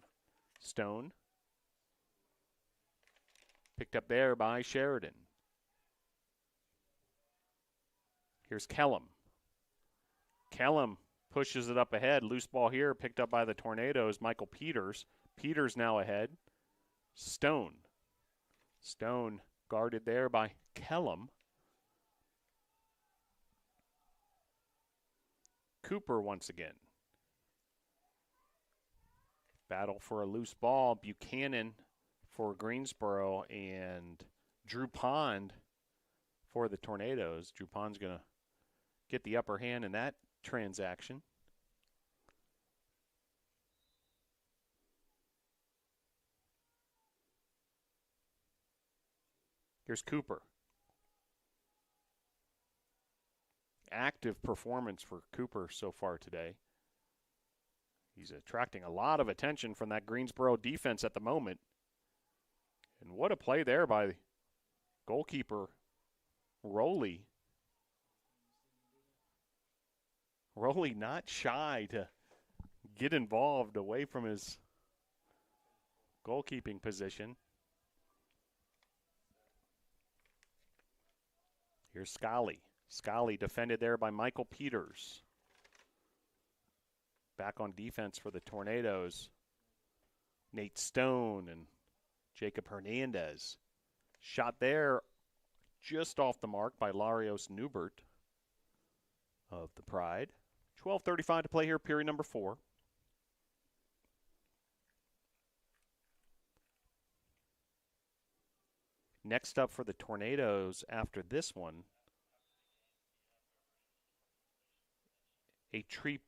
Stone picked up there by Sheridan. Here's Kellum. Kellum pushes it up ahead. Loose ball here, picked up by the Tornadoes. Michael Peters. Peters now ahead. Stone. Stone guarded there by Kellum. Cooper once again. Battle for a loose ball. Buchanan for Greensboro and Drew Pond for the Tornadoes. Drew Pond's going to get the upper hand in that transaction. Here's Cooper. Active performance for Cooper so far today. He's attracting a lot of attention from that Greensboro defense at the moment. And what a play there by goalkeeper Rowley. Rowley not shy to get involved away from his goalkeeping position. Here's Scully. Scully defended there by Michael Peters. Back on defense for the Tornadoes. Nate Stone and Jacob Hernandez. Shot there just off the mark by Larios Newbert of the Pride. 12:35 to play here, period number 4. Next up for the Tornadoes after this one, a trip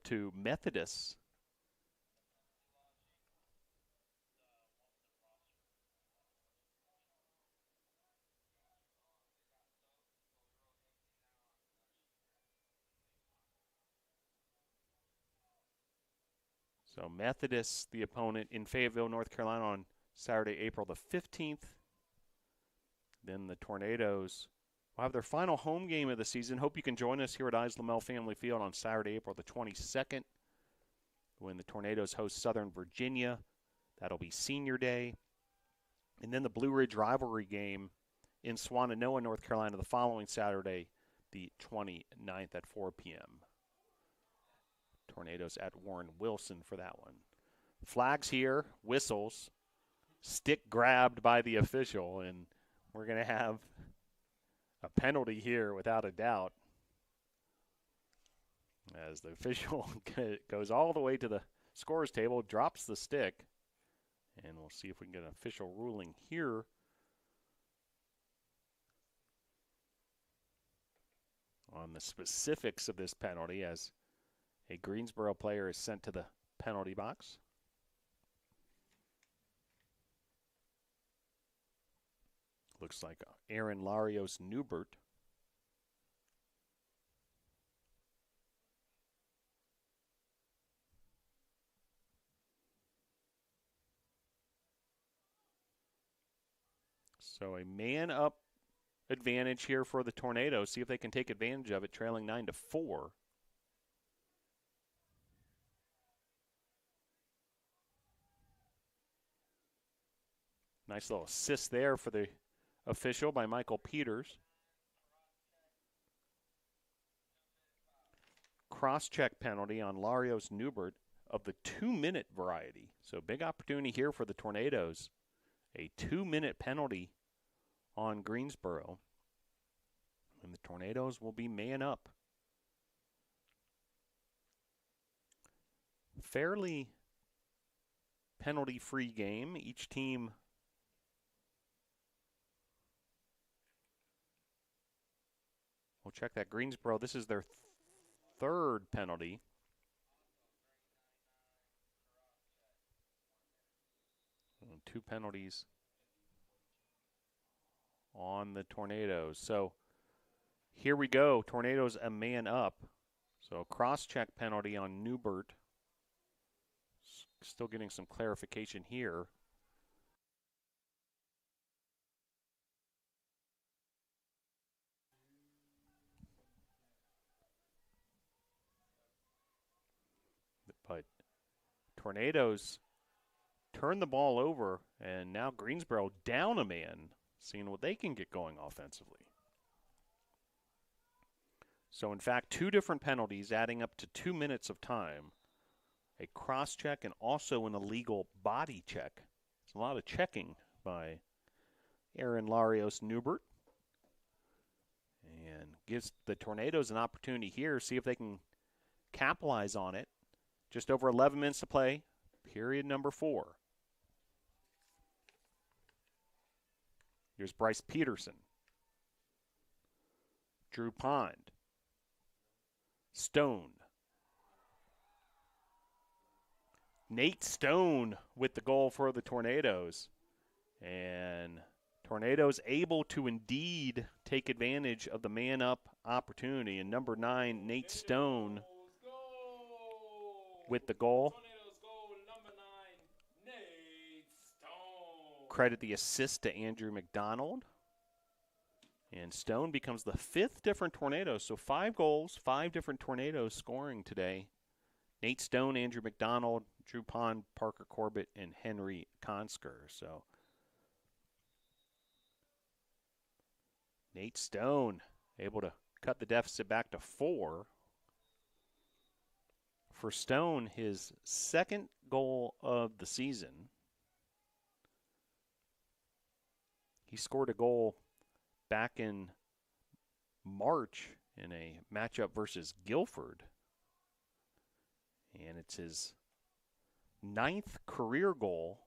to Methodist. So Methodist, the opponent in Fayetteville, North Carolina on Saturday, April the 15th. Then the Tornadoes will have their final home game of the season. Hope you can join us here at Islamel Family Field on Saturday, April the 22nd, when the Tornadoes host Southern Virginia. That'll be Senior Day. And then the Blue Ridge rivalry game in Swannanoa, North Carolina, the following Saturday, the 29th at 4 p.m. Tornadoes at Warren Wilson for that one. Flags here, whistles, stick grabbed by the official, and we're going to have a penalty here without a doubt, as the official goes all the way to the scorer's table, drops the stick, and we'll see if we can get an official ruling here. On the specifics of this penalty, as a Greensboro player is sent to the penalty box. Looks like Aaron Larios Newbert. So a man-up advantage here for the Tornadoes. See if they can take advantage of it, trailing 9-4. Nice little assist there for the official by Michael Peters. Cross-check penalty on Larios Newbert of the 2-minute variety. So big opportunity here for the Tornadoes. A 2-minute penalty on Greensboro. And the Tornadoes will be man up. Fairly penalty-free game. Each team we'll check that. Greensboro, this is their third penalty. And 2 penalties on the Tornadoes. So here we go. Tornadoes a man up. So a cross-check penalty on Newbert. Still getting some clarification here. But Tornadoes turn the ball over, and now Greensboro down a man, seeing what they can get going offensively. So, in fact, 2 different penalties adding up to 2 minutes of time. A cross-check and also an illegal body check. It's a lot of checking by Aaron Larios Newbert. And gives the Tornadoes an opportunity here, see if they can capitalize on it. Just over 11 minutes to play, period number 4. Here's Bryce Peterson. Drew Pond. Stone. Nate Stone with the goal for the Tornadoes. And Tornadoes able to indeed take advantage of the man-up opportunity. And number 9, Nate Stone with the goal. Credit the assist to Andrew McDonald. And Stone becomes the 5th different Tornado. So 5 goals, 5 different Tornadoes scoring today. Nate Stone, Andrew McDonald, Drew Pond, Parker Corbett, and Henry Consker. So Nate Stone able to cut the deficit back to 4. For Stone, his 2nd goal of the season. He scored a goal back in March in a matchup versus Guilford. And it's his 9th career goal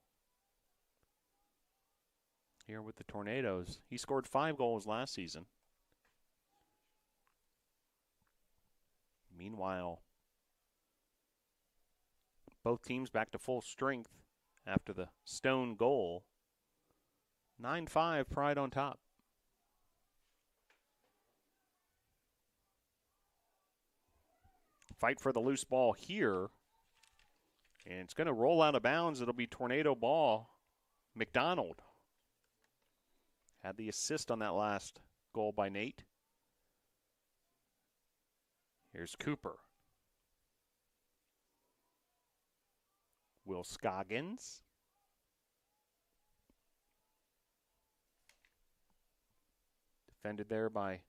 here with the Tornadoes. He scored 5 goals last season. Meanwhile, both teams back to full strength after the Stone goal. 9-5, Pride on top. Fight for the loose ball here. And it's going to roll out of bounds. It'll be Tornado ball. McDonald had the assist on that last goal by Nate. Here's Cooper. Will Scoggins. Defended there by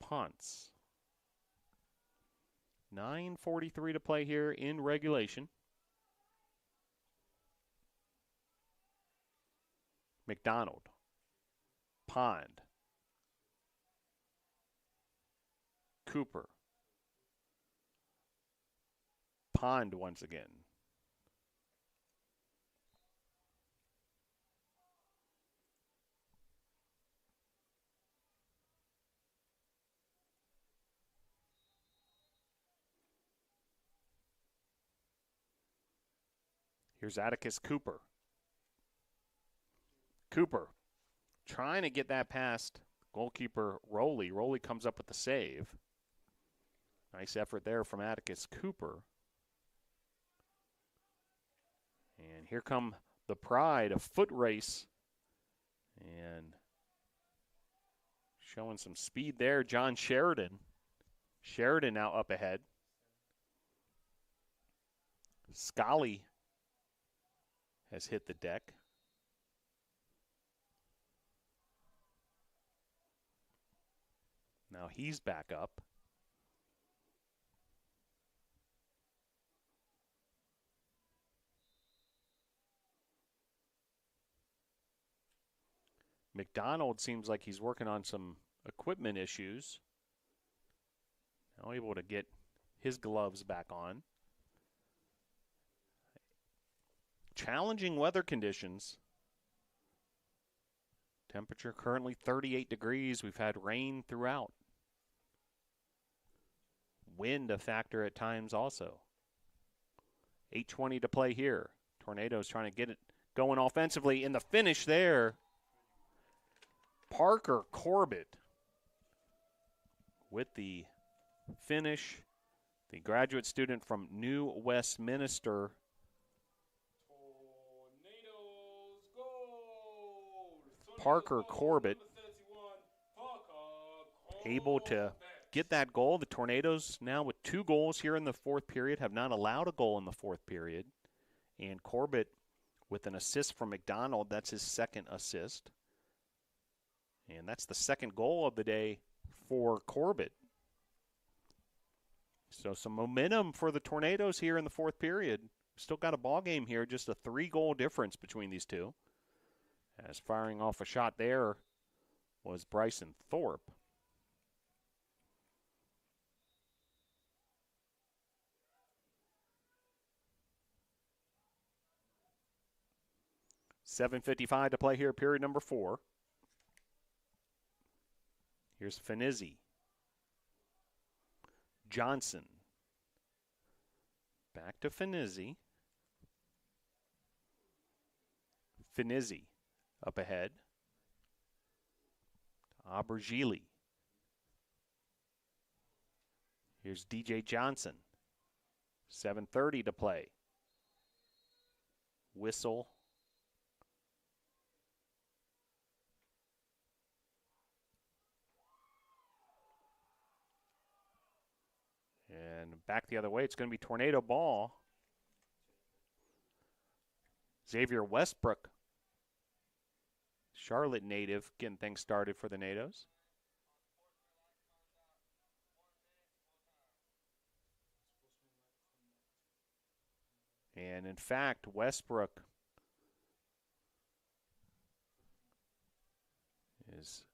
Ponce. 9:43 to play here in regulation. McDonald. Pond. Cooper. Pond once again. Here's Atticus Cooper. Cooper trying to get that past goalkeeper Rowley. Rowley comes up with the save. Nice effort there from Atticus Cooper. And here come the Pride, a foot race. And showing some speed there, John Sheridan. Sheridan now up ahead. Scully has hit the deck. Now he's back up. McDonald seems like he's working on some equipment issues. Now able to get his gloves back on. Challenging weather conditions. Temperature currently 38 degrees. We've had rain throughout. Wind a factor at times also. 8:20 to play here. Tornadoes trying to get it going offensively. In the finish there, Parker Corbett with the finish. The graduate student from New Westminster. Parker Corbett able to get that goal. The Tornadoes now with 2 goals here in the fourth period, have not allowed a goal in the fourth period. And Corbett with an assist from McDonald. That's his second assist. And that's the second goal of the day for Corbett. So some momentum for the Tornadoes here in the fourth period. Still got a ball game here, just a 3-goal difference between these two. As firing off a shot there was Bryson Thorpe. $7:55 to play here, period number 4. Here's Finizzi. Johnson. Back to Finizzi. Finizzi up ahead. Aubergili. Here's DJ Johnson. 7:30 to play. Whistle. And back the other way, it's going to be Tornado ball. Xavier Westbrook, Charlotte native, getting things started for the Nados. And in fact, Westbrook is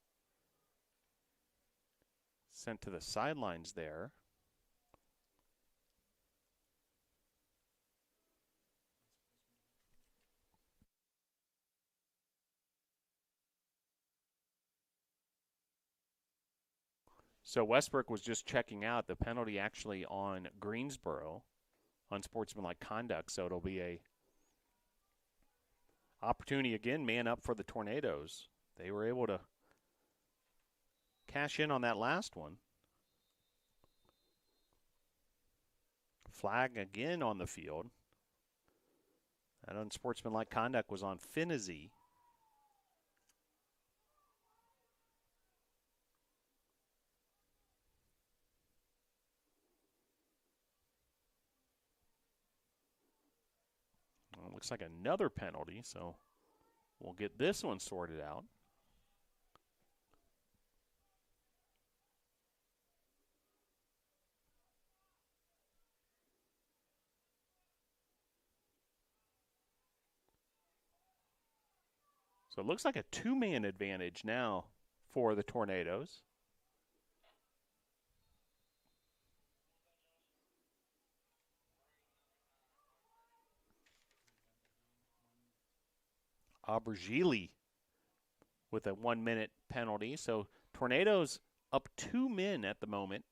sent to the sidelines there. So Westbrook was just checking out the penalty actually on Greensboro, unsportsmanlike conduct. So it'll be a opportunity again, man up for the Tornadoes. They were able to cash in on that last one. Flag again on the field. That unsportsmanlike conduct was on Finizzi. Well, looks like another penalty, so we'll get this one sorted out. So it looks like a 2-man advantage now for the Tornadoes. Aubergili with a 1-minute penalty. So Tornadoes up 2 men at the moment.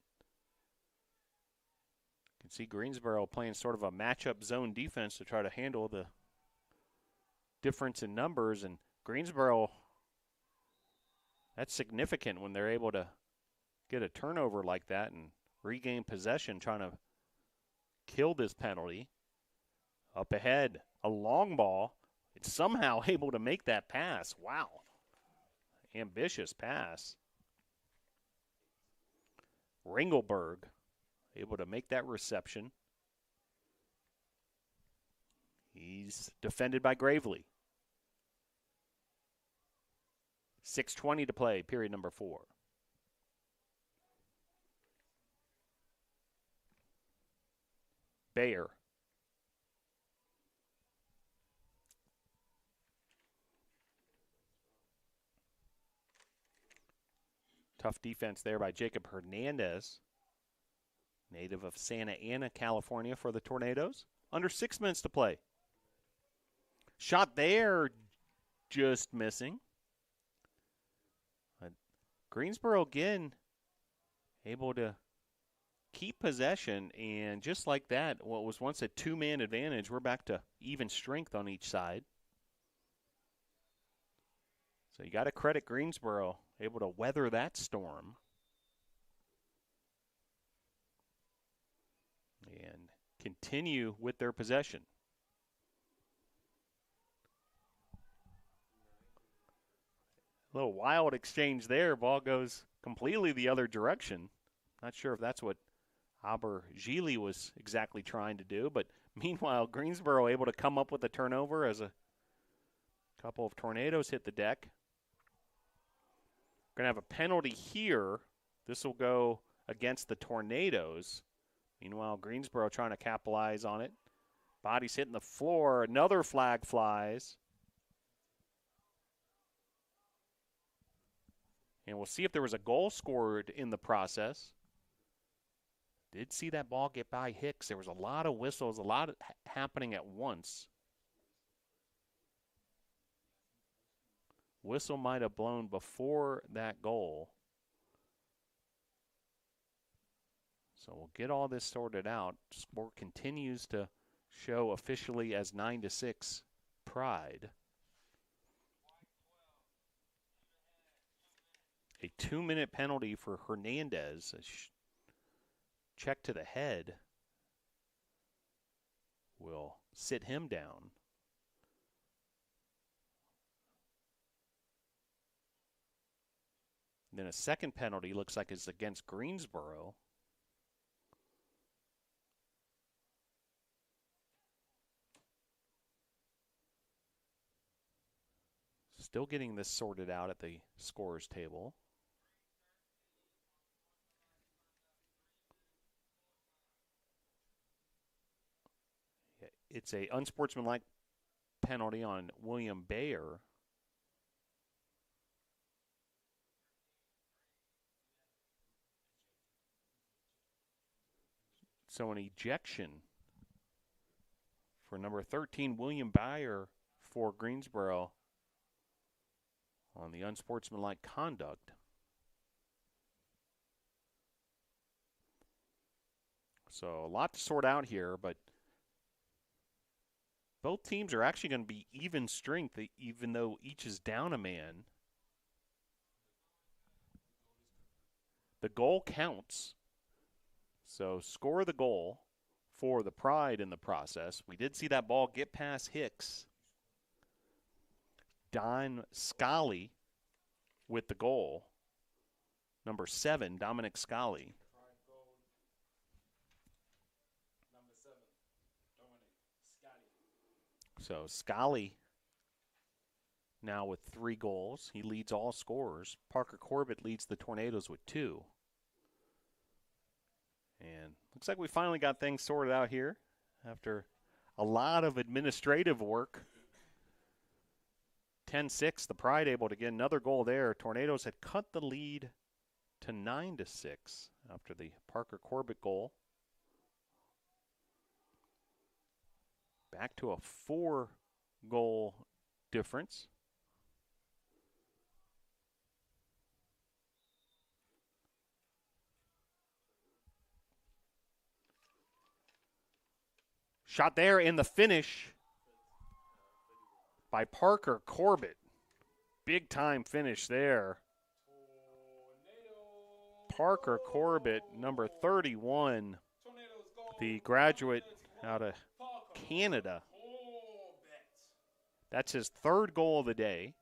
You can see Greensboro playing sort of a matchup zone defense to try to handle the difference in numbers. And Greensboro, that's significant when they're able to get a turnover like that and regain possession, trying to kill this penalty. Up ahead, a long ball. It's somehow able to make that pass. Wow. Ambitious pass. Ringelberg able to make that reception. He's defended by Gravely. 6:20 to play, period number 4. Bayer. Tough defense there by Jacob Hernandez, native of Santa Ana, California, for the Tornadoes. Under 6 minutes to play. Shot there, just missing. Greensboro again able to keep possession, and just like that, what was once a 2-man advantage, we're back to even strength on each side. So you got to credit Greensboro, able to weather that storm. continue with their possession. A little wild exchange there. Ball goes completely the other direction. Not sure if that's what Aubergili was exactly trying to do, but meanwhile, Greensboro able to come up with a turnover as a couple of Tornadoes hit the deck. Going to have a penalty here. This will go against the Tornadoes. Meanwhile, Greensboro trying to capitalize on it. Body's hitting the floor. Another flag flies. And we'll see if there was a goal scored in the process. Did see that ball get by Hicks. There was a lot of whistles, a lot happening at once. Whistle might have blown before that goal. So we'll get all this sorted out. Score continues to show officially as 9-6 Pride. A 2-minute penalty for Hernandez. A check to the head will sit him down. And then a second penalty looks like it's against Greensboro. Still getting this sorted out at the scorer's table. It's a unsportsmanlike penalty on William Bayer. So an ejection for number 13, William Bayer, for Greensboro on the unsportsmanlike conduct. So a lot to sort out here, but both teams are actually going to be even strength, even though each is down a man. The goal counts. So score the goal for the Pride in the process. We did see that ball get past Hicks. Don Scali with the goal. Number 7, Dominic Scali. So Scali now with 3 goals. He leads all scorers. Parker Corbett leads the Tornadoes with 2. And looks like we finally got things sorted out here after a lot of administrative work. 10-6, the Pride able to get another goal there. Tornadoes had cut the lead to 9-6 after the Parker Corbett goal. Back to a 4-goal difference. Shot there in the finish by Parker Corbett. Big time finish there. Parker Corbett, number 31, the graduate out of Canada. That's his 3rd goal of the day,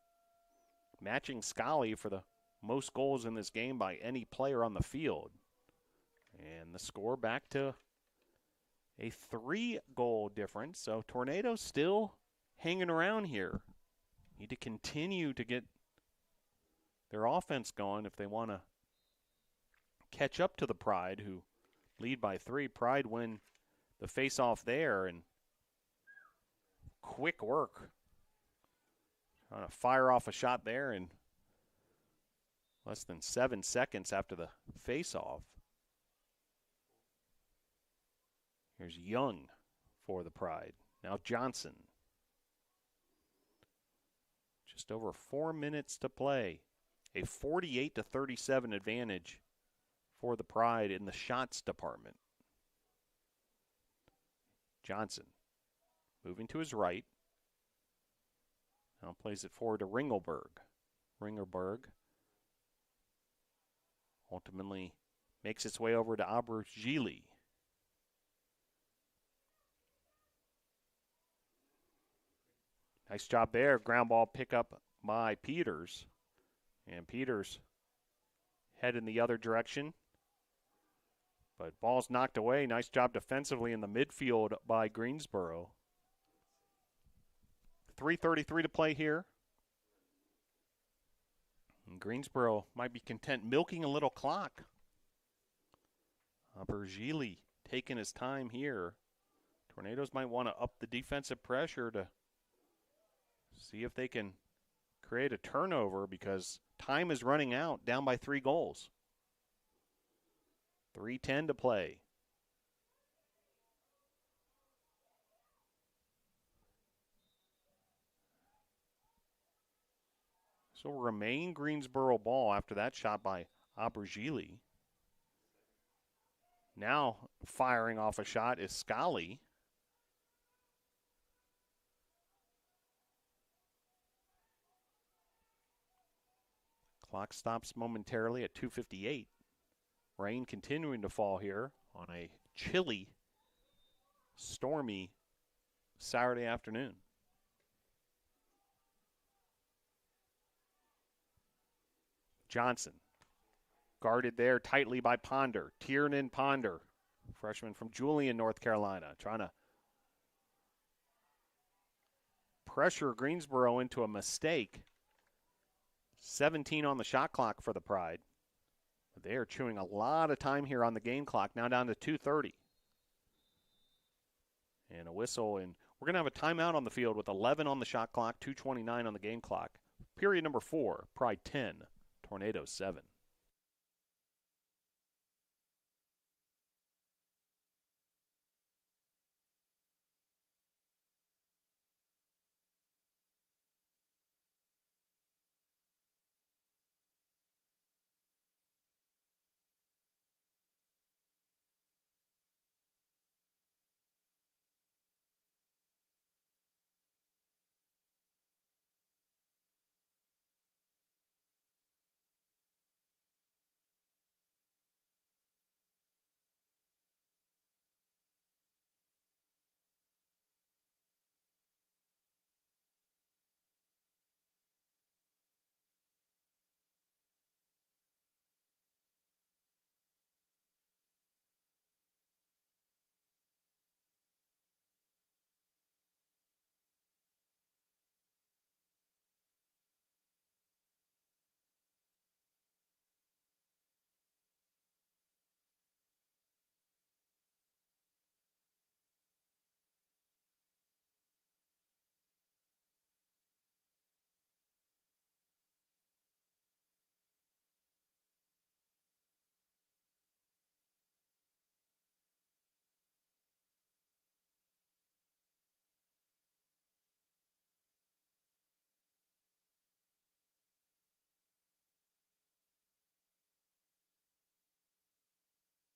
matching Scali for the most goals in this game by any player on the field. And the score back to a 3-goal difference. So Tornadoes still hanging around here. Need to continue to get their offense going if they want to catch up to the Pride, who lead by 3. Pride win the face-off there, and quick work. Trying to fire off a shot there in less than 7 seconds after the face-off. Here's Young for the Pride. Now Johnson. Just over 4 minutes to play. A 48-37 advantage for the Pride in the shots department. Johnson moving to his right. Now plays it forward to Ringelberg. Ringelberg ultimately makes its way over to Aubergili. Nice job there. Ground ball pickup by Peters. And Peters head in the other direction. But ball's knocked away. Nice job defensively in the midfield by Greensboro. 3:33 to play here. And Greensboro might be content milking a little clock. Bergili taking his time here. Tornadoes might want to up the defensive pressure to see if they can create a turnover because time is running out, down by 3 goals. 3:10 to play. So remain Greensboro ball after that shot by Abergili. Now firing off a shot is Scali. Clock stops momentarily at 2:58. Rain continuing to fall here on a chilly, stormy Saturday afternoon. Johnson guarded there tightly by Ponder. Tiernan Ponder, freshman from Julian, North Carolina, trying to pressure Greensboro into a mistake. 17 on the shot clock for the Pride. They are chewing a lot of time here on the game clock, now down to 2:30. And a whistle, and we're going to have a timeout on the field with 11 on the shot clock, 2:29 on the game clock. Period number 4, Pride 10, Tornadoes 7.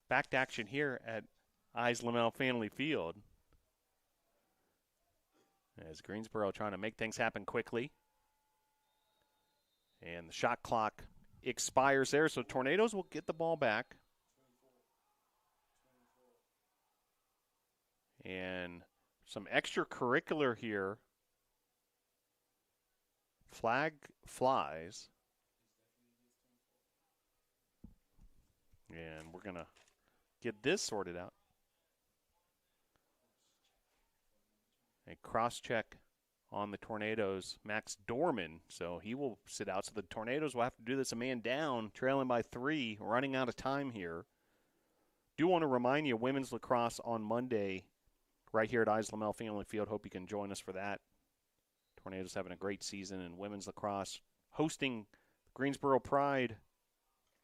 Back to action here at Lamel Family Field. As Greensboro trying to make things happen quickly. And the shot clock expires there, so Tornadoes will get the ball back. And some extracurricular here. Flag flies. And we're going to get this sorted out. A cross-check on the Tornadoes, Max Dorman, so he will sit out. So the Tornadoes will have to do this a man down, trailing by 3, running out of time here. Do want to remind you, women's lacrosse on Monday right here at Lamel Family Field. Hope you can join us for that. Tornadoes having a great season in women's lacrosse, hosting Greensboro Pride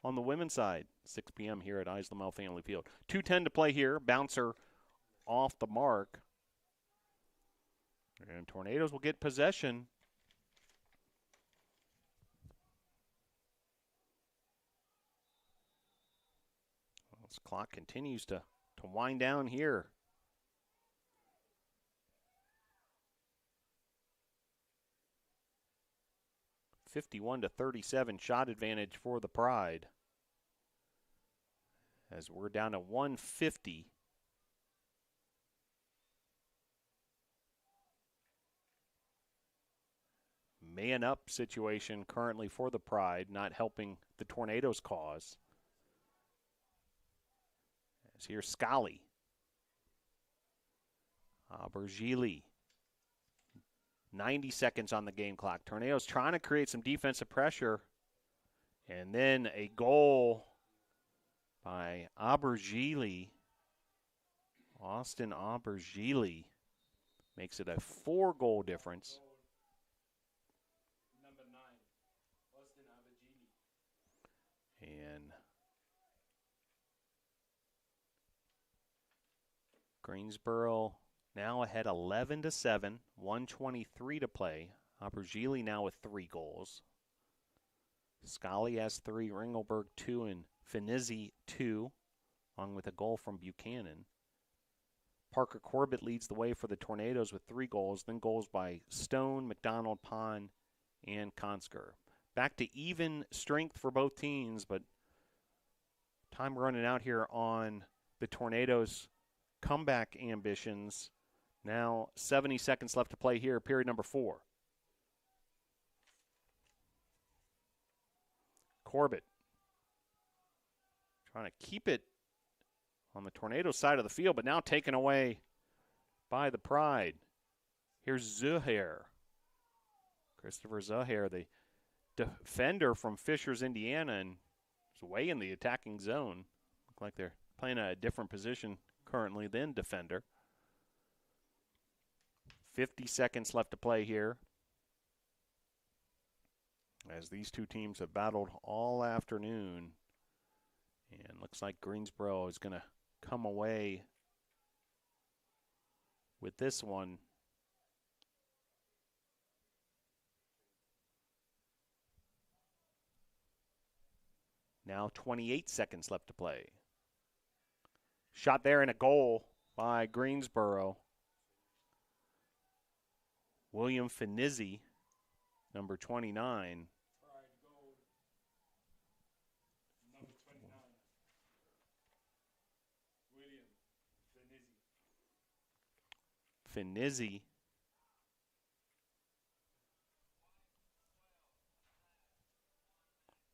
on the women's side, 6 p.m. here at Lamel Family Field. 2:10 to play here. Bouncer off the mark. And Tornadoes will get possession. Well, this clock continues to wind down here. (51-37) shot advantage for the Pride. As we're down to 150. man up situation currently for the Pride, not helping the Tornadoes' cause. As here's Scali. Bergili. 90 seconds on the game clock. Tornadoes trying to create some defensive pressure. And then a goal by Aubergili. Austin Aubergili makes it a 4-goal difference. Number 9, Austin Aubergili. And Greensboro now ahead 11-7, 1:23 to play. Aubergili now with 3 goals. Scali has 3, Ringelberg 2, and Finizzi 2, along with a goal from Buchanan. Parker Corbett leads the way for the Tornadoes with 3 goals, then goals by Stone, McDonald, Pond, and Konsker. Back to even strength for both teams, but time running out here on the Tornadoes' comeback ambitions. Now 70 seconds left to play here, period number 4. Corbett trying to keep it on the Tornadoes side of the field, but now taken away by the Pride. Here's Zuhair. Christopher Zuhair, the defender from Fishers, Indiana, and is way in the attacking zone. Look like they're playing a different position currently than defender. 50 seconds left to play here, as these two teams have battled all afternoon. And looks like Greensboro is going to come away with this one. Now 28 seconds left to play. Shot there and a goal by Greensboro. William Finizzi, number 29. Number 29. William Finizzi. Finizzi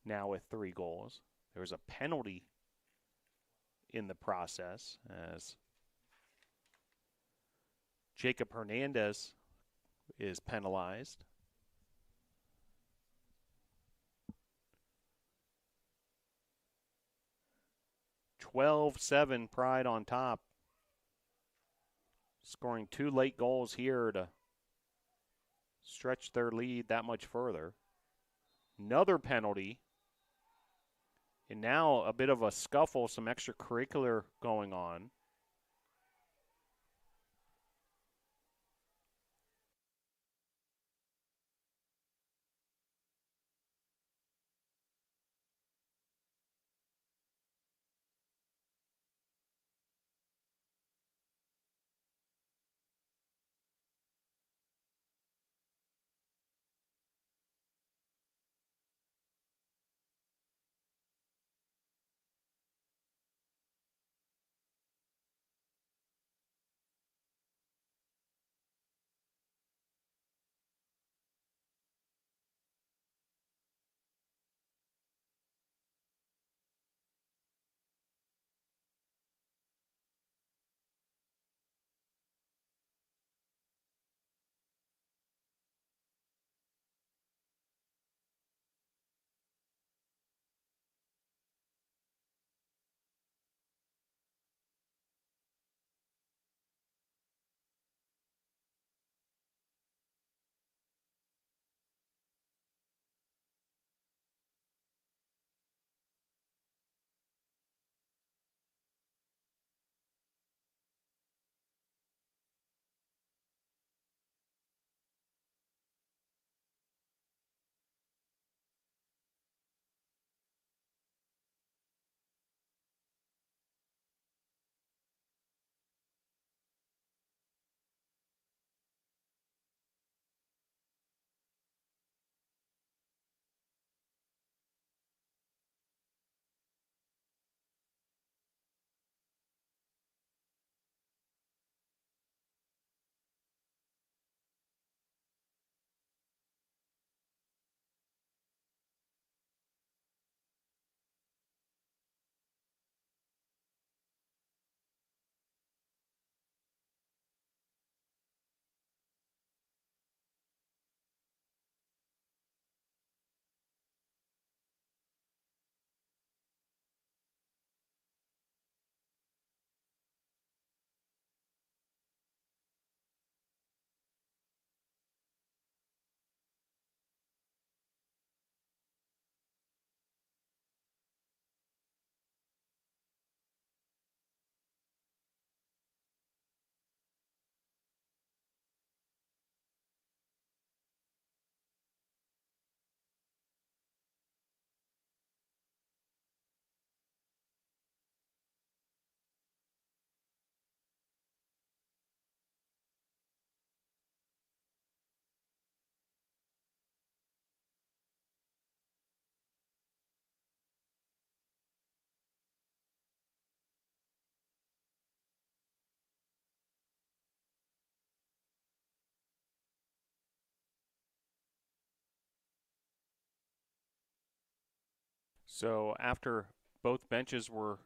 now with 3 goals. There was a penalty in the process as Jacob Hernandez is penalized. (12-7) Pride on top, scoring 2 late goals here to stretch their lead that much further. Another penalty, and now a bit of a scuffle, some extracurricular going on. So after both benches were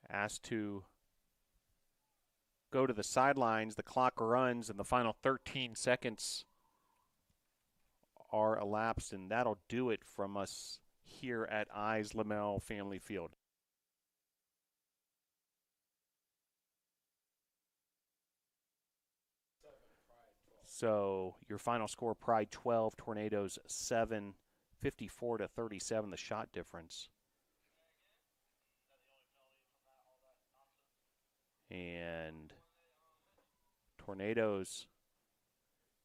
asked to go to the sidelines, the clock runs and the final 13 seconds are elapsed, and that'll do it from us here at Eyes Lamel Family Field. So your final score, Pride 12, Tornadoes 7, 54-37, the shot difference. And Tornadoes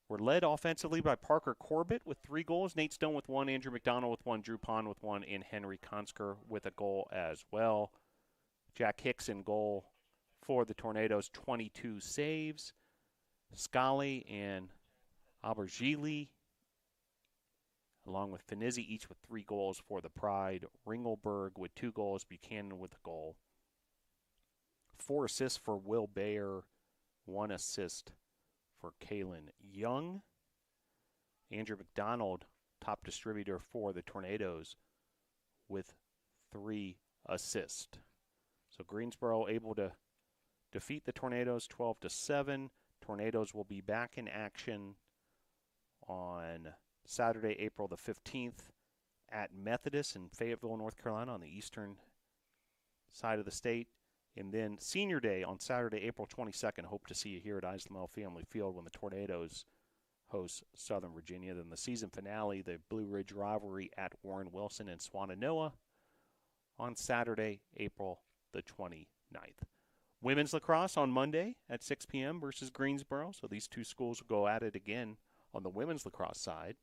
were led offensively by Parker Corbett with 3 goals, Nate Stone with 1, Andrew McDonald with 1, Drew Pond with 1, and Henry Konsker with a goal as well. Jack Hicks in goal for the Tornadoes, 22 saves. Scali and Albergili, along with Finizzi, each with 3 goals for the Pride. Ringelberg with 2 goals, Buchanan with a goal. 4 assists for Will Bayer, 1 assist for Kalen Young. Andrew McDonald, top distributor for the Tornadoes, with 3 assists. So Greensboro able to defeat the Tornadoes 12-7. Tornadoes will be back in action on Saturday, April the 15th at Methodist in Fayetteville, North Carolina, on the eastern side of the state. And then Senior Day on Saturday, April 22nd. Hope to see you here at Eyes Lamel Family Field when the Tornadoes host Southern Virginia. Then the season finale, the Blue Ridge rivalry at Warren Wilson and Swannanoa on Saturday, April the 29th. Women's lacrosse on Monday at 6 p.m. versus Greensboro. So these two schools will go at it again on the women's lacrosse side.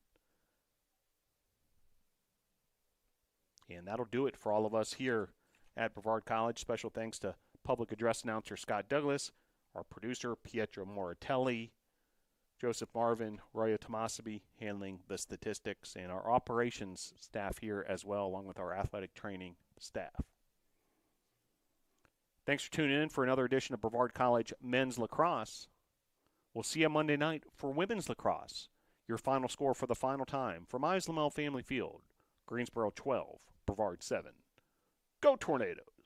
And that'll do it for all of us here at Brevard College. Special thanks to public address announcer Scott Douglas, our producer Pietro Moratelli, Joseph Marvin, Roya Tomasabi handling the statistics, and our operations staff here as well, along with our athletic training staff. Thanks for tuning in for another edition of Brevard College Men's Lacrosse. We'll see you Monday night for Women's Lacrosse. Your final score for the final time from Eyes Lamel Family Field, Greensboro 12, Brevard 7. Go Tornadoes!